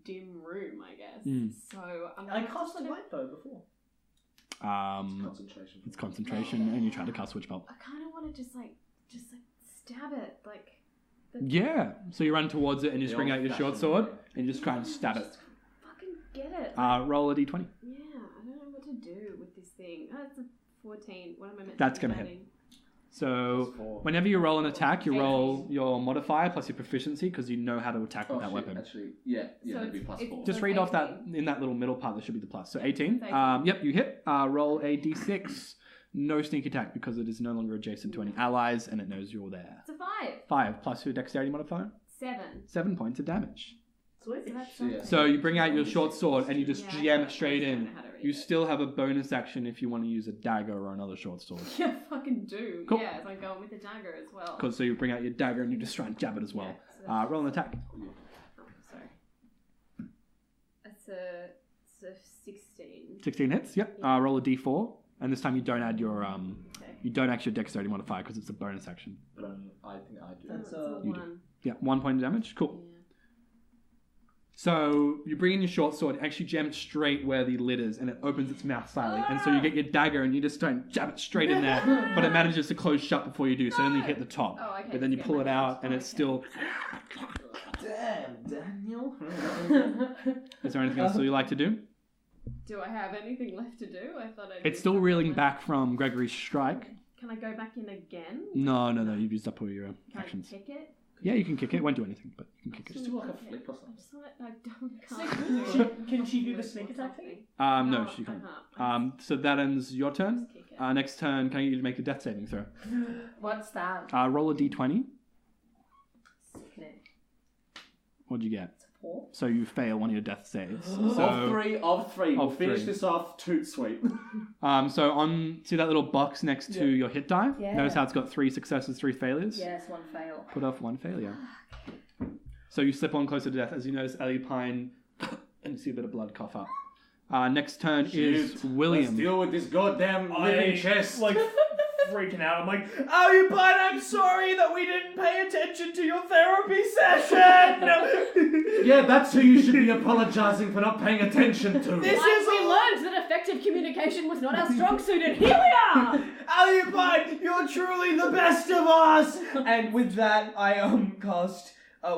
dim room, I guess. Mm. So I'm I gonna cast a sort of- light bow before. Concentration. It's concentration, and you try to cast Witch Bolt. I kind of want to just stab it, like. Yeah. So you run towards it, and you just The bring out your short old-fashioned sword, way. and you just try and stab it. Just fucking get it. Roll a d20. Yeah, I don't know what to do with this thing. Oh, it's a 14. What am I meant That's to be gonna hit. adding? So Plus 4. whenever you roll an attack, you roll your modifier plus your proficiency because you know how to attack with Oh, that shit, weapon. Actually, yeah, So that'd be it's- plus it's 4. Just So read off that 18. in that little middle part. There should be the plus. So Yeah, 18. it's 18. Yep, you hit. Roll a d6. No sneak attack because it is no longer adjacent to any allies, and it knows you're there. It's a 5. 5 plus your dexterity modifier. 7. 7 points of damage. Sweet. So that's Yeah. something. So you bring out your short sword and you just Yeah, jam I it straight don't in. know how to read You it. still have a bonus action if you want to use a dagger or another short sword. Yeah, fucking do. Cool. Yeah, so I'm going with the dagger as well. So you bring out your dagger and you just try and jab it as well. Yeah, so that's- Roll an attack. Oh, sorry. It's a 16. 16 hits. Yep. Roll a d4, and this time you don't add your Okay. you don't actually dexterity modifier because it's a bonus action. But I think I do. That's It's a You do. 1. Yeah, 1 point of damage. Cool. Yeah. So you bring in your short sword, actually jam it straight where the lid is, and it opens its mouth slightly. And so you get your dagger and you just try and jab it straight in there, but it manages to close shut before you do, so it only hit the top. Oh, okay. But then you Yeah, pull my it out, bad. and Oh, it's okay. still. Damn, Daniel. Is there anything else that you like to do? Do I have anything left to do? I thought I. It's still reeling back from Gregory's strike. Can I go back in again? No, you've used up all your Can actions. I kick it? Yeah, you can kick it. It won't do anything, but you can kick it. Just do like a Okay. flip or I something. just want I don't. Sneak- Can't Can she do the Flip sneak or attack thing? something. No, she I can't. So that ends your turn. Just kick it. Next turn, can I get you to make a death saving throw? What's that? Roll a d20. Sickening. What'd you get? It's a 4. So you fail one of your death saves. Of So, three. We'll finish three. this off. Toot sweet. so on, see that little box next to your hit die? Yeah. Notice how it's got 3 successes, 3 failures? Yes, 1 fail. Put off 1 failure. So you slip on closer to death as you notice Ellie Pine and you see a bit of blood cough up. Next turn is Let's William. deal with this goddamn living chest. like freaking out. I'm like, oh, you bud, I'm sorry that we didn't pay attention to your therapy session. Yeah, that's who you should be apologising for not paying attention to. This Like is we a learned that affectionate effective communication was not our strong suit, and here we are! Alupine, you're truly the best of us! And with that, I cast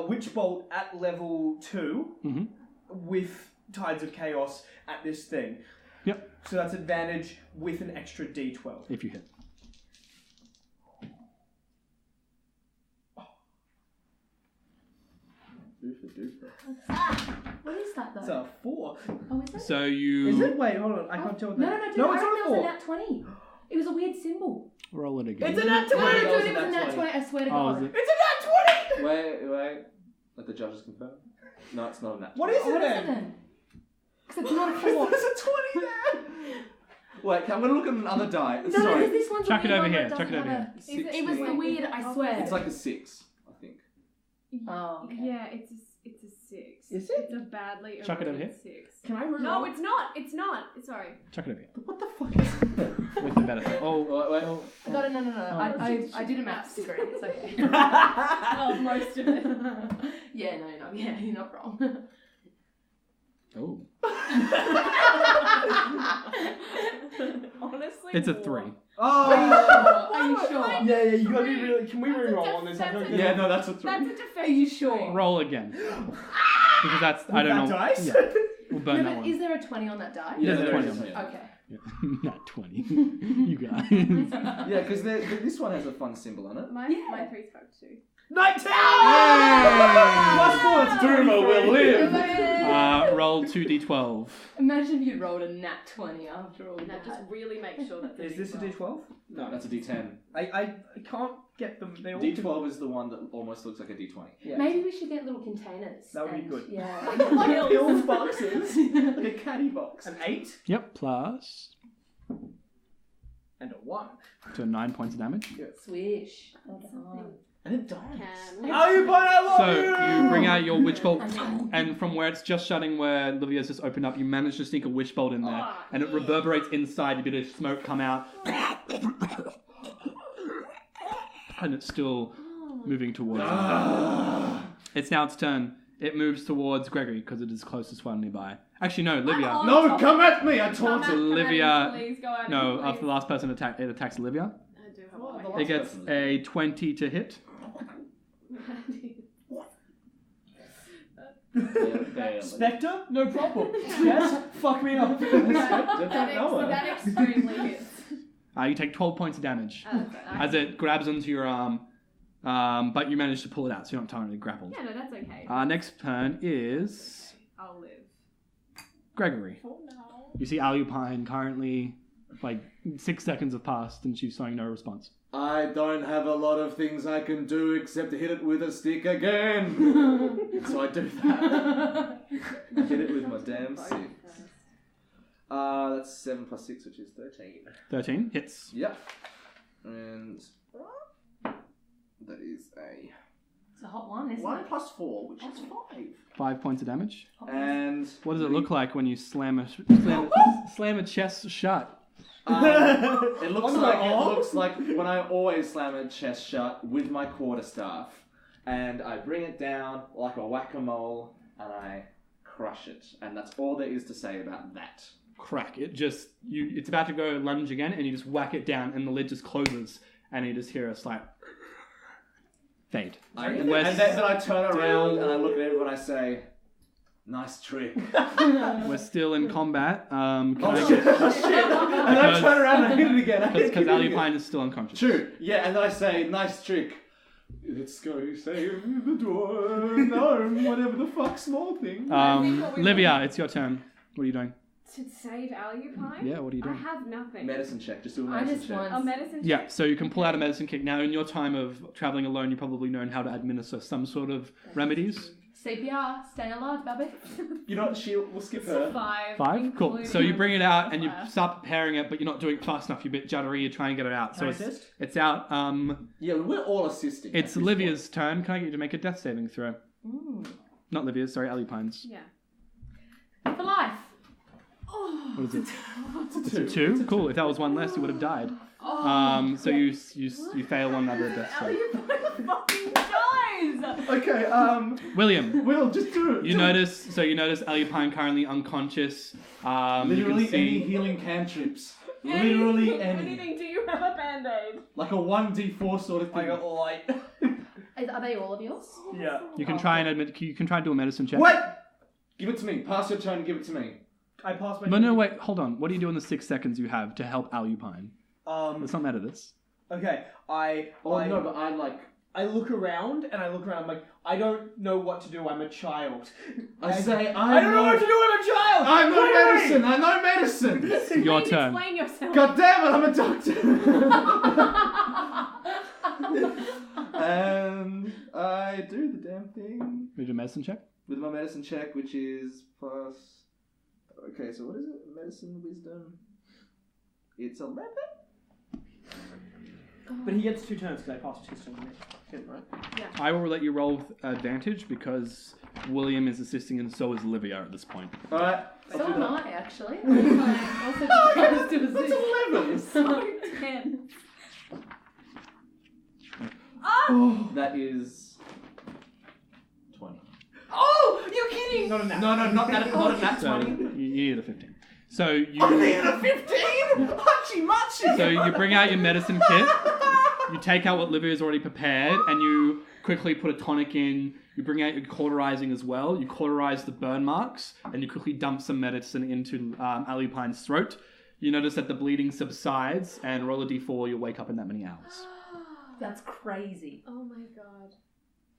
Witch Bolt at level 2 with Tides of Chaos at this thing. Yep. So that's advantage with an extra D12. If you hit. What is that though? It's a 4. Oh, is it? So you Is it? Wait, hold on. I can't tell what that is. No, it's I not a reckon 4. it was a nat 20. It was a weird symbol. roll it again. It's a nat 20! No, it dude, was it was a nat 20. I swear to Oh, God. is it? It's a nat 20! Wait. Let the judges confirm. No, it's not a natural. What is Oh, it what is then? it then? Because it's not a 4. There's a 20 there! Wait, I'm gonna look at another die. No, Sorry. because this one's Chuck a it weird over one here, that chuck it doesn't over have here. a- It was the weird, I swear. It's like a 6, I think. Oh, okay. Yeah, it's a 6. Is it? It's a badly Chuck it over eroded here. 6. Can I reroll? No, it's not. It's not. Sorry. Chuck it over here. What the fuck is that? With the better. Oh, Wait. I got it, no. I did a maths degree, it's okay. Oh, most of it. Yeah, you're not wrong. oh. Honestly, It's a more. Oh! Are you sure? Yeah, you gotta be really. Can we reroll on this? I feel like Yeah, no, that's a 3. That's a defense. Are you sure? Roll again. Because that's, I don't know. Dice? Yeah. We'll burn No, that but one. is there a 20 on that die? Yeah, there there's 20 is. on it. Okay. Yeah. Not 20. You guys. Yeah, because this one has a fun symbol on it. My 3's fucked too. Night Tower! Yay! Plus 4, it's Duma will live! Roll 2d12. Imagine you rolled a nat 20 after all Now that. just really make sure that Is this a D12? No, that's a D10. I can't get them. They all D12 is the one that almost looks like a D20. Yeah. Maybe we should get little containers. That would be and- good. Yeah. Like pills boxes. Like a caddy box. An 8 Yep, plus. and a 1. So 9 points of damage. Swish. Well done. And it dies. Can Oh, you put I love So you! you bring out your witch bolt, and from where it's just shutting, where Livia's just opened up, you manage to sneak a witch bolt in there, and it reverberates inside. A bit of smoke come out, and it's still moving towards. It's now its turn. It moves towards Gregory because it is closest one nearby. Actually, no, Livia. No, come at me! I told you! Olivia- Please go at No, me, after the please. last person it attacks Livia. I do have one. It gets a 20 to hit. Spectre? No problem. Yes? Fuck me up. That extremely hits. You take 12 points of damage I- as it grabs onto your arm, but you manage to pull it out, so you're not entirely grappled. Yeah, no, that's okay. Next turn is I'll live. Gregory. Oh no. You see Alupine currently, 6 seconds have passed and she's showing no response. I don't have a lot of things I can do except to hit it with a stick again. So I do that. I hit it with my damn 6. That's 7 plus 6, which is 13. 13 hits. Yep. And that is a It's a hot one, isn't 1 it? plus 4, which is 5. 5 points of damage. And What does it look like when you slam a chest shut? it looks On like my it arm? looks like when I always slam a chest shut with my quarterstaff, and I bring it down like a whack-a-mole, and I crush it, and that's all there is to say about that. Crack. It's about to go lunge again and you just whack it down and the lid just closes and you just hear a slight fade. And then I turn around and I look at everyone and I say, "Nice trick." We're still in combat. Can I Shit. And I turn around and hit it again. Because Alupine is still unconscious. True. Yeah, and then I say, "Nice trick." Let's go save the door. No, whatever the fuck, small thing. Livia, it's your turn. What are you doing? To save Alupine? Yeah, what are you I doing? have nothing. Medicine check. Just do a I medicine just check. want- A medicine Yeah, check? so you can pull out a medicine kit. Now, in your time of traveling alone, you probably known how to administer some sort of remedies. CPR, staying alive, baby. You know what? We'll skip It's a her. 5. 5? Cool. including So you bring it out and you fire. start preparing it, but you're not doing it fast enough. You're a bit juddery. You're trying to get it out. So Can I assist? it's out. Yeah, we're all assisting. It's at this Livia's turn. Can I get you to make a death saving throw? Ooh. Not Livia's, sorry, Alupine's. Yeah. For life. What is it? point. It's a 2? Cool. If that was one less, you would have died. So you fail one other death save. Alupine fucking dies! Okay, William, Will, just do it. you notice Alupine currently unconscious. Literally you can see any healing cantrips. Literally any. Anything. Do you have a band-aid? Like a 1d4 sort of I thing. got light. Are they all of yours? Yeah. you can try and do a medicine check. Wait! Give it to me. Pass your turn and give it to me. I passed my. No, wait, hold on. What do you do in the 6 seconds you have to help Alupine? Let's not matter this. Okay. Oh, no, but I like... I look around and I'm like, I don't know what to do. I'm a child. I say, I don't know what to do. I'm a child. I know Clearly! medicine! I know medicine! Your Please turn. Explain yourself. God damn it, I'm a doctor! And I do the damn thing We do a medicine check. with my medicine check, which is plus... Okay, so what is it? Medicine, wisdom... It's 11? But he gets 2 turns because I passed his turn. Right? I will let you roll with advantage because William is assisting and so is Olivia at this point. Alright. So am I, actually. Also just tries to That's 11! So tense. That is... 20. Oh, you're kidding! Not a nat. No, not that, not a nat So 20. you need a 15. So you I need a 15! Hachi machi! so you bring out your medicine kit. You take out what Olivia's already prepared, and you quickly put a tonic in. You bring out your cauterizing as well. You cauterize the burn marks, and you quickly dump some medicine into Alupine's throat. You notice that the bleeding subsides, and roll a d4, you'll wake up in that many hours. That's crazy. Oh my god.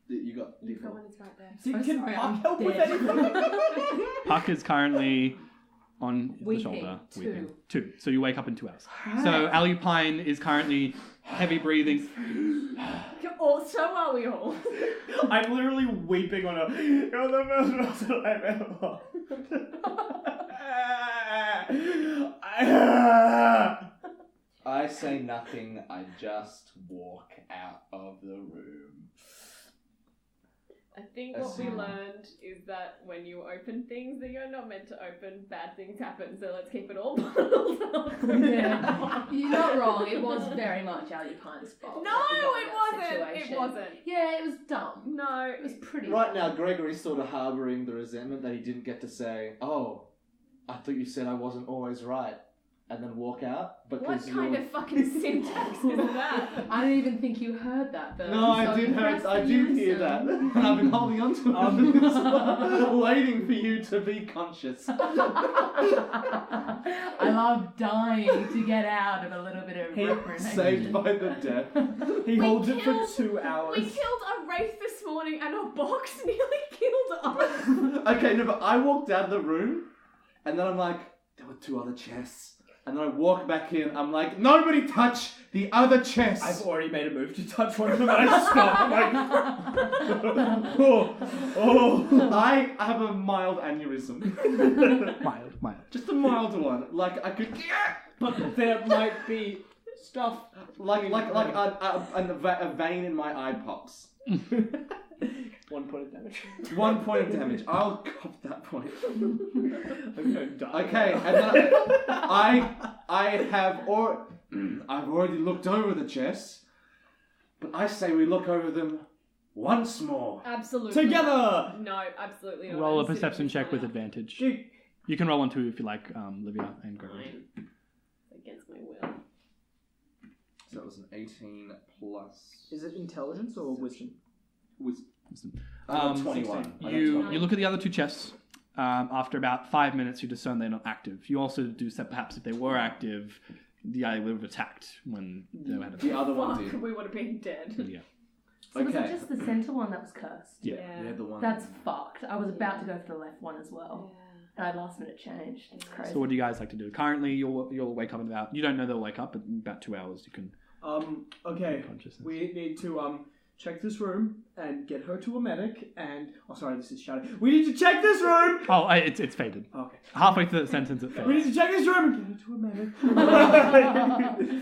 You got Your D4. one is right there. Can sorry, Puck I'm help with dead. anything? Puck is currently on the Weeping. shoulder. 2. 2. So you wake up in 2 hours. So Alupine is currently heavy breathing. So are we all. I'm literally weeping on a. You're the best person I've ever loved. I say nothing, I just walk out of the room. I think what we learned is that when you open things that you're not meant to open, bad things happen. So let's keep it all bottled up. Yeah. You're not wrong. It was very much Alupine's fault. No, that we got in it that wasn't. situation. It wasn't. Yeah, it was dumb. No. It was pretty Right dumb. now, Gregory's sort of harboring the resentment that he didn't get to say, "Oh, I thought you said I wasn't always right," and then walk out. What Because kind of fucking syntax is that? I don't even think you heard that, but No, I'm so I did impressed hear. I that you did hear that, listened. and I've been holding on to it for this long, waiting for you to be conscious. I love dying to get out of a little bit of reprimanation. Saved by the death. He holds it for killed- 2 hours. We killed a wraith this morning and a box nearly killed us. Okay, no, but I walked out of the room, and then I'm like, there were 2 other chests. And then I walk back in, I'm like, nobody touch the other chest! I've already made a move to touch one of them, and I stop. I'm like, oh. I have a mild aneurysm. Mild. Just a mild one. Like, I could... But there might be stuff. Like a vein in my eye pops. 1 point of damage. 1 point of damage. I'll cop that point. I'm gonna die. Okay, and then I've already looked over the chests, but I say we look over them once more. Absolutely. Together! No, absolutely not. Roll a I'm sitting perception this check one with out. advantage. Dude, You can roll one too if you like, Livia and Gregory. Fine. Against my will. So that was an 18 plus... is it intelligence or wisdom? Wisdom. Uh, I got 21. I got 21. You look at the other 2 chests. After about 5 minutes, you discern they're not active. You also do set perhaps if they were active, they would have attacked when they had The other one Fuck, did. we would have been dead. Yeah. So was Okay. it just the centre one that was cursed? Yeah. Yeah, the one. That's fucked. I was about to go for the left one as well. And I last minute changed. It's crazy. So what do you guys like to do? Currently, you'll wake up in about... You don't know they'll wake up, but in about 2 hours you can... Okay. Consciousness. We need to, check this room and get her to a medic and... Oh, sorry, this is shouting. We need to check this room! Oh, it's faded. Okay. Halfway through the sentence, it We faded. need to check this room and get her to a medic.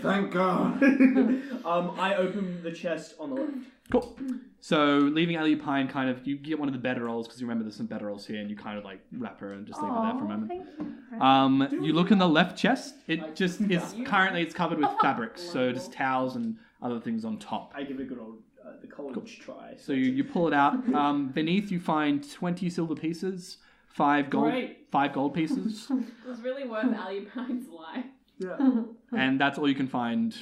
Thank God. I open the chest on the left. Cool. So leaving Alupine kind of... You get one of the better rolls because you remember there's some better rolls here and you kind of like wrap her and just leave her there for a moment. Thank you. You look in the left chest. It just is... Currently it's covered with fabrics. So just towels and other things on top. I give it a good old, the college try. So you pull it out. Beneath you find 20 silver pieces, 5 gold, Great. 5 gold pieces, It was really worth Alipine's life. Yeah. and that's all you can find.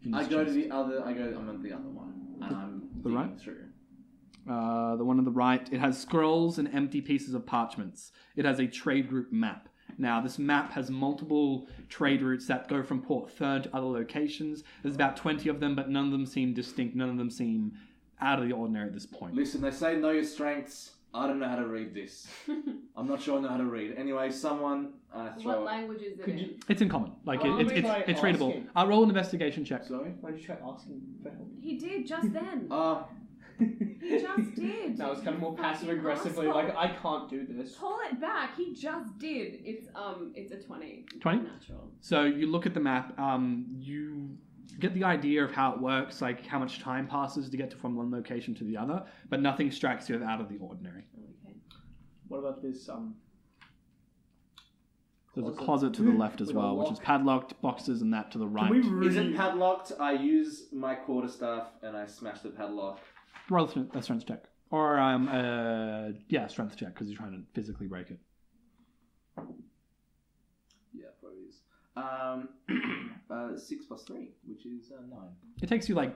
In this I go to chest. the other. I'm on the other one, and I'm The digging right? through. The one on the right, it has scrolls and empty pieces of parchments. It has a trade route map. Now, this map has multiple trade routes that go from Port Thern to other locations. There's about 20 of them, but none of them seem distinct. None of them seem out of the ordinary at this point. Listen, they say know your strengths. I don't know how to read this. I'm not sure I know how to read. Anyway, someone What throw it. language is it Could in? you- It's in common. Like, Oh, it's try it's readable. asking. I'll roll an investigation check. Sorry. Why did you try asking for help? He did just then. He just did. No, it's kind of more passive aggressively. Asshole. Like I can't do this. Pull it back. He just did. It's a 20. 20? Natural. So you look at the map, you get the idea of how it works, like how much time passes to get from one location to the other, but nothing strikes you as out of the ordinary. Okay. What about this? There's a closet to the left as With a well, which lock. is padlocked, boxes and that to the right. Can we read? Is it padlocked? I use my quarterstaff and I smash the padlock. Roll a strength check. Or, strength check, because you're trying to physically break it. Yeah, probably is. 6 plus 3, which is 9. It takes you, a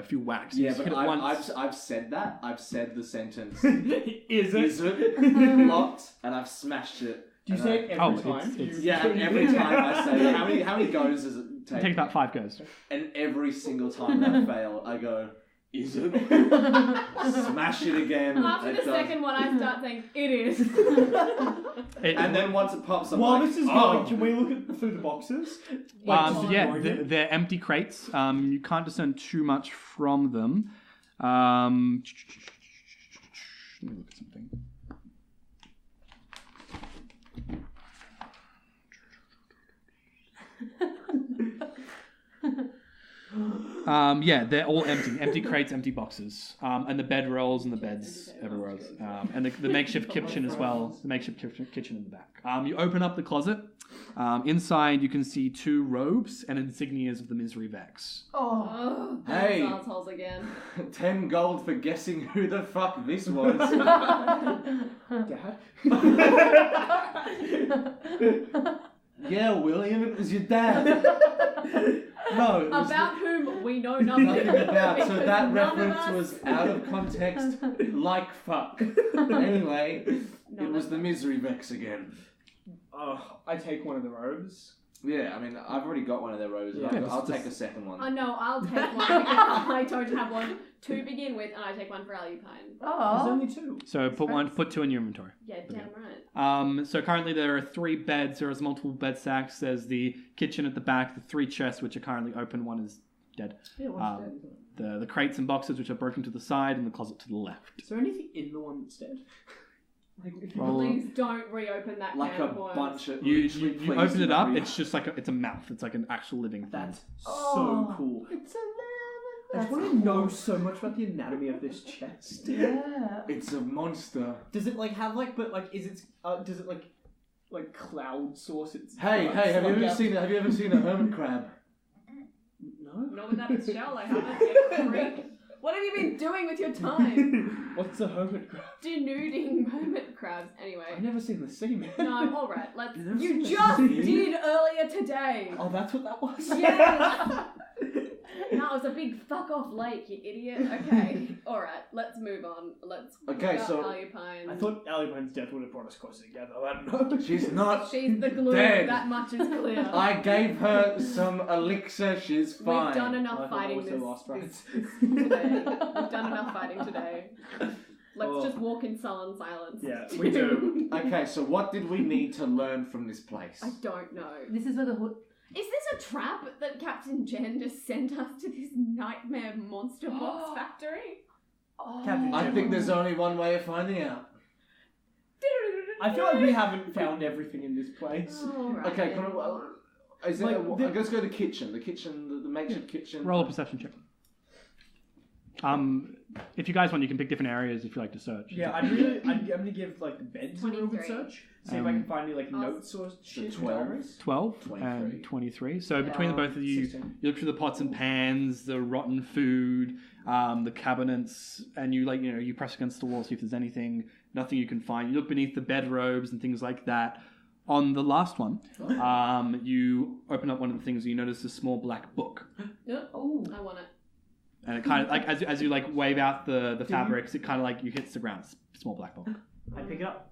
few whacks. You Yeah, just but hit it once. I've said that. I've said the sentence. Is Is it? it locked? And I've smashed it. Do you And say it every Oh, time? it's- Yeah, and every time I say it, how many goes does it take? It takes about 5 goes. And every single time I fail, I go, is it? Smash it again. After it the does. second one, I start saying, it is. And then once it pops, I'm While like, this is going, can we look through the boxes? they're empty crates. You can't discern too much from them. Let me look at something. They're all empty crates, empty boxes, and the bed rolls and the beds everywhere else, and the makeshift kitchen as well. The makeshift kitchen in the back. You open up the closet. Inside, you can see 2 robes and insignias of the Misery Vex. Oh, Hey. those assholes again. 10 gold for guessing who the fuck this was. Dad? Yeah, William, it was your dad. No, it was About whom we know nothing. nothing about. So Because that none of reference us- was out of context, like fuck. Anyway, it was the Misery Vex again. I take one of the robes. Yeah, I mean, I've already got one of their roses. Yeah, I'll just- take a second one. Oh no, I'll take one because I don't have one to begin with, and I take one for Alupine. There's Oh. only 2. So put 2 in your inventory. Yeah, damn right. So currently there are 3 beds. There's multiple bed sacks. There's the kitchen at the back. The 3 chests which are currently open. One is dead. Yeah, one's Um, dead, isn't it? The crates and boxes which are broken to the side, and the closet to the left. Is there anything in the one that's dead? Like, if you Roll- Please don't reopen that Like can a of worms. bunch of. You literally, please open it up. don't It's just like it's a mouth. It's like an actual living thing. That's Oh. so cool. It's a I just That's want to know so much about the anatomy of this chest. Yeah. It's a monster. Does it have is it does it like cloud source? It's Hey, have you ever seen a hermit crab? No. Not without its shell, I haven't yet. Creep. What have you been doing with your time? What's a hermit crab? Denuding hermit crabs. Anyway. I've never seen the sea, man. No, alright, let's. You've never You seen just the sea? did earlier today! Oh, that's what that was. Yes! No, it was a big fuck off lake, you idiot. Okay, alright, let's move on. Let's. Okay, about so- Alupine. I thought Alipine's death would have brought us closer together. I don't know. She's not. She's the glue, dead. that much is clear. I gave her some elixir. She's fine. We've done I enough thought fighting that was the last this today. We've done enough fighting today. Let's Oh. just walk in sullen silence. Yeah, we do. Okay, so what did we need to learn from this place? I don't know. This is where the hood. Is this a trap that Captain Jen just sent us to this nightmare monster box factory? Oh. Captain I Jim. think there's only one way of finding out. I feel like we haven't found everything in this place. Alright. Okay, is it? Like, Let's go to the kitchen. The makeshift kitchen. Roll a perception check. If you guys want, you can pick different areas if you like to search. Yeah, I'm gonna give like the beds a real good 23. search. See if I can find any like I'll- notes or shit. 12. 12 23. and 23. So between the both of you, 16. you look through the pots and pans, the rotten food, the cabinets, and you press against the wall, see if there's anything. Nothing you can find. You look beneath the bedrobes and things like that. On the last one, you open up one of the things and you notice a small black book. Oh. I want it. And it kind of, like, as you like wave out the fabrics, it kind of like, you hits the ground. Small black book. I pick it up.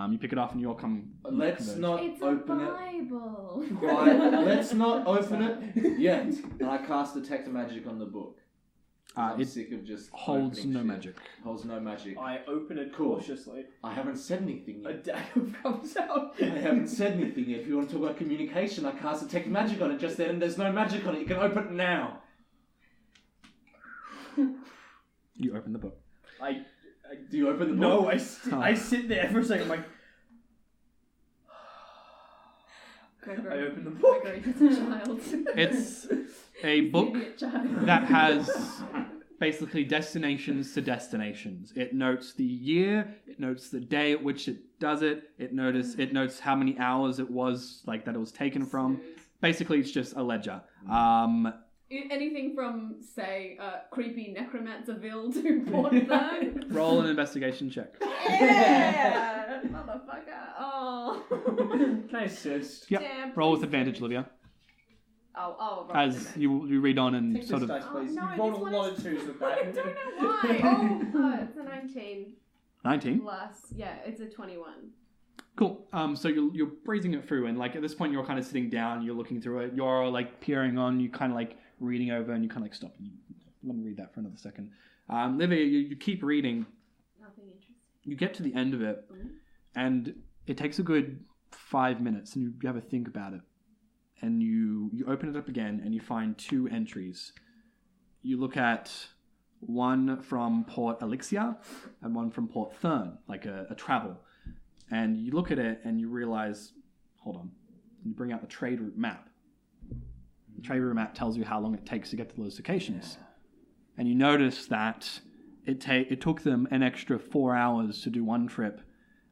You pick it off and you all come. Let's converge. not It's a open it. Bible. Quiet. Let's not open it yet. And I cast Detect Magic on the book. I'm It sick of just holds opening no shit. magic. Holds no magic. I open it Cool. cautiously. I haven't said anything A yet. dagger comes out. I haven't said anything yet. If you want to talk about communication, I cast Detect Magic on it just then, and there's no magic on it. You can open it now. You open the book. Do you open the book? No, Oh. I sit there for a second. I'm like, Gregory. I open the book. Gregory is a child. It's a book Idiot child. that has basically destinations to destinations. It notes the year, it notes the day at which it does it, it notes how many hours it was, like, that it was taken from. Basically, it's just a ledger. Anything from, say, creepy necromancerville to Port Thern. Roll an investigation check. Yeah! Motherfucker. Oh. Can I assist? Yep. Damn, Roll with please. advantage, Olivia. Oh, right. As you read on and Take sort this of... dice, please. no, You rolled this a one lot is- of twos with I that. don't know why. Oh, it's a 19 19. plus. Yeah, it's a 21. Cool. So you're breezing it through, and like at this point you're kind of sitting down, you're looking through it, you're like peering on, you kind of like reading over, and you kind of like stop. Let me read that for another second. Livia, you keep reading. Nothing interesting. You get to the end of it, Mhm. and it takes a good 5 minutes, and you have a think about it, and you open it up again, and you find 2 entries. You look at one from Port Elixir and one from Port Thern, like a travel. And you look at it and you realize, hold on, you bring out the trade route map. The trade route map tells you how long it takes to get to those locations. And you notice that it took them an extra 4 hours to do one trip,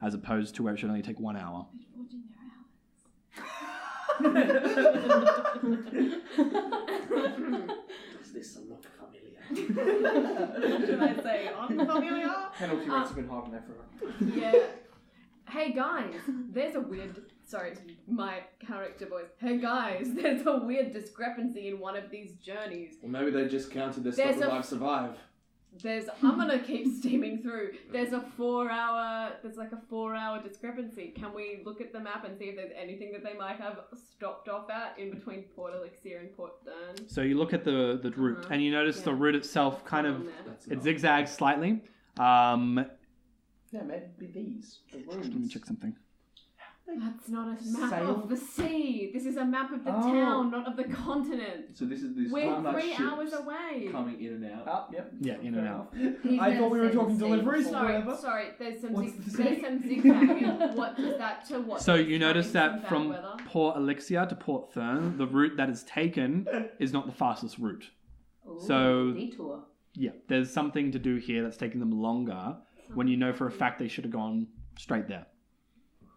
as opposed to where it should only take 1 hour. Does this look familiar? Should I say unfamiliar? Penalty rates have been hard on there forever. Yeah. Hey guys, there's a weird. Sorry, it's my character voice. Hey guys, there's a weird discrepancy in one of these journeys. Well, maybe they just counted their There's stuff a- alive survive. I'm gonna keep steaming through. There's a 4-hour discrepancy. Can we look at the map and see if there's anything that they might have stopped off at in between Port Elixir and Port Thern? So you look at the route, Uh-huh. and you notice the Yeah. route itself kind of, On there. That's it not- zigzags slightly. Yeah, maybe these. The Let me rooms. check something. That's not a map Sail? of the sea. This is a map of the Oh. town, not of the continent. So this is We're talking about 3 hours ships away. coming in and out. Ah, yep. Yeah, in and out. He's I thought we were gonna talking say deliveries or Sorry, whatever. sorry. There's some What's the there's some zigzagging. What does that to what? So does you that notice mean? that Some bad from weather? Port Elixir to Port Thern, the route that is taken is not the fastest route. Ooh, So- detour. Yeah, there's something to do here that's taking them longer when you know for a fact they should have gone straight there.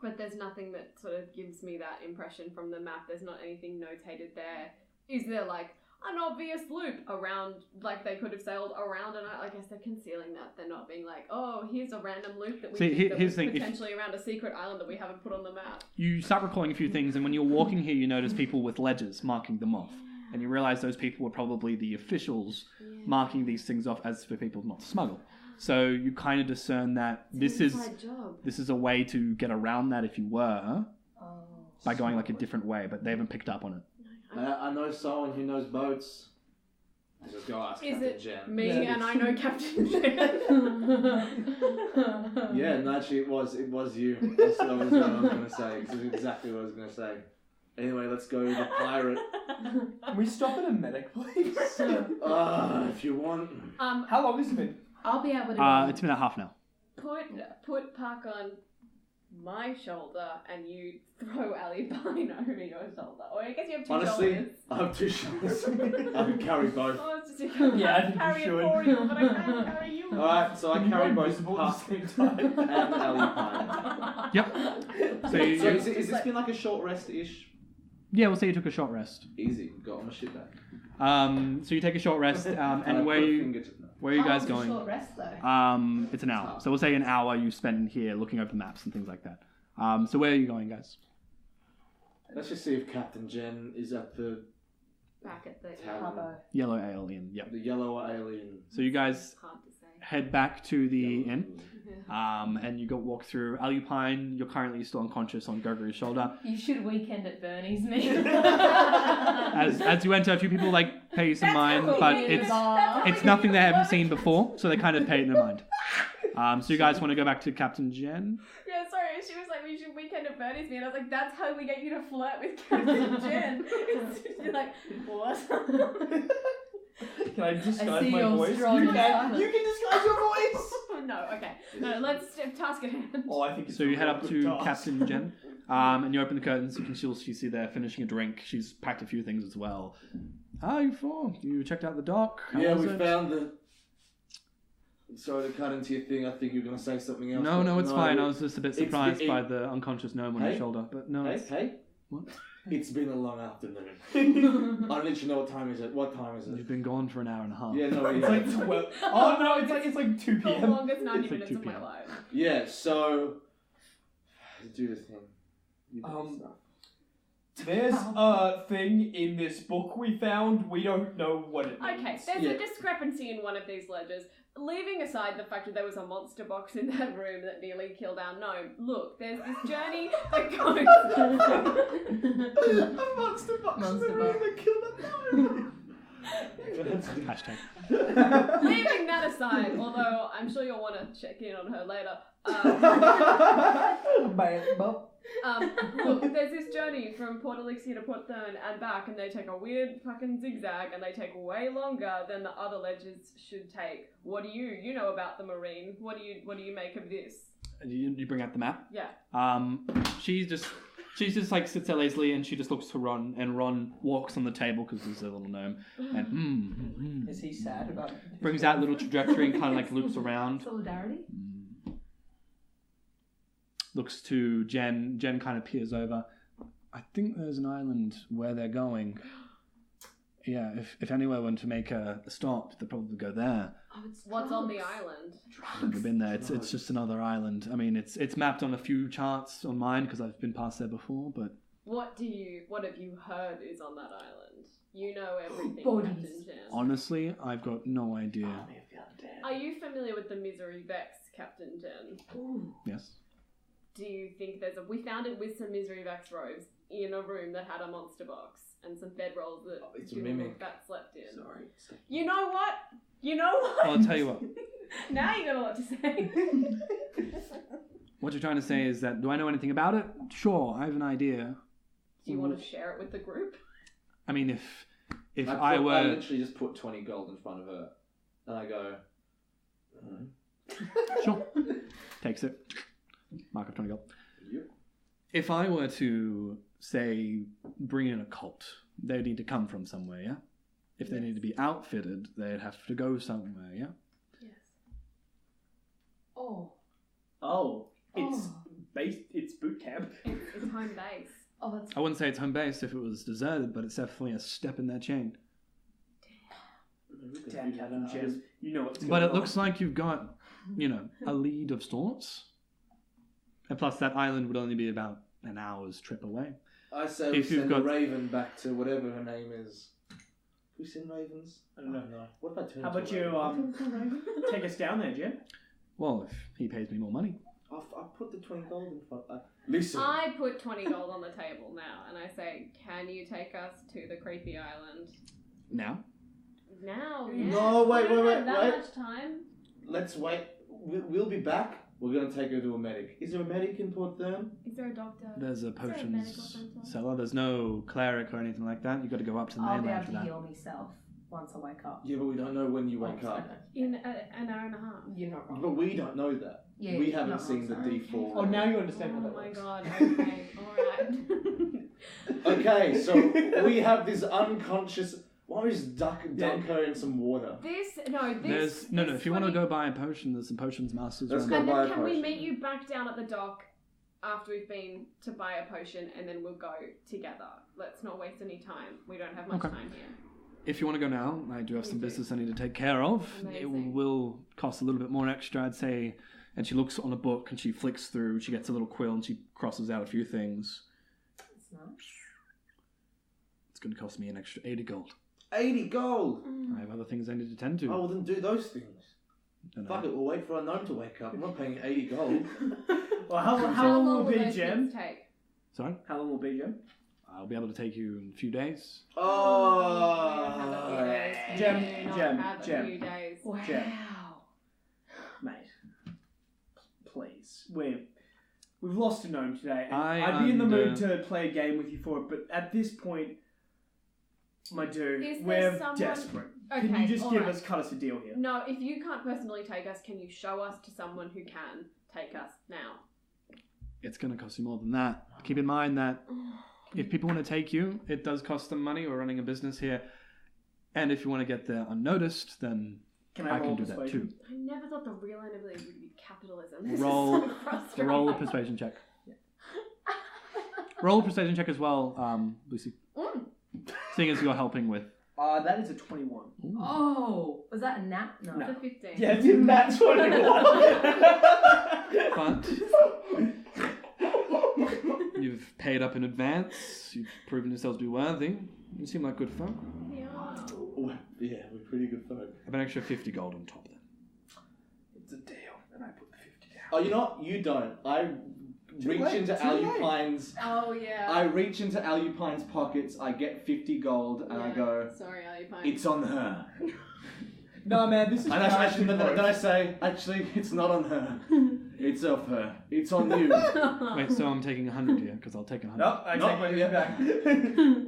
But there's nothing that sort of gives me that impression from the map. There's not anything notated there. Is there like an obvious loop around, like they could have sailed around, and I guess they're concealing that. They're not being like, oh, here's a random loop that we See, did that here's was the thing, if- potentially around a secret island that we haven't put on the map. You start recalling a few things, and when you're walking here, you notice people with ledgers marking them off. And you realize those people were probably the officials marking these things off as for people not to smuggle. So you kind of discern that this is job. a way to get around that if you were, Oh. by going like a different way, but they haven't picked up on it. I know someone who knows boats. I just go ask Is Captain it Jen. me Yeah. and I know Captain Jen? Yeah, no, actually, it was you. That's what I was going to say. That's exactly what I was going to say. Anyway, let's go to the pirate. Can we stop at a medic, please? If you want. How long has it been? I'll be able to. It's been a half an hour. Put Park on my shoulder and you throw Alipine over your shoulder. Or I guess you have two Honestly, shoulders. I have 2 shoulders. I can carry both. Oh, it's just a Yeah, I think you carry should. it for you, but I can't carry you. Alright, so I carry both Invisible at Puff the same time. and Alipine. Yep. So So you, is this been like a short rest-ish? yeah, we'll say you took a short rest. Easy, got all my shit back. So you take a short rest, And I and put a finger to- where are you How guys long's a going? short rest though. It's an hour. So we'll say an hour you spend here looking over the maps and things like that. So where are you going, guys? Let's just see if Captain Jen is at the Back at the tavern. Yellow Ale Inn. Yep. The yellow alien. So you guys hard to say. head back to the Yellow inn, alien. and you go walk through Alupine. You're currently still unconscious on Gregory's shoulder. You should weekend at Bernie's, me. As you enter, a few people like pay you some mind, but it's nothing they haven't seen before, so they kind of pay it in mind. So you guys want to go back to Captain Jen? Yeah, sorry, she was like, we should weekend at Bernie's me, and I was like, that's how we get you to flirt with Captain Jen. She's like, what? Can I I disguise see my you're voice? strong You and can. silent. You can disguise your voice. No, okay. No, let's task at hand. Oh, I think it's So you a head real up good to task. Captain Jen, and you open the curtains. You can still see there finishing a drink. She's packed a few things as well. How are you for? You checked out the dock? How Yeah, was we it? found the... Sorry to cut into your thing. I think you're going to say something else. No, but no, it's fine. I was just a bit It's surprised the- by the unconscious gnome on your Hey? shoulder, but no. Hey, it's- hey. What? It's been a long afternoon. I don't need to know what time is it. What time is it? You've been gone for an hour and a half. Yeah, no, It's yeah. like 12. Oh no, it's like 2 The p.m. longest 90 It's like minutes 2 of my p.m. life. Yeah, so... Do the thing. You do Um, stuff. There's a thing in this book we found. We don't know what it means. Okay, there's Yeah. a discrepancy in one of these ledgers. Leaving aside the fact that there was a monster box in that room that nearly killed our gnome, look, there's this journey that goes... A monster box. Monster in the room box. that killed a gnome. Hashtag. Leaving that aside, although I'm sure you'll want to check in on her later, look, there's this journey from Port Elixir to Port Thern and back, and they take a weird fucking zigzag, and they take way longer than the other ledges should take. What do you know about the Marine? What do you make of this? You bring out the map. Yeah. She just like sits there lazily, and she just looks to Ron, and Ron walks on the table because he's a little gnome, and Is he sad about it? brings out a little trajectory and kind of like loops around. Solidarity? Looks to Jen. Jen kind of peers over. I think there's an island where they're going. Yeah, if anywhere were to make a stop, they'd probably go there. What's on the island? I've never been there. It's just another island. I mean, it's mapped on a few charts on mine because I've been past there before. But What have you heard is on that island? You know everything, Bodies. Captain Jen. honestly, I've got no idea. Are you familiar with the Misery Vex, Captain Jen? Yes. Do you think we found it with some Misery Vex robes in a room that had a monster box and some bedrolls that It's a didn't mimic. look that slept in? Sorry. You know what? Well, I'll tell you what. Now you got a lot to say. What you're trying to say is that do I know anything about it? Sure, I have an idea. Do you want to share it with the group? I mean, if I I were literally just put 20 gold in front of her, and I go, sure, takes it. Mark of 20 gold. Yep. If I were to say bring in a cult, they'd need to come from somewhere, yeah? If they need to be outfitted, they'd have to go somewhere, yeah? Yes. Oh. Oh, it's boot camp. It's home base. Oh, that's I wouldn't say it's home base if it was deserted, but it's definitely a step in their chain. Damn, Captain Jen, you know what's going But it on. looks like you've got, a lead of sorts. And plus, that island would only be about an hour's trip away. I say we If you've send got- the Raven back to whatever her name is. We send Ravens? I don't know. No. What about turning How about to a you Raven? take us down there, Jen? Well, if he pays me more money. I'll put the 20 gold in front. Listen. I put 20 gold on the table now, and I say, can you take us to the creepy island? Now? Now, yeah. No, wait, We don't wait, have wait, that wait. much time. Let's wait. We'll be back. We're going to take her to a medic. Is there a medic in Port Thern? Is there a doctor? There's a there a medical potions centre? seller. There's no cleric or anything like that. You've got to go up to the I'll be mainland able for to that. heal myself once I wake up. Yeah, but we don't know when you wake Oh, up. In an hour and a half. You're not wrong. But we don't know that. Yeah, we haven't not seen the sorry. D4. Oh, now you understand Oh how that my works. god, okay, alright. Okay, so we have this unconscious. Why don't we just dunk her in some water? This. No. If you want to go buy a potion, there's some potions masters Let's around. go And buy then a can we potion. meet you back down at the dock after we've been to buy a potion, and then we'll go together. Let's not waste any time. We don't have much Okay. time here. If you want to go now, I do have We some do. business I need to take care of. It Amazing. will cost a little bit more extra, I'd say. And she looks on a book and she flicks through. She gets a little quill and she crosses out a few things. That's nice. It's going to cost me an extra 80 gold. 80 gold! I have other things I need to tend to. Oh, well then do those things. And Fuck it, we'll wait for our gnome to wake up. I'm not paying 80 gold. Well, how How long long will will be, those Jem? things take? Sorry? How long will be, Jem? I'll be able to take you in a few days. Oh, Jem, Do not Jem, have a Jem. few days. Wow. Jem. Mate, please. We've lost a gnome today. And I'd be in the mood to play a game with you for it, but at this point, my dude, Is there we're someone- desperate. Okay, Can you just alright. cut us a deal here? No, if you can't personally take us, can you show us to someone who can take us now? It's going to cost you more than that. Keep in mind that if people want to take you, it does cost them money. We're running a business here. And if you want to get there unnoticed, then Can I I roll can do that persuasion? too. I never thought the real enemy would be capitalism. This Roll- is so frustrating. Roll a persuasion check. Roll a persuasion check as well, Lucy. Seeing as you're helping with. That is a 21. Oh, was that a nat? No. No. It's a 15. Yeah, it's in that 21. But you've paid up in advance. You've proven yourselves to be worthy. You seem like good folk. Yeah. Oh, yeah, we're pretty good folk. I have an extra 50 gold on top then. It's a deal. And I put the 50 down. Oh, you know what? You don't. I reach late, into too late. Alupine's. Oh, yeah. I reach into Alupine's pockets. I get 50 gold, and I Yeah. go. Sorry, Alipine. It's on her. No, man, this is And then I say, actually, it's not on her. It's of her. It's on you. Wait, so I'm taking 100 here, because I'll take 100. Nope, I Nope, take my yeah. back.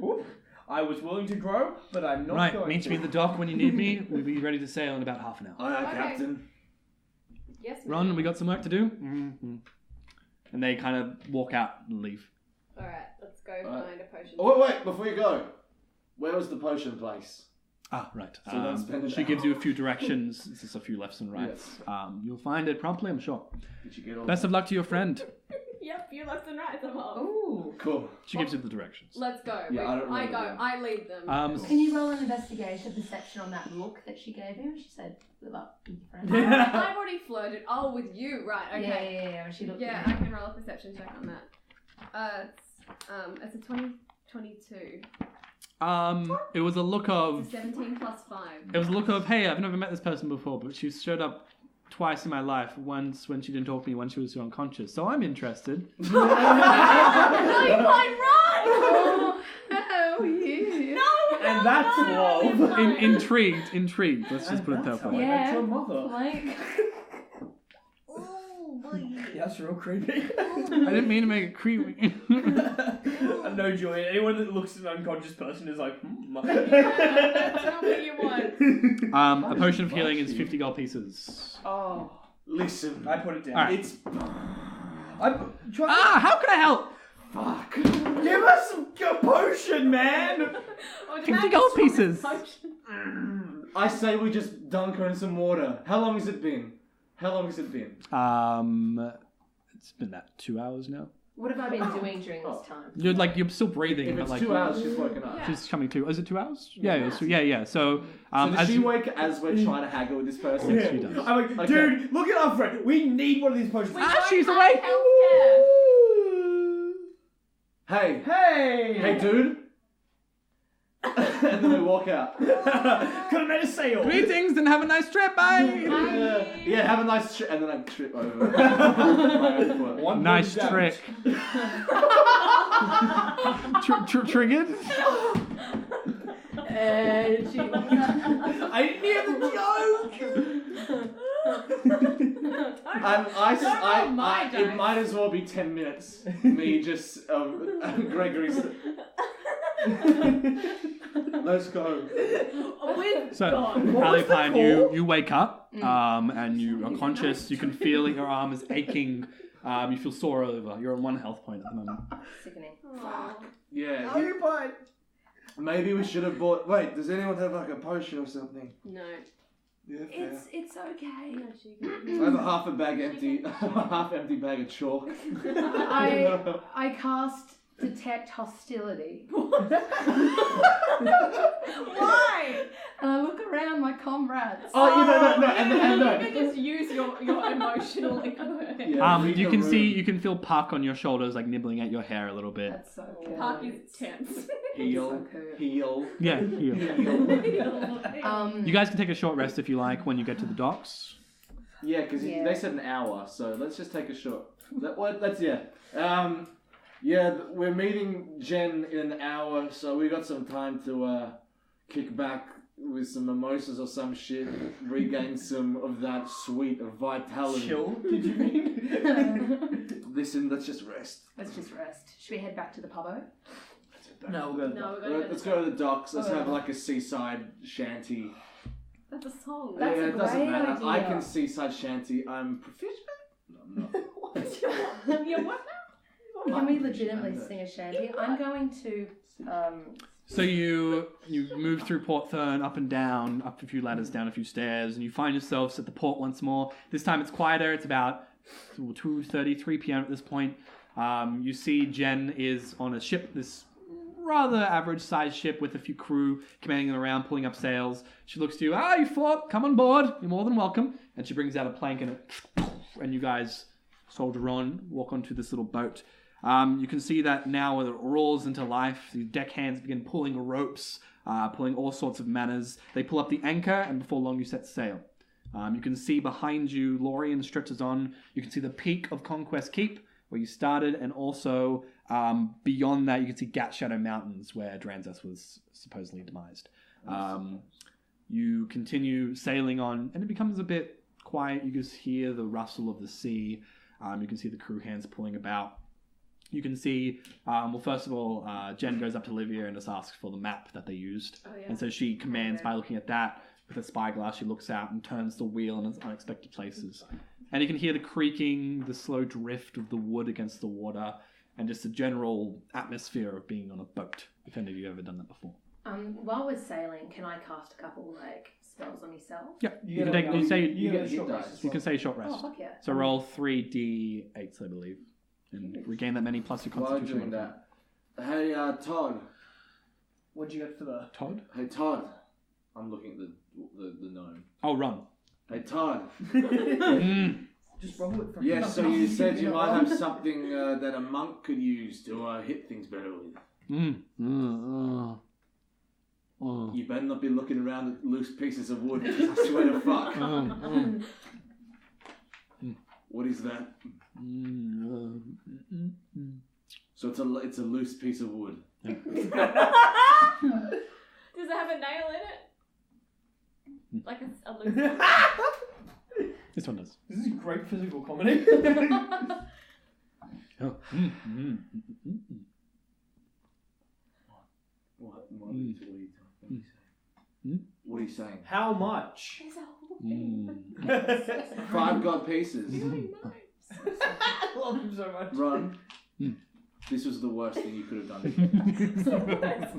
Whoop. I was willing to grow, but I'm not Right, going meet to. me at the dock when you need me. We'll be ready to sail in about half an hour. Aye, Okay. Captain. Yes, Ron, we got some work to do. Mm-hmm. And they kind of walk out and leave. Alright, let's go Alright. find a potion. Oh, wait, before you go. Where was the potion place? Ah, right. So don't spend it she now. gives you a few directions. It's just a few lefts and rights. You'll find it promptly, I'm sure. Did you get all Best of luck to your friend. Yep, you left and right, I'm off. Ooh. Cool. She gives you the directions. Let's go. Yeah, I don't I remember go. them. I lead them. Can you roll an investigation perception on that look that she gave him? She said, live up with your friend. I've already flirted. Oh, with you, right? Okay. Yeah. She looked Yeah, at I me. can roll a perception check on that. It's a 22. It was a look It's of. 17 plus 5. It was a look of, hey, I've never met this person before, but she's showed up twice in my life. Once when she didn't talk to me, when she was unconscious. So I'm interested. No, you can't run! Oh, yeah. No, And that's love. Intrigued. Let's just put it that That's how I way. met your mother. Like, Yeah, that's real creepy. I didn't mean to make it creepy. No, Julian. Anyone that looks at an unconscious person is like, That's not what you want. A potion of healing is 50 gold pieces. Oh. Listen. I put it down. Alright. It's. I'm trying How can I help? Fuck. Give us a potion, man! Or did 50 Magus gold try pieces. potion? I say we just dunk her in some water. How long has it been? It's been 2 hours now. what have I been doing during this time? You're still breathing, If but it's like 2 hours, she's woken up. Yeah. she's coming to. Is it 2 hours? Yeah. So So as does she you- wake as we're trying to haggle with this person? Yes, she does. I'm like, Okay. dude, look at our friend. We need one of these potions. We don't she's have awake. healthcare. Hey. Hey! Hey, dude. And then we walk out. Could have made a sale. Greetings and have a nice trip. Bye. Yeah, have a nice trip. And then I trip over. My own foot. One Nice point trick. Triggered. And she walks out. I didn't hear the joke! And it might as well be 10 minutes. Me just, Gregory's. Let's go. With So, God. Alipine, you wake up, and you are conscious. You can feel that your arm is aching. You feel sore all over. You're on 1 health point at the moment. Sickening. Aw. Yeah. Are you fine? Maybe we should have bought. Wait, does anyone have like a potion or something? No. Yeah, fair. It's okay. No, she I have a half empty bag of chalk. I cast detect hostility. Why? And I look around my comrades. Oh, no, You can just use your emotional. Yeah, read You the can room. you can feel Puck on your shoulders, like nibbling at your hair a little bit. That's so good. Park is tense. Heal. Yeah, you. Um, You guys can take a short rest if you like when you get to the docks. Yeah, because Yeah. they said an hour, so let's just take a short. We're meeting Jen in an hour, so we got some time to kick back with some mimosas or some shit, regain some of that sweet vitality. Chill, did you mean? Listen, let's just rest. let's just rest. Should we head back to the pubbo? No, we'll go. No, we're going to Let's go to the docks. Let's have like a seaside shanty. That's a song. That's yeah, a it doesn't great matter. I idea. can seaside shanty. I'm proficient. No, I'm not. Yeah, what Can we legitimately sing a shanty? I'm going to. So you move through Port Thern, up and down, up a few ladders, down a few stairs, and you find yourselves at the port once more. This time it's quieter. It's about 2:30, 3 p.m. at this point. You see Jen is on a ship, this rather average-sized ship with a few crew commanding them around, pulling up sails. She looks to you. You fought. Come on board. You're more than welcome. And she brings out a plank and you guys soldier on, walk onto this little boat. You can see that now it rolls into life. The deckhands begin pulling ropes, pulling all sorts of manners. They pull up the anchor, and before long you set sail. You can see behind you, Lorien stretches on. You can see the peak of Conquest Keep, where you started, and also beyond that you can see Gat Shadow Mountains, where Dranzas was supposedly demised. You continue sailing on, and it becomes a bit quiet. You just hear the rustle of the sea. You can see the crew hands pulling about. You can see, first of all, Jen goes up to Livia and just asks for the map that they used. Oh, yeah. And so she commands by looking at that with a spyglass. She looks out and turns the wheel in its unexpected places. And you can hear the creaking, the slow drift of the wood against the water, and just a general atmosphere of being on a boat, if any of you have ever done that before. While we're sailing, can I cast a couple spells on myself? Yeah, You can get take. a- You say you get a hit short dice. rest as you well. can say short Oh, rest. fuck yeah. So roll 3d8s, I believe, and regain that many plus your While constitution. doing that, hey Todd. What'd you get for the... Todd? Hey Todd. I'm looking at the gnome. Oh, Ron. Hey Todd. Just roll it for Yes, so you said you might have something that a monk could use to hit things better with. You better not be looking around at loose pieces of wood, 'cause I swear to fuck. What is that? So it's a loose piece of wood. Does it have a nail in it? Like a loose. This one does. This is great physical comedy. Oh. What are you saying? What are you saying? How much? There's a whole 5 gold pieces. I love him so much. Ron, this was the worst thing you could have done.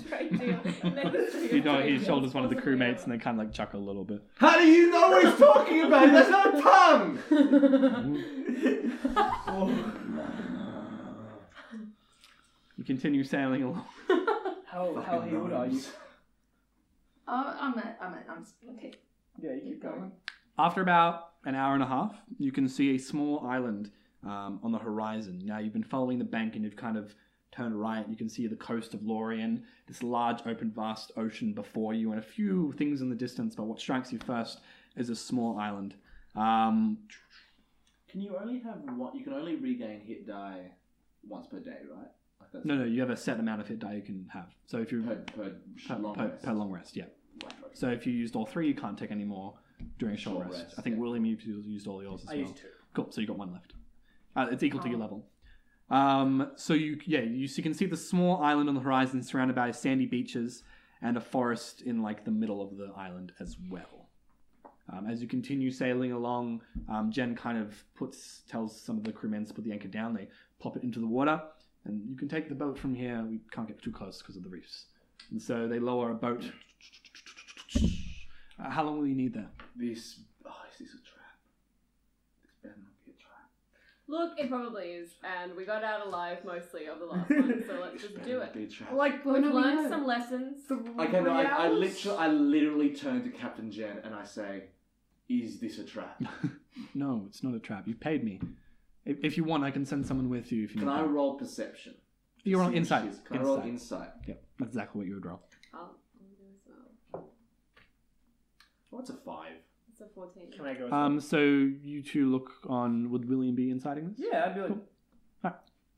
straight deal. And then the You know, he shoulders one of the crewmates and they kind of like chuckle a little bit. How do you know what he's talking about? He has no tongue! You continue sailing along. How healed are you? I'm okay. Yeah, you keep going. After about an hour and a half, you can see a small island on the horizon. Now, you've been following the bank and you've kind of turned right. You can see the coast of Lorien, this large, open, vast ocean before you, and a few things in the distance, but what strikes you first is a small island. Can you only have one? You can only regain hit die once per day, right? Like that's No, you have a set amount of hit die you can have. So if you per long rest. yeah. Right. So if you used all 3, you can't take any more during a short rest. I think yeah. William, you've used all yours as well. I used 2. Cool. So you got 1 left. It's equal to your level. So you can see the small island on the horizon surrounded by sandy beaches, and a forest in like the middle of the island as well. As you continue sailing along, Jen kind of tells some of the crewmen to put the anchor down. They pop it into the water, and you can take the boat from here. We can't get too close because of the reefs. And so they lower a boat. How long will you need there? Is this a trap? This better not be a trap. Look, it probably is, and we got out alive mostly of the last one, so let's just do it. Be a trap. Like, We've learned some lessons. Okay, no, I literally turn to Captain Jen and I say, "Is this a trap?" No, it's not a trap. You paid me. If you want, I can send someone with you. If you Can need I that. roll perception? You're on See what insight. she is? Can I roll insight? Yep, that's exactly what you would roll. I'll do as well. What's a 5? It's a 14. Can I go? So you two look on. Would William be inciting this? Yeah, I'd be like,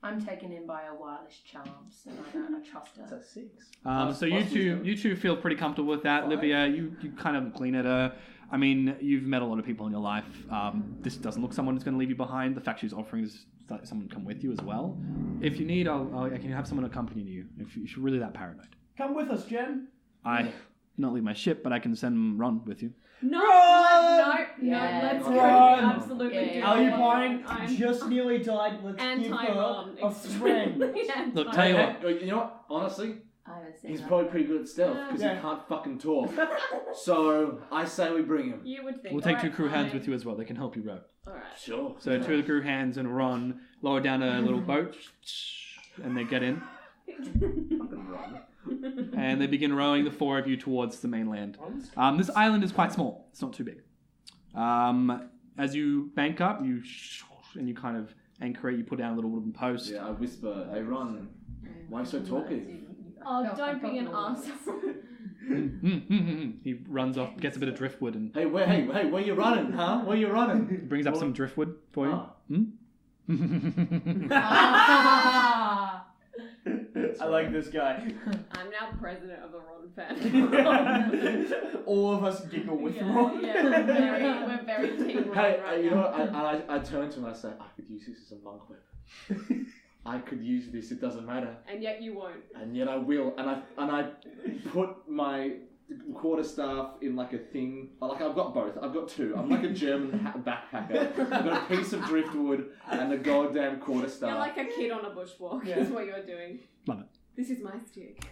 I'm taken in by her wireless charms, and I trust that's her. a 6. So you two feel pretty comfortable with that. Livia, you kind of glean at her. I mean, you've met a lot of people in your life. This doesn't look someone who's going to leave you behind. The fact she's offering is that someone come with you as well. If you need, I can have someone accompany you if you're really that paranoid. Come with us, Jen. I not leave my ship, but I can send Ron with you. No, Run! let's go. Run! Absolutely Yeah. do. Alupine I'm just nearly died. Let's give her anti-Ron. a friend. Look, tell you what. You know what? Honestly, I haven't seen he's that. probably pretty good at stealth because Yeah. he can't fucking talk. So I say we bring him. You would think. We'll take two Alright, crew hands fine. with you as well. They can help you row. Alright. Sure. So two of the crew hands and Ron lower down a little boat, and they get in. Fucking run. And they begin rowing the four of you towards the mainland. This island is quite small. It's not too big. As you bank up, and you kind of anchor it. You put down a little wooden post. Yeah, I whisper, "Hey, Ron, why are you so talkative?" Oh, don't be an asshole. He runs off, gets a bit of driftwood, and Hey, where you running, huh? Where you running? brings up some driftwood for you. Ah. I like this guy. I'm now president of the Ron family. All of us giggle with Yeah, Ron. yeah, we're very team Ron Hey, you right know now. what? I turn to him and I say, "I could use this as a monk weapon. I could use this. It doesn't matter, And yet you won't. and yet I will." And I put my quarterstaff in like a thing. Like I've got both. I've got two. I'm like a German backpacker. I've got a piece of driftwood and a goddamn quarterstaff. You're like a kid on a bushwalk, Yeah. is what you're doing. Love it. This is my stick.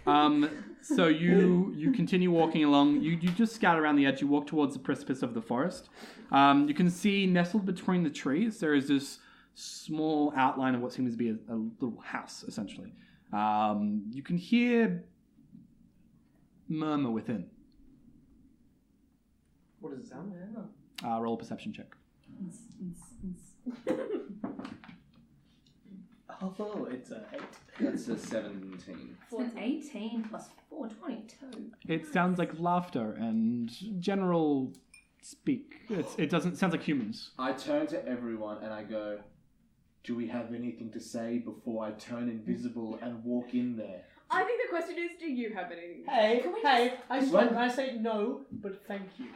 So you continue walking along. You just scout around the edge. You walk towards the precipice of the forest. You can see nestled between the trees there is this small outline of what seems to be a little house, essentially. You can hear murmur within. What does it sound like? Roll a perception check. Oh, it's a 8. That's a 17. It's an 18 plus 4, 22. It sounds like laughter and general speak. It doesn't sounds like humans. I turn to everyone and I go, "Do we have anything to say before I turn invisible and walk in there?" I think the question is, do you have anything? Hey, Can we I say no, but thank you.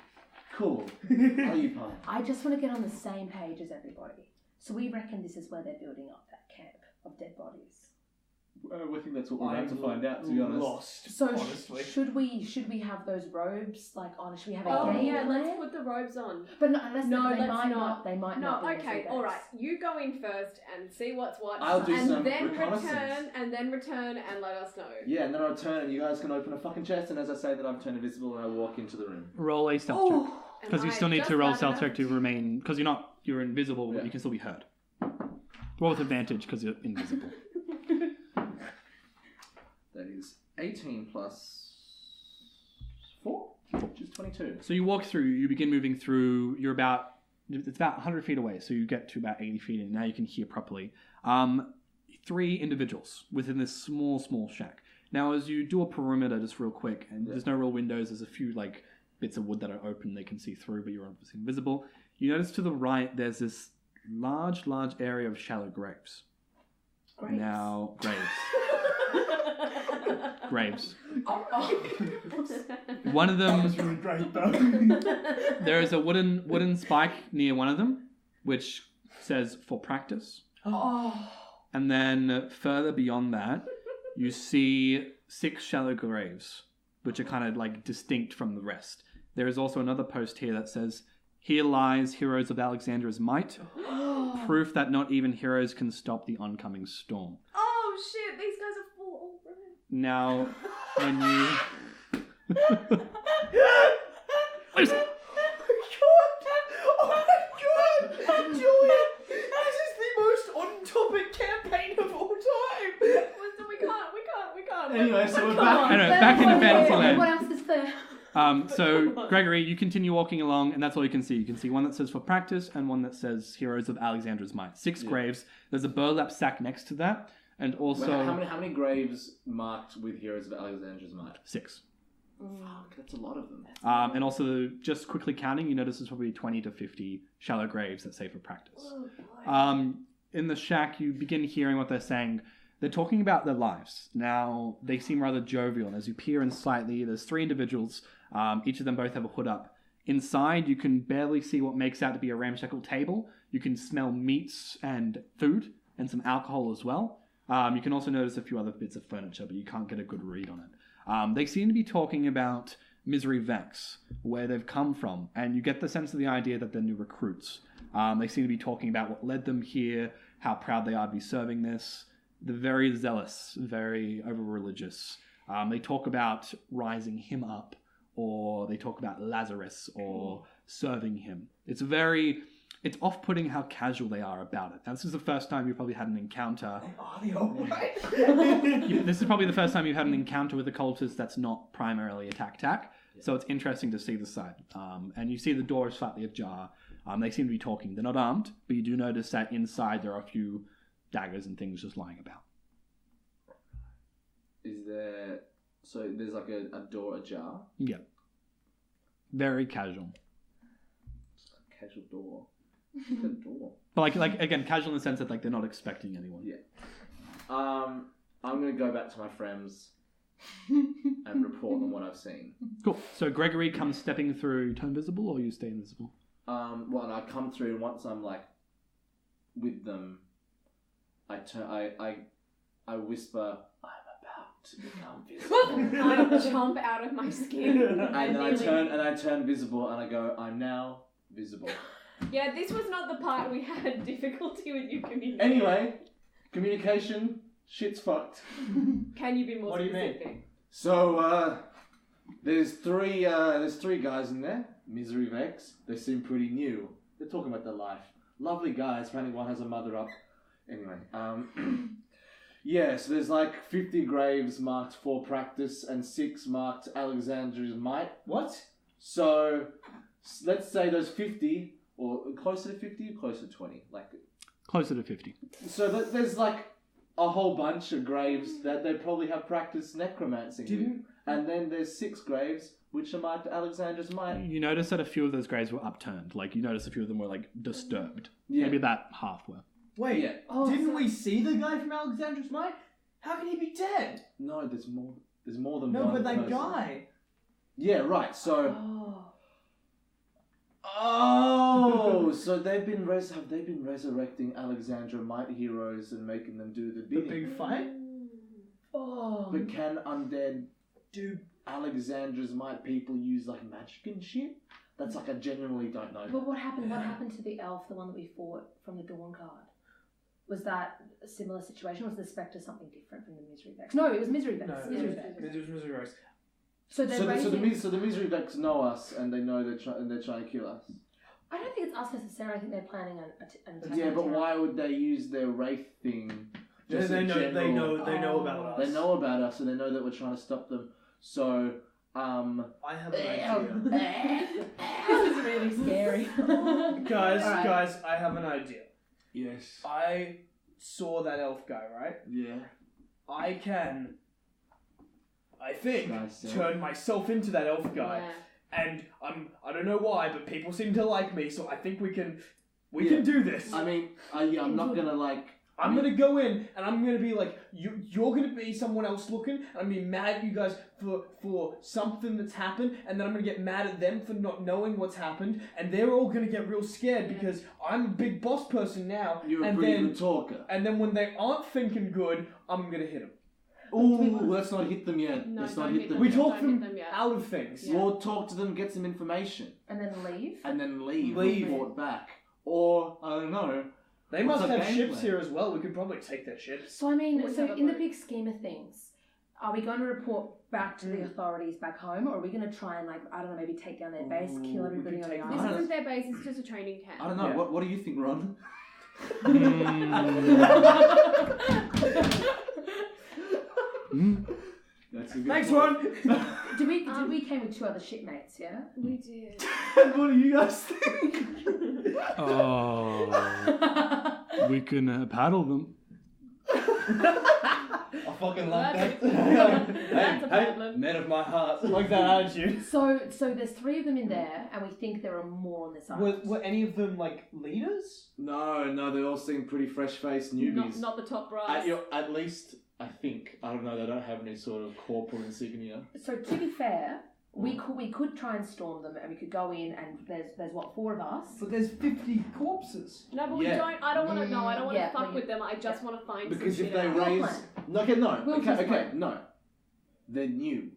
Cool. Are you fine? I just want to get on the same page as everybody. So we reckon this is where they're building up that camp of dead bodies. I think that's what we're about to find out, to be honest. Lost, So honestly. should we have those robes like on? Should we have a Oh game yeah, in let's there? put the robes on. But no, unless No, they let's might not. They might No, not. be okay, Misery all Vex. right. You go in first and see what's what, I'll do and some then reconnaissance. return and let us know. Yeah, and then I'll turn and you guys can open a fucking chest, and as I say that I've turned invisible and I walk into the room. Roll a stealth check. Because you Am still I need just to roll loud stealth check enough? to remain. Because you're invisible, but Yeah. you can still be heard. Roll with advantage because you're invisible. That is 18 plus 4, which is 22. So you walk through. You begin moving through. It's about 100 feet away. So you get to about 80 feet, and now you can hear properly. 3 individuals within this small shack. Now, as you do a perimeter, just real quick, and there's no real windows. There's a few like bits of wood that are open. They can see through, but you're obviously invisible. You notice to the right, there's this large area of shallow graves. Grapes. Now, graves. One of them, That's really great, though. there is a wooden spike near one of them, which says for practice. Oh. And then further beyond that, you see 6 shallow graves which are kind of like distinct from the rest. There is also another post here that says, "Here lies heroes of Alexandra's might, proof that not even heroes can stop the oncoming storm." Oh shit, these guys are full already. Now, when you... Oh my god! Julian! This is the most on-topic campaign of all time! We can't. Anyway, so we're Come back. on, I know, there's back in one Fantasyland. more. What else is there? So, Gregory, you continue walking along, and that's all you can see. You can see one that says for practice and one that says heroes of Alexandra's might. 6 graves. There's a burlap sack next to that, and also... Wait, how many graves marked with heroes of Alexandra's might? 6. Fuck, that's a lot of them. And also, just quickly counting, you notice there's probably 20 to 50 shallow graves that say for practice. In the shack, you begin hearing what they're saying. They're talking about their lives. Now, they seem rather jovial, and as you peer in slightly, there's 3 individuals. Each of them both have a hood up. Inside, you can barely see what makes out to be a ramshackle table. You can smell meats and food, and some alcohol as well. You can also notice a few other bits of furniture, but you can't get a good read on it. They seem to be talking about Misery Vex, where they've come from, and you get the sense of the idea that they're new recruits. They seem to be talking about what led them here, how proud they are to be serving this. They're very zealous, very over-religious. They talk about rising him up, or they talk about Lazarus, or serving him. It's off-putting how casual they are about it. Now, this is the first time you've probably had an encounter. Are they alright? This is probably the first time you've had an encounter with a cultist that's not primarily attack. So it's interesting to see the side. And you see the door is slightly ajar. They seem to be talking. They're not armed, but you do notice that inside there are a few daggers and things just lying about. Is there... So there's like a door ajar? Yeah. Very casual. Casual door. It's a door. But like again, casual in the sense that like they're not expecting anyone. Yeah. I'm gonna go back to my friends and report on what I've seen. Cool. So Gregory comes stepping through, turn visible, or you stay invisible? Well, and I come through, and once I'm like with them, I whisper, "I'm about to become visible," I jump out of my skin. and I turn visible, and I go, "I'm now visible." Yeah, this was not the part we had difficulty with you communicating. Anyway, communication, shit's fucked. Can you be more What do you mean? specific? So, there's three guys in there. Misery Vex. They seem pretty new. They're talking about their life. Lovely guys. Apparently one has a mother up. Anyway, yeah, so there's like 50 graves marked for practice and 6 marked Alexandra's might. What? So, let's say those 50, or closer to 50 or closer to 20? Like, Closer to 50. so there's like a whole bunch of graves that they probably have practiced necromancing with. And then there's 6 graves which are marked Alexandra's might. You notice that a few of those graves were upturned. Like you notice a few of them were like disturbed. Yeah. Maybe about half were. Wait, Yeah. Oh, didn't so- we see the guy from Alexandra's Might? How can he be dead? No, there's more. There's more than No, one but that person. guy. Yeah, right. So, Oh. so they've been have they been resurrecting Alexandra might heroes and making them do the The bidding? big fight? Oh. But can undead do Alexandra's might people use like magic and shit? That's like I genuinely don't know. But what happened? What happened to the elf, the one that we fought from the Dawn Guard? Was that a similar situation? Or was the Spectre something different from the Misery Vex? No, it was Misery Vex. No, Misery it Vex. was Misery Vex. So they're raising... So the Misery Vex know us and they know they're trying to kill us. I don't think it's us necessarily. I think they're planning an attack. Yeah, but why would they use their wraith thing? Just They in know Oh. about us. They know about us and they know that we're trying to stop them. So, I have an idea. This is really scary. Guys, All right. guys, I have an idea. yes. I saw that elf guy, right? Yeah. I can, I think, Myself. turn myself into that elf guy. Yeah. And I don't know why, but people seem to like me, so I think we can do this. I mean, I'm not gonna like. I'm gonna go in and I'm gonna be like, you're gonna be someone else looking, and I'm gonna be mad at you guys for something that's happened, and then I'm gonna get mad at them for not knowing what's happened, and they're all gonna get real scared because I'm a big boss person now. You're a and pretty then, good talker. And then when they aren't thinking good, I'm gonna hit them. Ooh, let's not hit them yet. No, let's don't not hit hit them. them. We yet. talk Don't hit them them yet. out of things. Yeah. Or talk to them, get some information, And then leave. and then leave. Leave. Report back. Or I don't know. They What's must our have game ships plan? here as well. We could probably take their ships. So I mean, Always so have a in the vote. big scheme of things, are we going to report back to the authorities back home, or are we going to try and I don't know, maybe take down their base, kill we everybody could on the take This island? isn't their base, it's just a training camp. I don't know. Yeah. What do you think, Ron? That's a good Thanks, point. Ron. Did we came with 2 other shipmates? Yeah. We did. What do you guys think? Oh, we can paddle them. I fucking love that. That's a problem. Men of my heart. Like that attitude. So there's 3 of them in there, and we think there are more on this island. Were any of them like leaders? No, they all seem pretty fresh-faced newbies. Not the top brass. At least, I think. I don't know. They don't have any sort of corporal insignia. So to be fair, we could try and storm them, and we could go in, and there's what, 4 of us. But there's 50 corpses. No, but we Yeah. don't. I don't want to know. I don't want to Yeah, fuck but with them. I just want to find Because some if shit they out. Your raise, plan. no, okay, no, We'll okay, just okay, plan. no. They're new,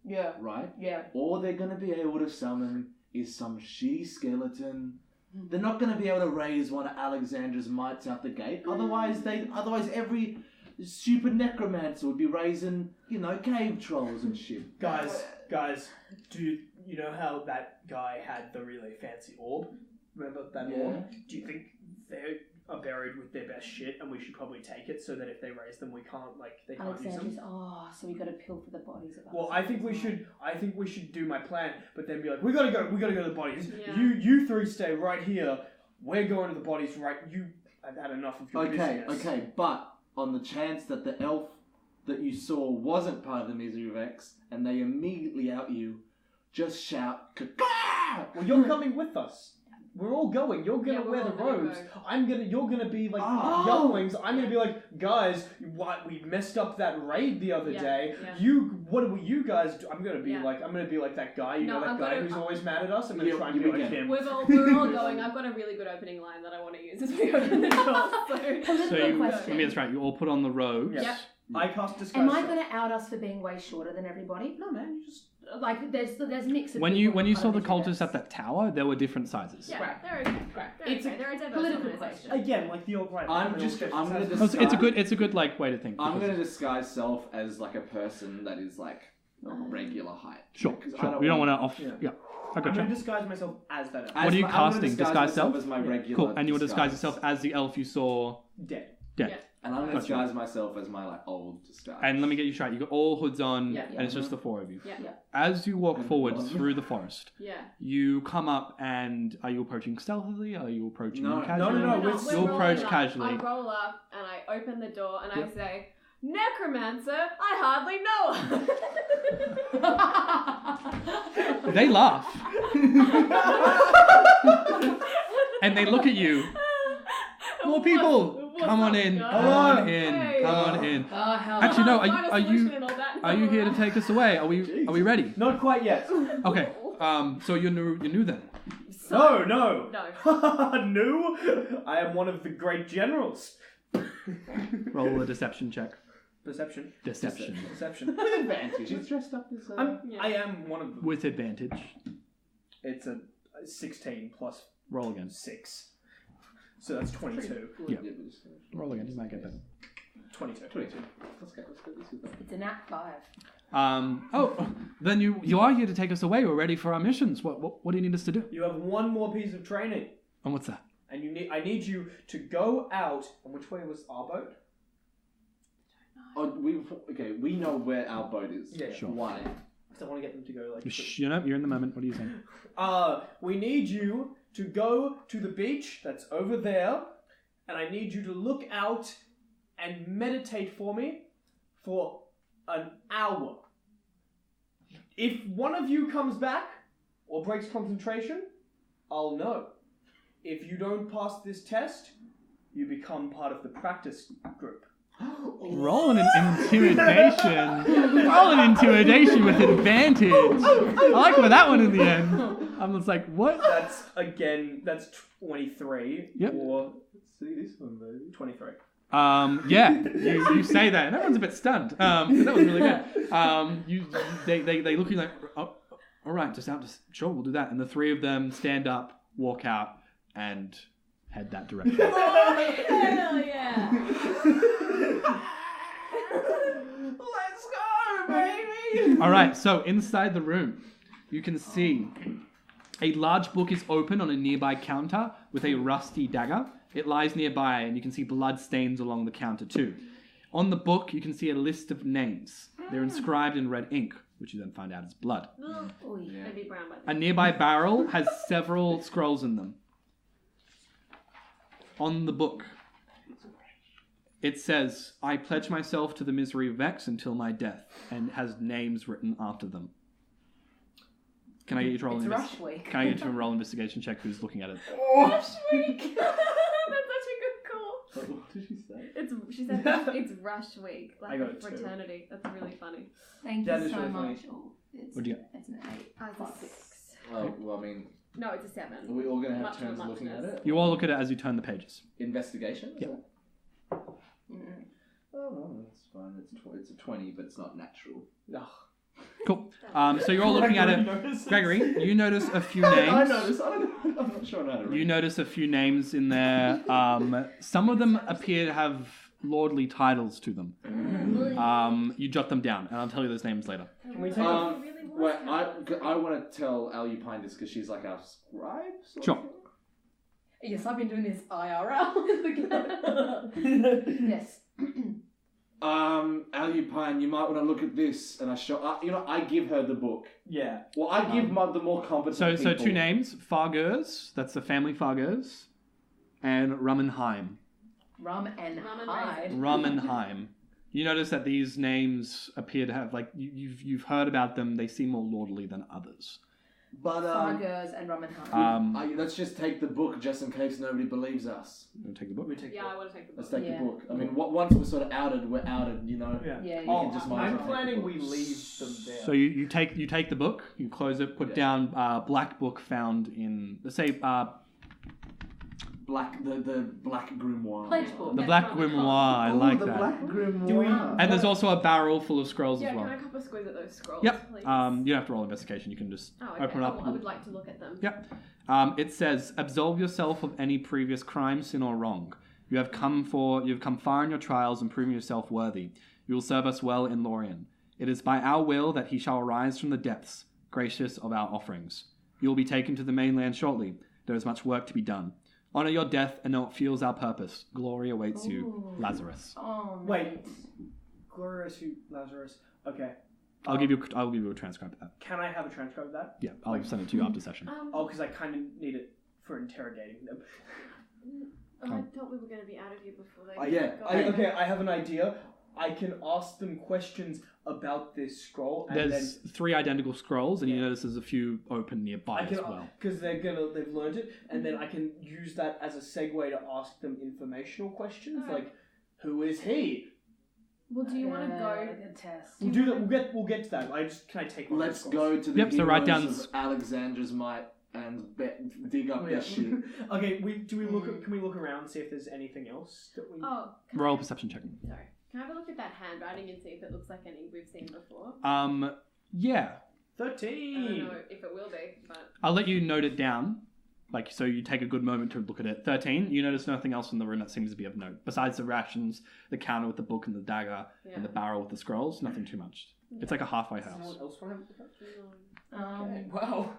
Yeah. right? Yeah. All they're gonna be able to summon is some shitty skeleton. They're not gonna be able to raise one of Alexandra's mites out the gate. Otherwise, every stupid necromancer would be raising, cave trolls and shit. Guys, do you know how that guy had the really fancy orb? Remember that Yeah. orb? Do you think they are buried with their best shit, and we should probably take it so that if they raise them, they can't use Alexandra's. them? So we got to pilfer the bodies of us. Well, I think we should do my plan, but then be like, we gotta go to the bodies. Yeah. You 3 stay right here. We're going to the bodies, right? I've had enough of your business. Okay, but on the chance that the elf that you saw wasn't part of the Misery Vex, and they immediately out you, just shout, "Caw!" Well, you're coming with us. We're all going. You're gonna Yeah, we're wear the all gonna robes. go. You're gonna be like Oh. younglings. I'm gonna be like, guys, what? We messed up that raid the other Yeah, day. yeah. What will you guys do? I'm gonna be Yeah. like that guy. No, that I'm guy gonna- who's always mad at us. I'm gonna You- try and you be like begin. him. We're all going. I've got a really good opening line that I want to use as we open the door. Political So you, question. I mean, that's right. You all put on the robes. Yes. Yep. I cast disguise. Am I self. going to out us for being way shorter than everybody? No, man. You just. Like there's mix of When people you that saw the kind of cultists at that tower, there were different sizes. Yeah, Right. they're okay. Right. It's a They're a diverse political organisation. Again, like the old right. I'm gonna It's it's a good like way to think. I'm because- gonna disguise self as like a person that is like regular height. Sure, Because I sure. We don't want to off. Yeah. Yeah. I I'm gotcha. gonna disguise myself as that elf. What are you I'm gonna casting? Disguise myself self? as my regular. Cool. And you will disguise yourself as the elf you saw Dead. dead. Yeah. And I'm gonna Gotcha. disguise myself as my like old disguise. And let me get you straight. You got all hoods on, Yeah. and it's just the 4 of you. Yeah. Yeah. As you walk And forward on. through the forest, Yeah. you come up and are you approaching stealthily? Are you approaching No. casually? No, We're it's- You'll rolling approach up. casually. I roll up and I open the door and I Yep. say, "Necromancer, I hardly know her." They laugh and they look at you. More people, What's come on up, in, guys? come on in, Hey. come on in. Oh hell. Actually, no. Find a Are solution you and all that. are you here to take us away? Are we ready? Not quite yet. Okay. So you're new then. No. No. No. I am one of the great generals. Roll a deception check. Perception. Deception Deception. with advantage. He's dressed up as. Yeah. I am one of them. with advantage. It's a 16 plus Roll again. 6. So that's 22. Yeah. Roll again. You might get better. 22. 22. Let's go. Let's do that. It's a nat 5. Then you are here to take us away. We're ready for our missions. What do you need us to do? You have one more piece of training. And what's that? And I need you to go out. And which way was our boat? Oh, we know where our boat is. Yeah. Sure. Why? Because I want to get them to go like. You're in the moment. What are you saying? We need you to go to the beach that's over there, and I need you to look out and meditate for me for an hour. If one of you comes back or breaks concentration, I'll know. If you don't pass this test, you become part of the practice group. Roll an intimidation. Roll an intimidation with advantage. I like where that one in the end. I'm just like, what? That's 23 Yep. or See this one, baby. 23. Yeah, you say that, and everyone's a bit stunned. 'Cause that was really good. They look at you like, oh, all right, sure, we'll do that. And the three of them stand up, walk out, and head that direction. Hell yeah! Let's go, baby! All right, so inside the room, you can see a large book is open on a nearby counter with a rusty dagger. It lies nearby, and you can see blood stains along the counter too. On the book, you can see a list of names. They're inscribed in red ink, which you then find out is blood. Oh, yeah. Maybe brown by A nearby barrel has several scrolls in them. On the book, it says, I pledge myself to the Misery Vex until my death, and has names written after them. Can I get you to roll It's an Rush Week. Can I get you to roll an investigation check who's looking at it? Rush Week! That's such a good call. What did she say? She said it's Rush Week, I like got a it too. fraternity. That's really funny. Thank That you is so really funny. much. Oh, it's, What'd you get? It's an 8. It's a 6. Well, I mean, No, it's a 7. are we all gonna have Much more turns looking at muchness. it? You all look at it as you turn the pages. Investigation? is Yep. it? Oh, well, that's fine. It's a 20, but it's not natural. Ugh. Cool. So you're all looking at it. Notices. Gregory, you notice a few I names. noticed. I'm not sure I know how to read. You notice a few names in there. Some of them appear to have lordly titles to them. You jot them down, and I'll tell you those names later. Can we take a... Wait, I want to tell Alupine this because she's like our scribe. sort of Sure. thing. Yes, I've been doing this IRL. Yes. Alupine, you might want to look at this, and I give her the book. Yeah. Well, I give the more competent So people. two names: Fargers, that's the family Fargers, and Rummenheim. Rum and Rum and hide. Rummenheim. You notice that these names appear to have, like, you've heard about them. They seem more lordly than others. But Fargers and rum and hide. let's just take the book just in case nobody believes us. You want to take the book? We take Yeah, I want to take the Let's book. take Yeah. the book. I mean, once we're sort of outed, we're outed. You know. Yeah. Yeah, Oh, yeah. just I'm take planning the we book. leave them there. So you take the book, you close it, put down black book found in, let's say, The black grimoire. Pledge book. the That's black on the grimoire. I like the that. black grimoire. Do we- And there's also a barrel full of scrolls Yeah, as well. can I cup a squeeze at those scrolls, Yep. please? You don't have to roll investigation. You can just Oh, okay. open it up. I would like to look at them. Yep. It says, absolve yourself of any previous crime, sin, or wrong. You have come far in your trials and proven yourself worthy. You will serve us well in Lorien. It is by our will that he shall arise from the depths, gracious of our offerings. You will be taken to the mainland shortly. There is much work to be done. Honor your death and know it fuels our purpose. Glory awaits you, Ooh. Lazarus. Oh, Wait. mate. Glorious Lazarus. Okay. I'll give you a transcript of that. Can I have a transcript of that? Yeah, I'll send it to you after session. Oh, because I kind of need it for interrogating them. I thought we were going to be out of here before they Yeah, got Okay, I have an idea. I can ask them questions about this scroll, and There's 3 identical scrolls, and you Yeah. notice there's a few open nearby I can as well. because they've learned it, and then I can use that as a segue to ask them informational questions Alright. like, who is he? Well, do you want to go? Like a test. We'll do that. We'll get to that. Can I take one of the Let's scrolls? go to the Yep, so write down heroes of Alexandra's might and dig up Oh, their yeah. shit. Okay, can we look around and see if there's anything else that we? Oh, can Roll I, perception check. sorry. Can I have a look at that handwriting and see if it looks like any we've seen before? Yeah. I don't 13. know if it will be, but I'll let you note it down. Like, so you take a good moment to look at it. 13, you notice nothing else in the room that seems to be of note. Besides the rations, the counter with the book and the dagger, yeah. and the barrel with the scrolls, nothing too much. It's like a halfway house. Someone else want to have a look at that? Okay. Um, Wow.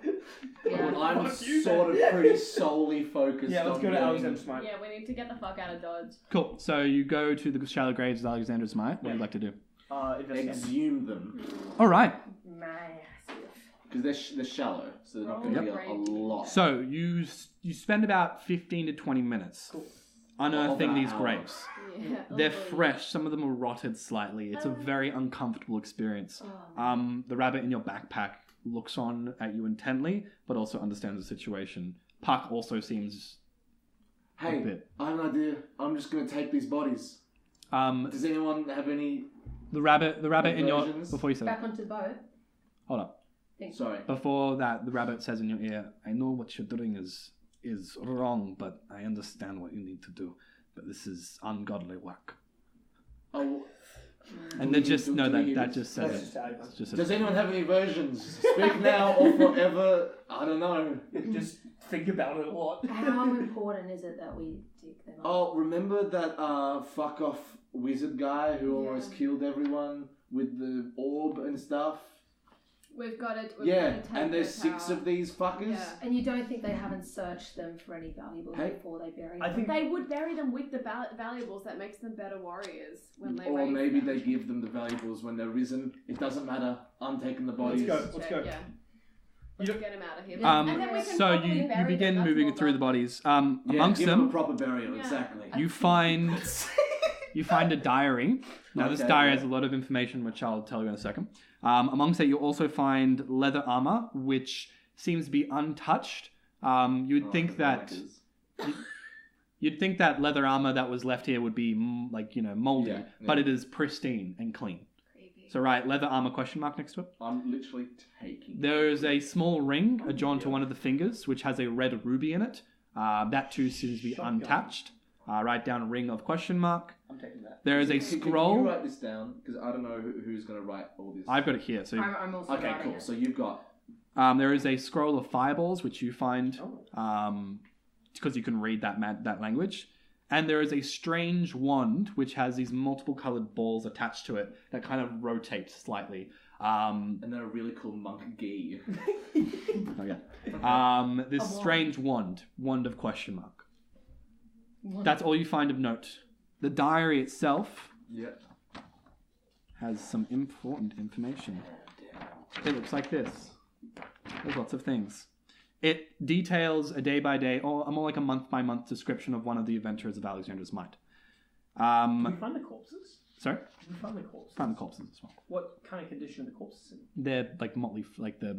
yeah. Well, I'm Fuck you, sort then. of pretty solely focused Yeah, let's on go to getting- Alexander's Smite. Yeah, we need to get the fuck out of Dodge. Cool. So you go to the shallow graves of Alexander's Might. What would you like to do? Investigate. Exhume them. All right. Massive. Because they're shallow, so they're not going to Yep. be a lot. So you spend about 15 to 20 minutes Cool. unearthing Of our these hour. graves. Yeah. They're Oh, fresh. Some of them are rotted slightly. It's a very uncomfortable experience. Oh, The rabbit in your backpack looks on at you intently, but also understands the situation. Puck also seems a Hey, bit. I have an idea. I'm just going to take these bodies. Does anyone have any... The rabbit in your Conversions? before you say back onto the boat. hold up. Sorry. Before that, the rabbit says in your ear, "I know what you're doing is wrong, but I understand what you need to do. but this is ungodly work. Oh, And they just no, do we- that just says That's it. just how it It's just does anyone have any versions? Speak now or forever. I don't know. Just think about it a lot. How important is it that we dig them up? Oh, remember that fuck off wizard guy who Yeah. almost killed everyone with the orb and stuff? We've got to. Yeah, and there's 6 of these fuckers. Yeah. And you don't think they haven't searched them for any valuables Hey. before they bury I them? think They would bury them with the valuables. That makes them better warriors when they Or raise maybe them. they give them the valuables when they're risen. It doesn't matter. I'm taking the bodies. Let's go. Let's go. Yeah. You Let's don't- get him out of here. Yeah. And then we can So probably you bury begin them. That's moving more through the done. bodies. Yeah, Amongst give them a them, proper burial, Yeah. exactly. you find a diary. Now, this Okay, diary yeah. has a lot of information, which I'll tell you in a second. Amongst it, you also find leather armor, which seems to be untouched. You'd think that you'd think that leather armor that was left here would be moldy, Yeah, but yeah. it is pristine and clean. Creepy. So right, leather armor question mark next to it. I'm literally taking. There is a small ring adjoined to one of the fingers, which has a red ruby in it. That too seems to be Shotgun. unattached. Write down ring of question mark. I'm taking that. There is a Can scroll. you write this down? Because I don't know who's going to write all this. I've got it here. So I'm also Okay, writing cool. it. So you've got. there is a scroll of fireballs, which you find Oh. because you can read that language. And there is a strange wand which has these multiple colored balls attached to it that kind of rotate slightly. And then a really cool monk gi. Oh yeah. This strange wand of question mark. That's all you find of note. The diary itself Yeah. has some important information. It looks like this. There's lots of things. It details a day-by-day, or more like a month-by-month description of one of the adventurers of Alexander's Might. Did we find the corpses? Sorry? Did we find the corpses? Find the corpses as well. What kind of condition are the corpses in? They're like motley, like the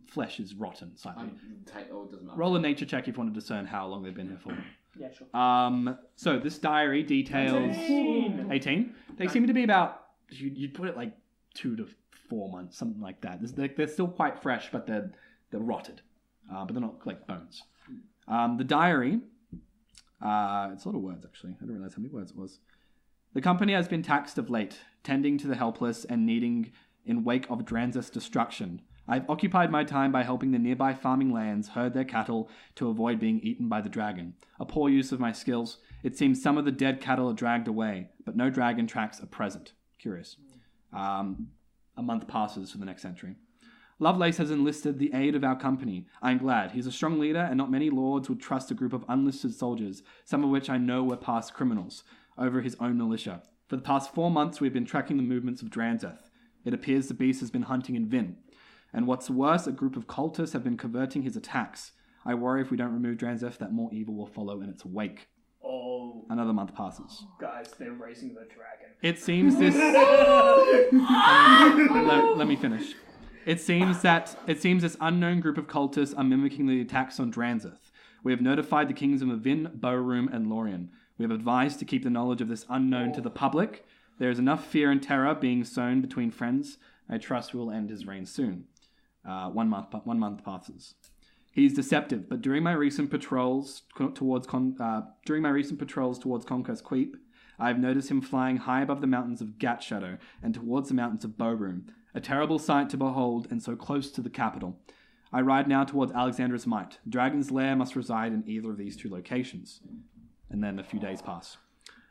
flesh is rotten slightly. It doesn't matter. Roll a nature check if you want to discern how long they've been here for. Yeah, sure. So this diary details 18. They seem to be about, you'd put it like 2 to 4 months, something like that. They're still quite fresh, but they're rotted. But they're not like bones. The diary, it's a lot of words actually. I didn't realize how many words it was. The company has been taxed of late, tending to the helpless and needing in wake of Dranzeth's destruction. I've occupied my time by helping the nearby farming lands herd their cattle to avoid being eaten by the dragon. A poor use of my skills. It seems some of the dead cattle are dragged away, but no dragon tracks are present. Curious. A month passes for the next entry. Lovelace has enlisted the aid of our company. I'm glad. He's a strong leader, and not many lords would trust a group of unlisted soldiers, some of which I know were past criminals, over his own militia. For the past 4 months, we've been tracking the movements of Dranzeth. It appears the beast has been hunting in Vin. And what's worse, a group of cultists have been converting his attacks. I worry if we don't remove Dranzeth, that more evil will follow in its wake. Oh, Another month passes. guys, they're raising the dragon. It seems this... let me finish. It seems this unknown group of cultists are mimicking the attacks on Dranzeth. We have notified the kingdoms of Vin, Bowroom, and Lorien. We have advised to keep the knowledge of this unknown to the public. There is enough fear and terror being sown between friends. I trust we will end his reign soon. 1 month passes. He's deceptive, but during my recent patrols towards Conquest Keep, I have noticed him flying high above the mountains of Gat Shadow and towards the mountains of Bowroom. A terrible sight to behold, and so close to the capital. I ride now towards Alexander's Might. Dragon's Lair must reside in either of these 2 locations. And then a few days pass.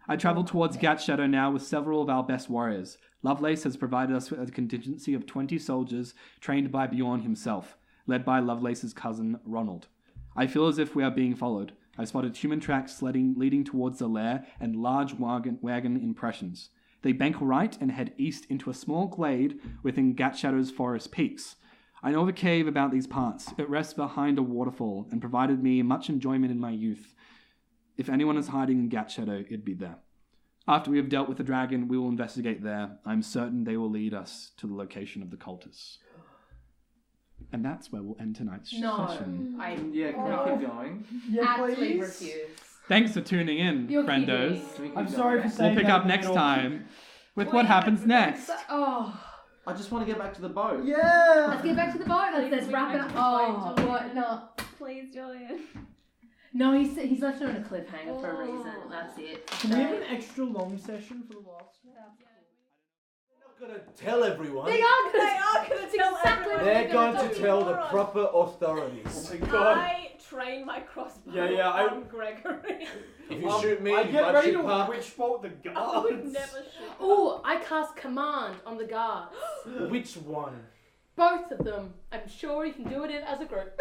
I travel towards Gat Shadow now with several of our best warriors. Lovelace has provided us with a contingency of 20 soldiers trained by Bjorn himself, led by Lovelace's cousin Ronald. I feel as if we are being followed. I spotted human tracks leading towards the lair and large wagon impressions. They bank right and head east into a small glade within Gat Shadow's forest peaks. I know of a cave about these parts. It rests behind a waterfall and provided me much enjoyment in my youth. If anyone is hiding in Gat Shadow, it'd be there. After we have dealt with the dragon, we will investigate there. I'm certain they will lead us to the location of the cultists. And that's where we'll end tonight's session. Yeah, can we keep going? Absolutely refuse. Thanks for tuning in, You're friendos. kidding. Can we keep I'm going? sorry for saying We'll pick that up in the next middle. time with what happens next. Oh, I just want to get back to the boat. Yeah! let's get back to the boat. Let's wrap it up. Oh, what? No. Please, Julian. No, he's left it on a cliffhanger for a reason. That's it. Can we have an extra long session for the last one? They're not going to tell everyone. They are gonna tell exactly everyone. what They're going gonna to do. tell the proper authorities. Oh my god. I train my crossbow on Gregory. If you shoot me, I you get might ready shoot to Park. witch bolt the I guards. would never shoot. Oh, I cast command on the guards. Which one? Both of them. I'm sure you can do it as a group.